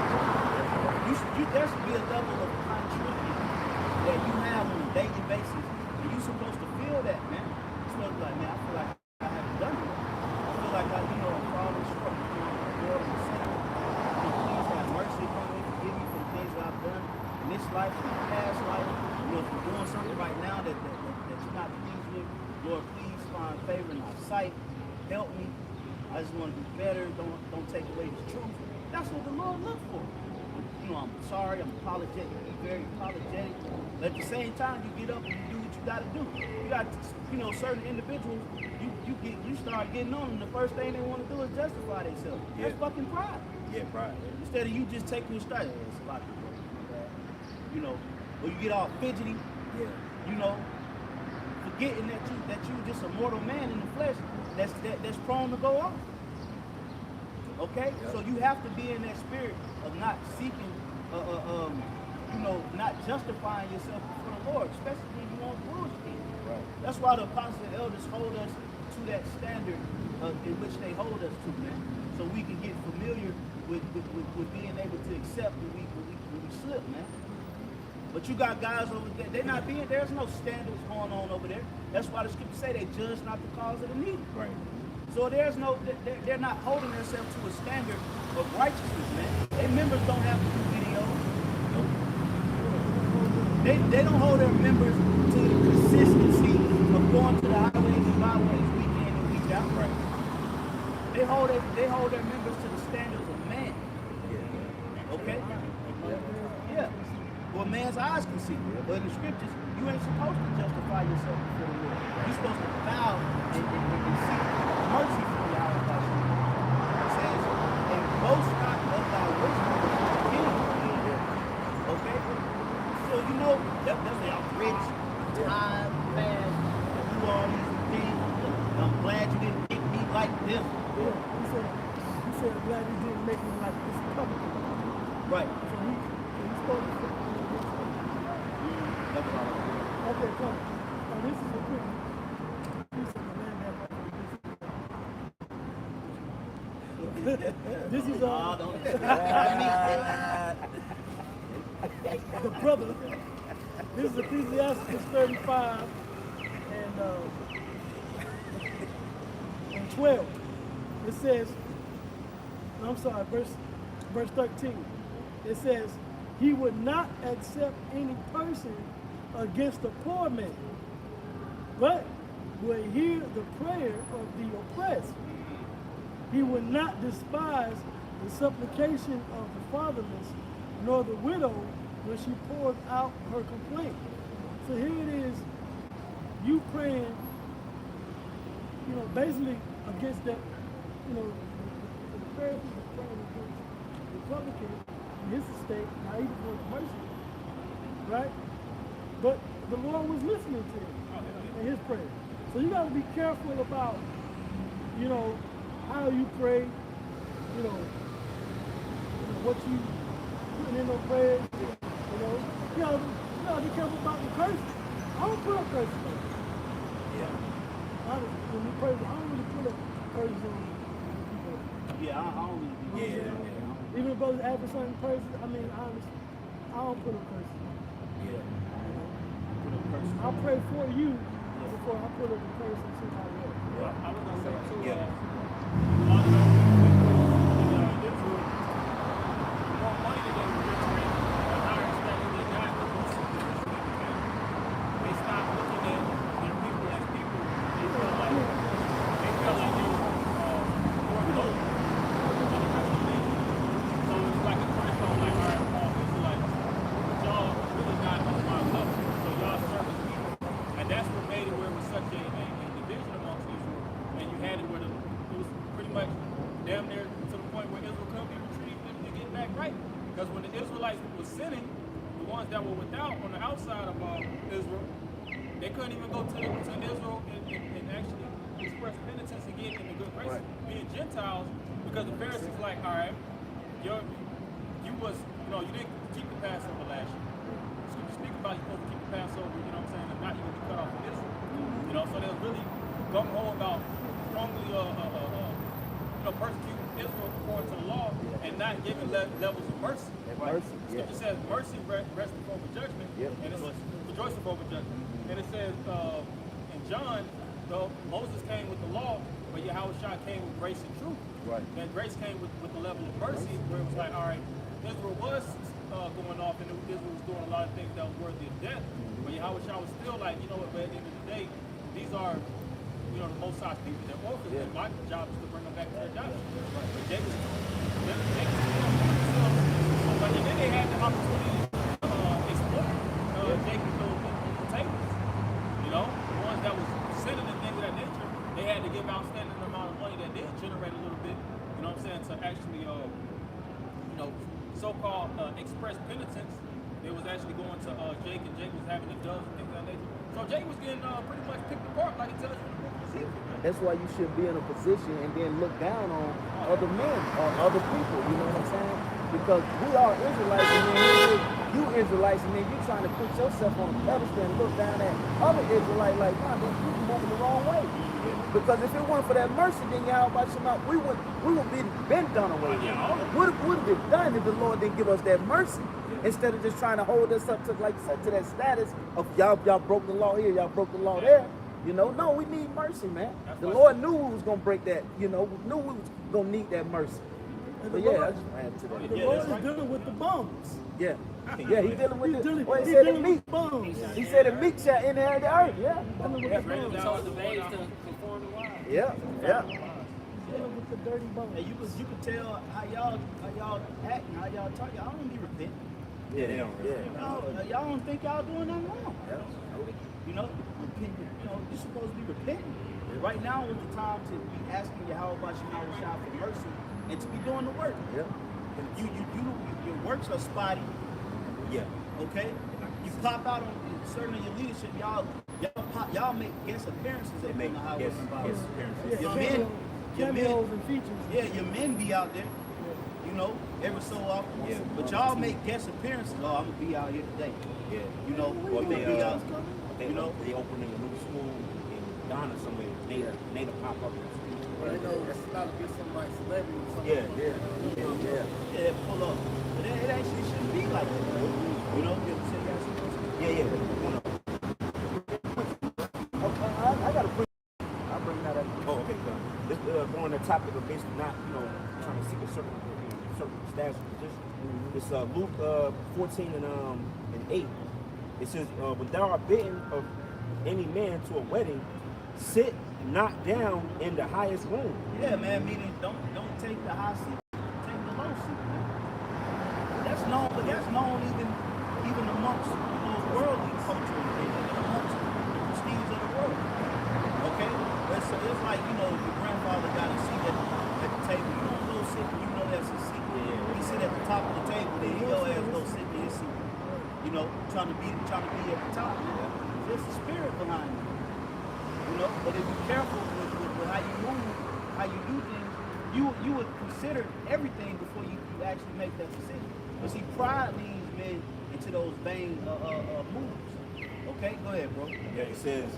There should be a level of contrition that you have on a daily basis, and you're supposed to feel that, man. You're supposed to be like, man, I feel like I haven't done it. I feel like I'm falling short. Lord, I'm a sinner. Please have mercy upon me, forgive me for the things that I've done in this life, in the past life. You know, if you're doing something right now that you're not pleased with, Lord, please find favor in our sight. Help me. I just want to be better. Don't take away the truth. That's what the Lord looks for. You know, I'm sorry, I'm apologetic, be very apologetic. But at the same time, you get up and you do what you gotta do. You got, you know, certain individuals, you start getting on them, the first thing they want to do is justify themselves. Yeah. That's fucking pride. Yeah, pride. Instead of you just taking your stride, it's a lot of people that, you know, or you get all fidgety, you know, forgetting that you just a mortal man in the flesh that's prone to go off. Okay? Yep. So you have to be in that spirit of not seeking, you know, not justifying yourself before the Lord, especially when you want bullshit. Right. That's why the apostles and elders hold us to that standard in which they hold us to, man. So we can get familiar with being able to accept when we slip, man. But you got guys over there, there's no standards going on over there. That's why the scriptures say they judge not the cause of the needy. Right. So they're not holding themselves to a standard of righteousness, man. Their members don't have to do videos. Nope. They don't hold their members to the consistency of going to the highways and byways week in and week Yeah. Right. They hold their members to the standards of man. Yeah. Okay? Yeah. Well, man's eyes can see. But in the scriptures, you ain't supposed to justify yourself before the Lord. You're supposed to bow and seek mercy from Yahweh. It says, and boast not of thy wisdom king. Okay? So you know, that's the rich, time, fast, do all these things. I'm glad you didn't make me like this. Yeah, he said, I'm glad you didn't make me like this publican. Right. So he's supposed to say, okay, come. Now this is a quick piece of the land that this is the brother. This is Ecclesiastes 35 and 12. It says, I'm sorry, verse 13. It says, he would not accept any person against a poor man, but will hear the prayer of the oppressed. He will not despise the supplication of the fatherless, nor the widow when she pours out her complaint. So here it is, you praying, basically against that, the Pharisees are praying against the publican in his estate, not even for mercy, right? But the Lord was listening to him in his prayer. So you got to be careful about, how you pray, what you putting in those prayers, you gotta be careful about the curses. I don't put up curses. Yeah. When we pray, I don't really put up curses on people. Yeah, I don't really. Yeah. Even if brothers ask for certain curses, I don't put up curses. Yeah. I pray for you before I put up the curse on somebody else. Well, I was gonna say too. Yeah. A lot of those people in Israel, the more money that they were rich, the higher status they got. They stopped looking at their people as people. They felt like they were more low than the rest of them. So it was like a threshold, like, all right, all Israelites, but y'all really not on my level. So y'all service people, and that's what made it where it was such a division amongst Israel. And you had it where it was pretty much damn near to the point where Israel couldn't be retrieved and get back right. Because when the Israelites were sinning, the ones that were without on the outside of Israel, they couldn't even go to Israel and actually express penitence and get in the good graces, being Gentiles, because the Pharisees like, all right, you didn't keep the Passover last year. Scripture speak about you're supposed to keep the Passover, and not even be cut off from Israel. So they're really gung-ho about strongly persecuting Israel according to the law and not giving levels of mercy. Scripture says mercy rests before judgment, and it's rejoicing before judgment. And it says in John, Moses came with the law, but Yahushua came with grace and truth. Right. And grace came with the level of mercy, where it was like, all right, Israel was going off, and Israel was doing a lot of things that was worthy of death. But Yahushua was still like, you know what, but at the end of the day, these are the Most High's people. They're orphans, and my job is to bring them back to their adoption. But Jacob but then they had the opportunity to explore Jacob's little tables. The ones that was sinning and things of that nature, they had to give outstanding amount of money that did generate a little bit, to actually, so-called express penitence. They was actually going to Jake, and Jake was having the doves and things of that nature. So Jake was getting pretty much picked apart, like it tells you in the book of Ezekiel. That's why you should be in a position and then look down on other men or other people, you know what I'm saying? Because we are Israelites, and then you Israelites, and then you trying to put yourself on a pedestal and look down at other Israelites like, nah, you're moving the wrong way. Because if it weren't for that mercy, then we would be been done away with. Would have been done if the Lord didn't give us that mercy. Instead of just trying to hold us up to, like you said, to that status of y'all broke the law here, y'all broke the law there. No, we need mercy, man. The Lord knew we was gonna break that. Knew we was gonna need that mercy. But yeah, I just add to that. The Lord is dealing with the bums. Yeah, He dealing with He's he said dealing the meek. with bums. He said the meek shall inherit the earth. Yeah. Dealing with the bums. So the babes to conform to wives. Yeah, yeah. With the dirty bone. And you could tell how y'all act and how y'all talk. Y'all don't be repenting. Yeah, they don't. Yeah. Y'all don't think y'all doing nothing wrong. Yeah. You know, you're supposed to be repenting. Right now is the time to be asking Yahweh about Shema for mercy and to be doing the work. Yeah. Your works are spotty. Yeah. Okay? You pop out on certain of your leadership, y'all make guest appearances at the highways and byways. Your Cameos and features. Yeah, your men be out there, you know, every so often. Yeah. But y'all make guest appearances. Oh, I'm gonna be out here today. Yeah. You know, Or you they be out. they opening a new school in Ghana somewhere. They to pop up. Well, they know it's about to be somebody celebrity or something. Yeah, pull up. But it actually shouldn't be like that. You know, Yeah. I got a quick. I'll bring that up. Oh, okay. This on the topic of basically not, trying to seek a certain status or position. It's Luke 14 and 8. It says, when thou art bidden of any man to a wedding, sit not down in the highest room. Yeah, man. Meaning, don't take the high seat. Take the low seat. That's known even amongst worldly culture and amongst the prestige of the world. Okay, it's like your grandfather got a seat at the table. You don't go sit. You know that's his seat. He sit at the top of the table. Then your ass go sit in his seat. Trying to be at the top. There's a spirit behind it. But if you're careful with how you move, how you do things, you would consider everything before you actually make that decision. But see, pride leads men into those vain moves. Okay, go ahead, bro. Yeah, it says,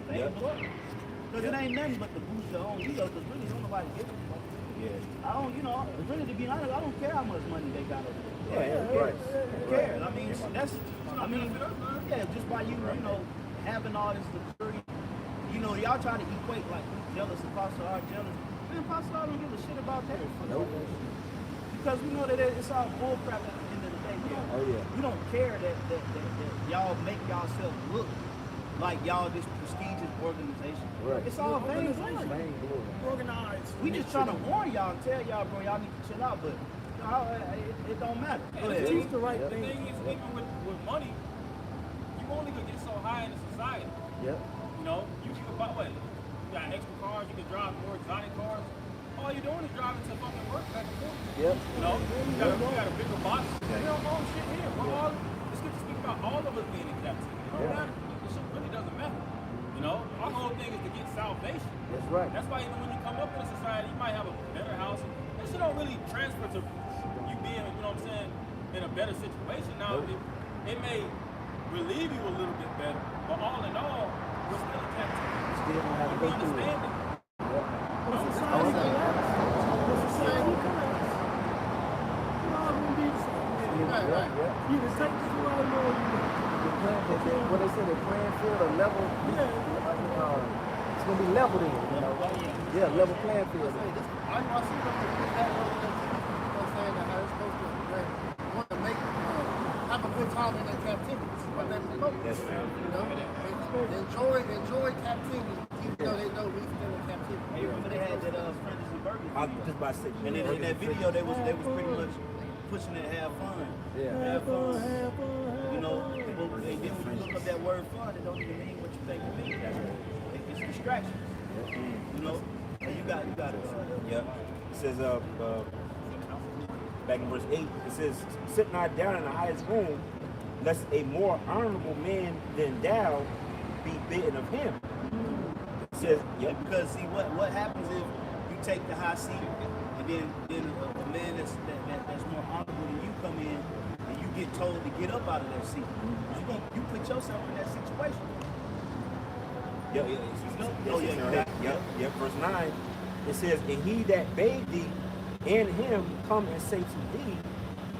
Because it ain't nothing but to boost your own ego, because really don't nobody give a fuck. Yeah. I don't, really to be honest, I don't care how much money they got over there. Right. Who cares? I mean, just by you having all this luxury, y'all try to equate like jealous, Apostle are jealous. Man, Apostle don't give a shit about that. Nope. Because we know that it's all bullcrap at the end of the day. We don't care that y'all make yourself look like y'all this prestigious organization. Right. It's all vain. Organized. We just trying to warn y'all and tell y'all, bro, y'all need to chill out, but it don't matter. Go ahead. It's the right thing. The thing is, even with money, you only gonna get so high in the society. Yep. You can buy what? You got extra cars, you can drive more exotic cars. All you're doing is driving to fucking work back and forth. Yep. You got a bigger box. We don't own shit here. The scripture speak about all of us being in captivity. It don't matter. The shit really doesn't matter. Our whole thing is to get salvation. That's right. That's why even when you come up in a society, you might have a better house. That shit don't really transfer to you being, in a better situation. Now, it may relieve you a little bit better, but all in all, we're still in captivity. Still don't have to go through it. Understand it. You can take this one more. What they say, they're playing field or level. It's gonna be leveled in. Yeah, level playing field. I see them to put that over there, saying that how it's supposed to want to make have a good time in their captivity. But they're supposed to, enjoy captivity, even though they know we still in captivity. Hey, remember they had that Frenzies and Burgers? I was just about to say. And then in that video, they was pretty much pushing it, have fun. Yeah. Have fun. People, when you look up that word fun, it don't even mean what you think it means. It's distractions. And you got it. Yeah. It says, back in verse 8, it says, sit not down in the highest room, lest a more honorable man than thou be bidden of him. It says, because see what happens if you take the high seat and then a man that's more honorable than you come in and you get told to get up out of that seat. You put yourself in that situation. Verse 9, it says, and he that bade thee and him come and say to thee,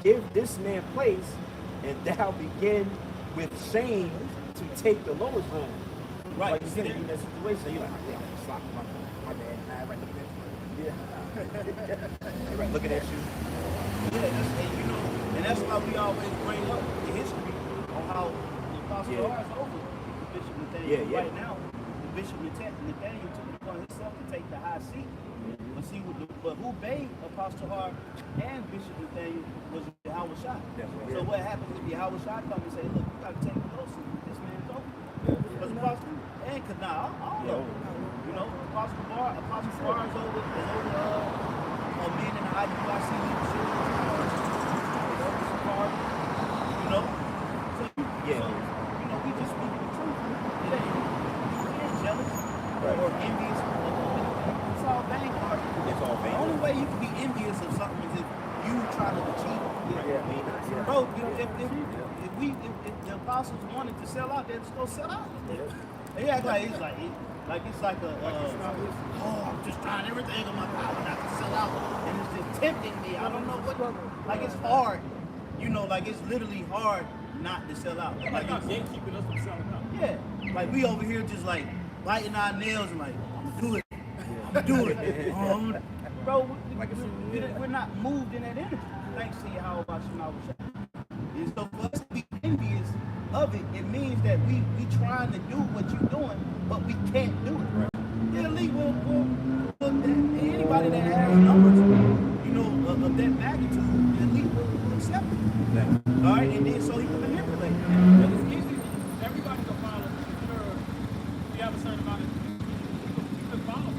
give this man place, and thou begin with shame to take the lowest room. Right. Like you said, in that situation, you're like, yeah, my bad. Right, looking at you. And that's why we always bring up the history on how the Apostle R is over the Bishop Nathaniel. Right now, the Bishop Nathaniel took on himself to take the high seat. But see, but who bade Apostle Hart and Bishop Nathaniel was Yahweh Shai. So what happens if Yahweh Shai come and say, look, you got to take the low seat. This man's over. Because Apostle and Kana, all of them. You know, Apostle Bar is over men in the IUIC leadership. You know? So, you know, we just speak the truth. It ain't jealous or envious. It's all vain. It's all vain. The only way you can be envious of something is if you try to achieve it. Bro, if the apostles wanted to sell out, they'd just go sell out. They act like it's like I'm just trying everything on my power not to sell out, and it's just tempting me. I don't know what. Like it's hard, you know. Like it's literally hard not to sell out. Like not gatekeeping us from selling out. Yeah, like we over here just like biting our nails and like I'm gonna do it. I'm gonna do it. Bro, we're not moved in that energy. Thanks to you, how about you? And so for us to be envious of it, it means that we trying to do what you're doing, but we can't do it. Right. The elite will anybody that has numbers, you know, of that magnitude, the elite will accept it. Yeah. All right, and then so he can manipulate. But it's easy. Everybody can follow. If you have a certain amount of, you can follow.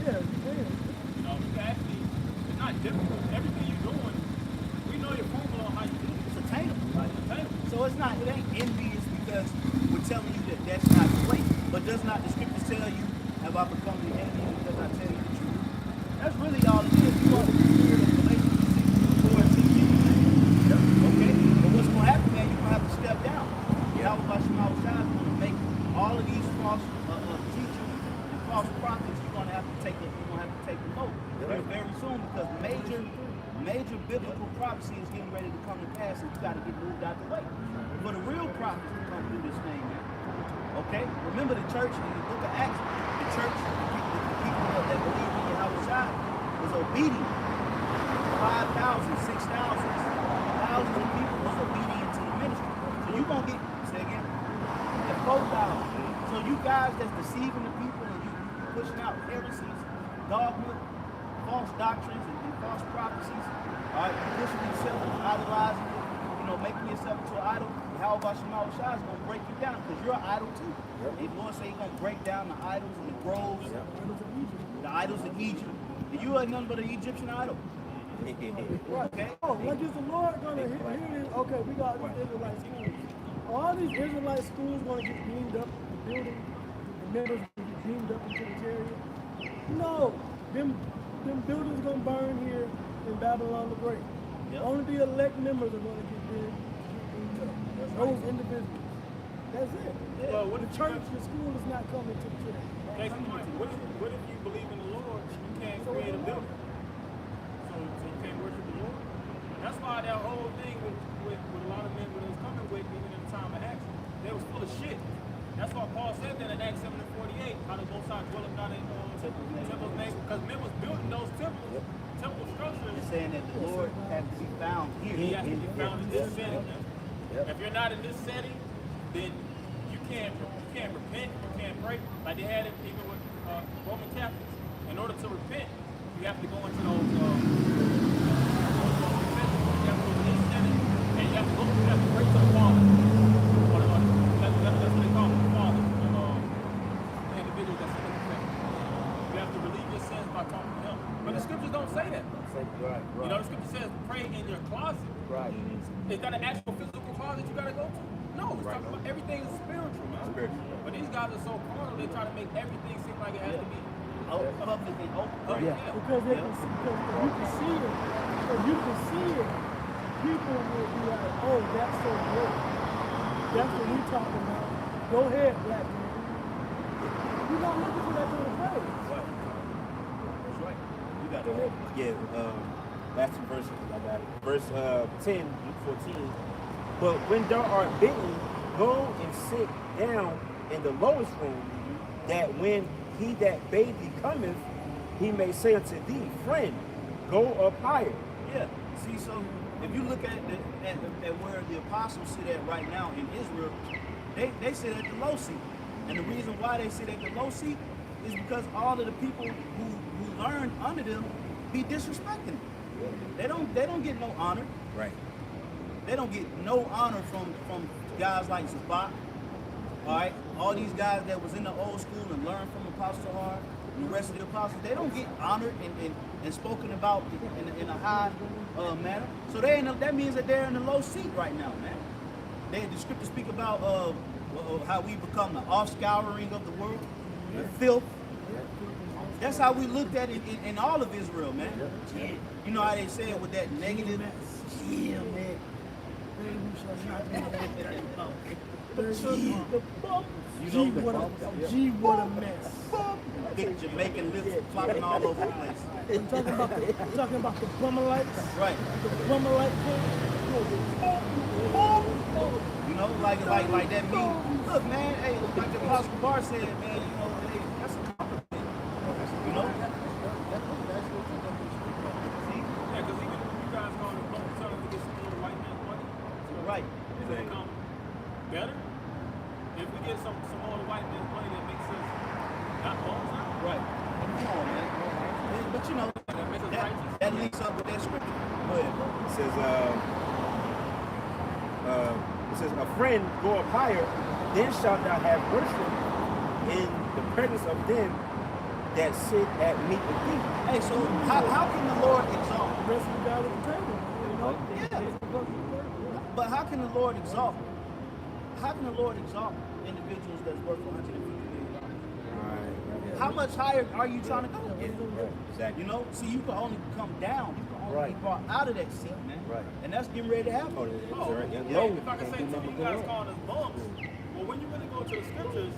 Yeah, you can. You know, you can actually. It's not difficult. Everything you're doing, we know your formula on how you do it. It's attainable. Right? Attainable. So it ain't envious because we're telling you that that's not the way. But does not the scriptures tell you, have I become the enemy because I tell you the truth? That's really all it is. You want the spirit of Galatians 4 and 16. Okay? But what's going to happen, man, you're going to have to step down. Yahweh Shemai Shai is going to make all of these false teachers and false prophets, you're going to have to take the vote very soon because major biblical prophecy is getting ready to come to pass and you got to get moved out the way. For the real prophets to come through this thing, man. Okay? Remember the church in the book of Acts, the church, the people that believed in Yahweh Shai was obedient. 5,000, 6,000, thousands of people was obedient to the ministry. So you're going to get, say again, at 4,000. So you guys that's deceiving the people and you pushing out heresies, dogma, false doctrines and false prophecies, all right, pushing yourself and idolizing it, you know, making yourself into an idol. How about Shemai Shai is going to break you down because you're an idol too. The Lord say he's going to break down the idols and the groves, the idols of Egypt. And you are none but an Egyptian idol. Okay? Oh, like is the Lord gonna hear this? Okay, we got these Israelite schools. All these Israelite schools gonna get beamed up in the building, the members gonna get beamed up into the chariot. No, them buildings gonna burn here in Babylon the Great. Only the elect members are gonna get beamed up. Those individuals. That's it. Well, what The if church, the school is not coming to the church. Case in point, what if you believe in the Lord, you can't create a building? So you can't worship the Lord? That's why that whole thing with a lot of men when it was coming with, even in the time of Acts, they was full of shit. That's why Paul said that in Acts 7 and 48, how the Most High dwelleth not in temples made, because men was building those temples, temple structures. It's saying that the Lord has to be found here. He has to be found in this setting. If you're not in this setting, then you can't repent, you can't pray. Like they had it even with Roman Catholics. In order to repent, you have to go into those you have to go to this setting, and you have to pray to the Father. That's what they call them, the Father. The individual that's in the faith. You have to relieve your sins by talking to Him. But the scriptures don't say that. Right. You know, the scripture says pray in your closet. Right. Is that an actual physical closet you gotta go to? No, it's talking about everything is spiritual, man. But these guys are so carnal, they try to make everything seem like it has to be Public and open. Because they can see, because you can see it. Because you can see it. People will be like, oh, that's so great. That's what we talking about. Go ahead, black man. You're not looking for that kind of praise. That's right. You got Go ahead. That's verse, I got it. Verse 10, Luke 14. But when thou art bidden, go and sit down in the lowest room, that when he that bade thee cometh, he may say unto thee, friend, go up higher. Yeah. See, so if you look at where the apostles sit at right now in Israel, they sit at the low seat. And the reason why they sit at the low seat is because all of the people who learned under them be disrespecting them. They don't get no honor. Right. They don't get no honor from guys like Zabak. All right, all these guys that was in the old school and learned from Apostle Hart and the rest of the apostles, they don't get honored and spoken about in a high manner. So that means that they're in a low seat right now, man. The scriptures speak about how we become the offscouring of the world, the filth. That's how we looked at it in all of Israel, man. You know how they say it with that negative. Yeah, man. What a mess. Big Jamaican lips flopping all over the place. I'm talking about the Bummerlites. Right. The Bummerlite thing. You know, like that meme. Look, man, hey, like the Apostle Bar said, man, you know, hey, that's a compliment. You know? Yeah, because even if you guys go to the tell them to get some little white man's money, Right. is that come better? If we get some more of the white man's money that makes sense, not all the time. Right. Come on, man. But you know, that links up with that scripture. Go ahead, bro. It says, a friend go up higher, then shalt thou have worship in the presence of them that sit at meat with thee. Hey, so how can the Lord exalt? The rest of the guys at the table. You know? Yeah. But how can the Lord exalt? How can the Lord exalt individuals that's worth $150 million? How much higher are you trying to go? Exactly. You know, see, you can only come down. You can only be brought out of that seat, man. Right. And that's getting ready to happen. Oh, if I can say something, you guys call us bums. Well, when you really go to the scriptures,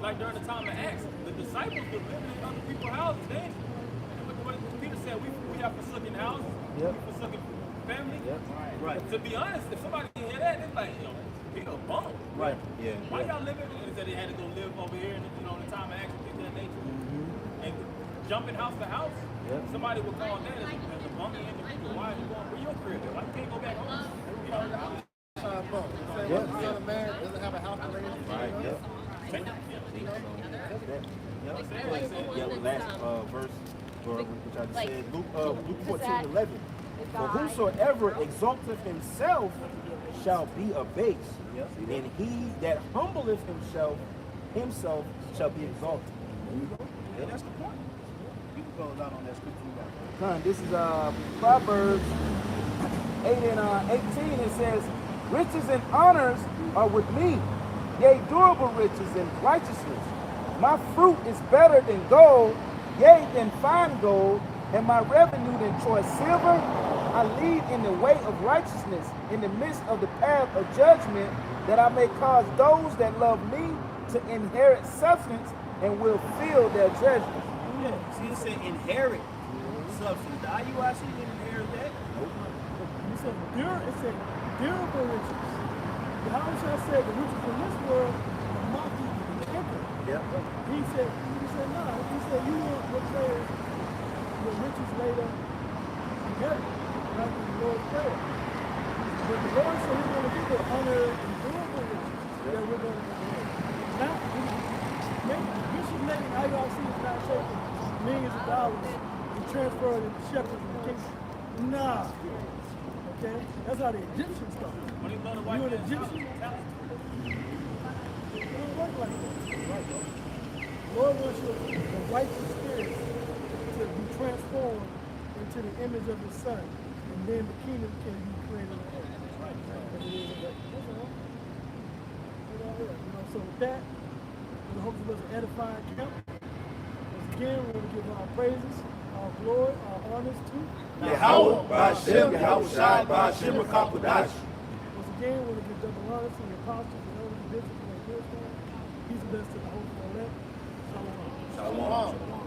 like during the time of Acts, the disciples were living in other people's houses. What Peter said, we have forsaken houses, we forsaken family. Right. To be honest, if somebody can hear that, they're like, Peter a bum. Right. Yeah. Why y'all living? They said they had to go live over here, in the time of Acts, things of that nature, and jumping house to house. Somebody would call that as a bummy individual. Why are you going? Where your crib? Why you can't go back home? You know. Son of man doesn't have a house to lay in. Right. Last verse, which I just said, Luke 14:11. For whosoever exalteth himself shall be abased, and he that humbleth himself shall be exalted. Yeah, that's the point. You can close out on that scripture. This is Proverbs 8 and 18. It says, riches and honors are with me, yea, durable riches and righteousness. My fruit is better than gold, yea, than fine gold, and my revenue than choice silver. I lead in the way of righteousness, in the midst of the path of judgment, that I may cause those that love me to inherit substance and will fill their treasures. Yeah, see, it said inherit substance. The IUIC didn't inherit that. It said durable riches. The Bible said the riches in this world are moth and temper. He said, no. He said, you want what prayers, your riches laid up in heaven, like in the Lord's Prayer. But the Lord said he's going to give us honor and durable riches that we're going to get. Now, Bishop making IUIC is not taking millions of dollars and transferring it to shepherds in the kingdom. Nah. Okay? That's how the Egyptians started. You an Egyptian? It don't work like that. Lord wants your righteous spirit to be transformed into the image of His Son, and then the kingdom can be created on earth. That's all. So with that, we hope it was an edifying camp. Once again, we want to give our praises, our glory, our honors to Yahweh, Ba'ashem, Yahweh Shai, Ba'ashem, Rakakodash. Once again, we want to give double honors to the apostles and elders, bishops, and ministers. Peace and blessings to the host of the elect. Shalom. Shalom.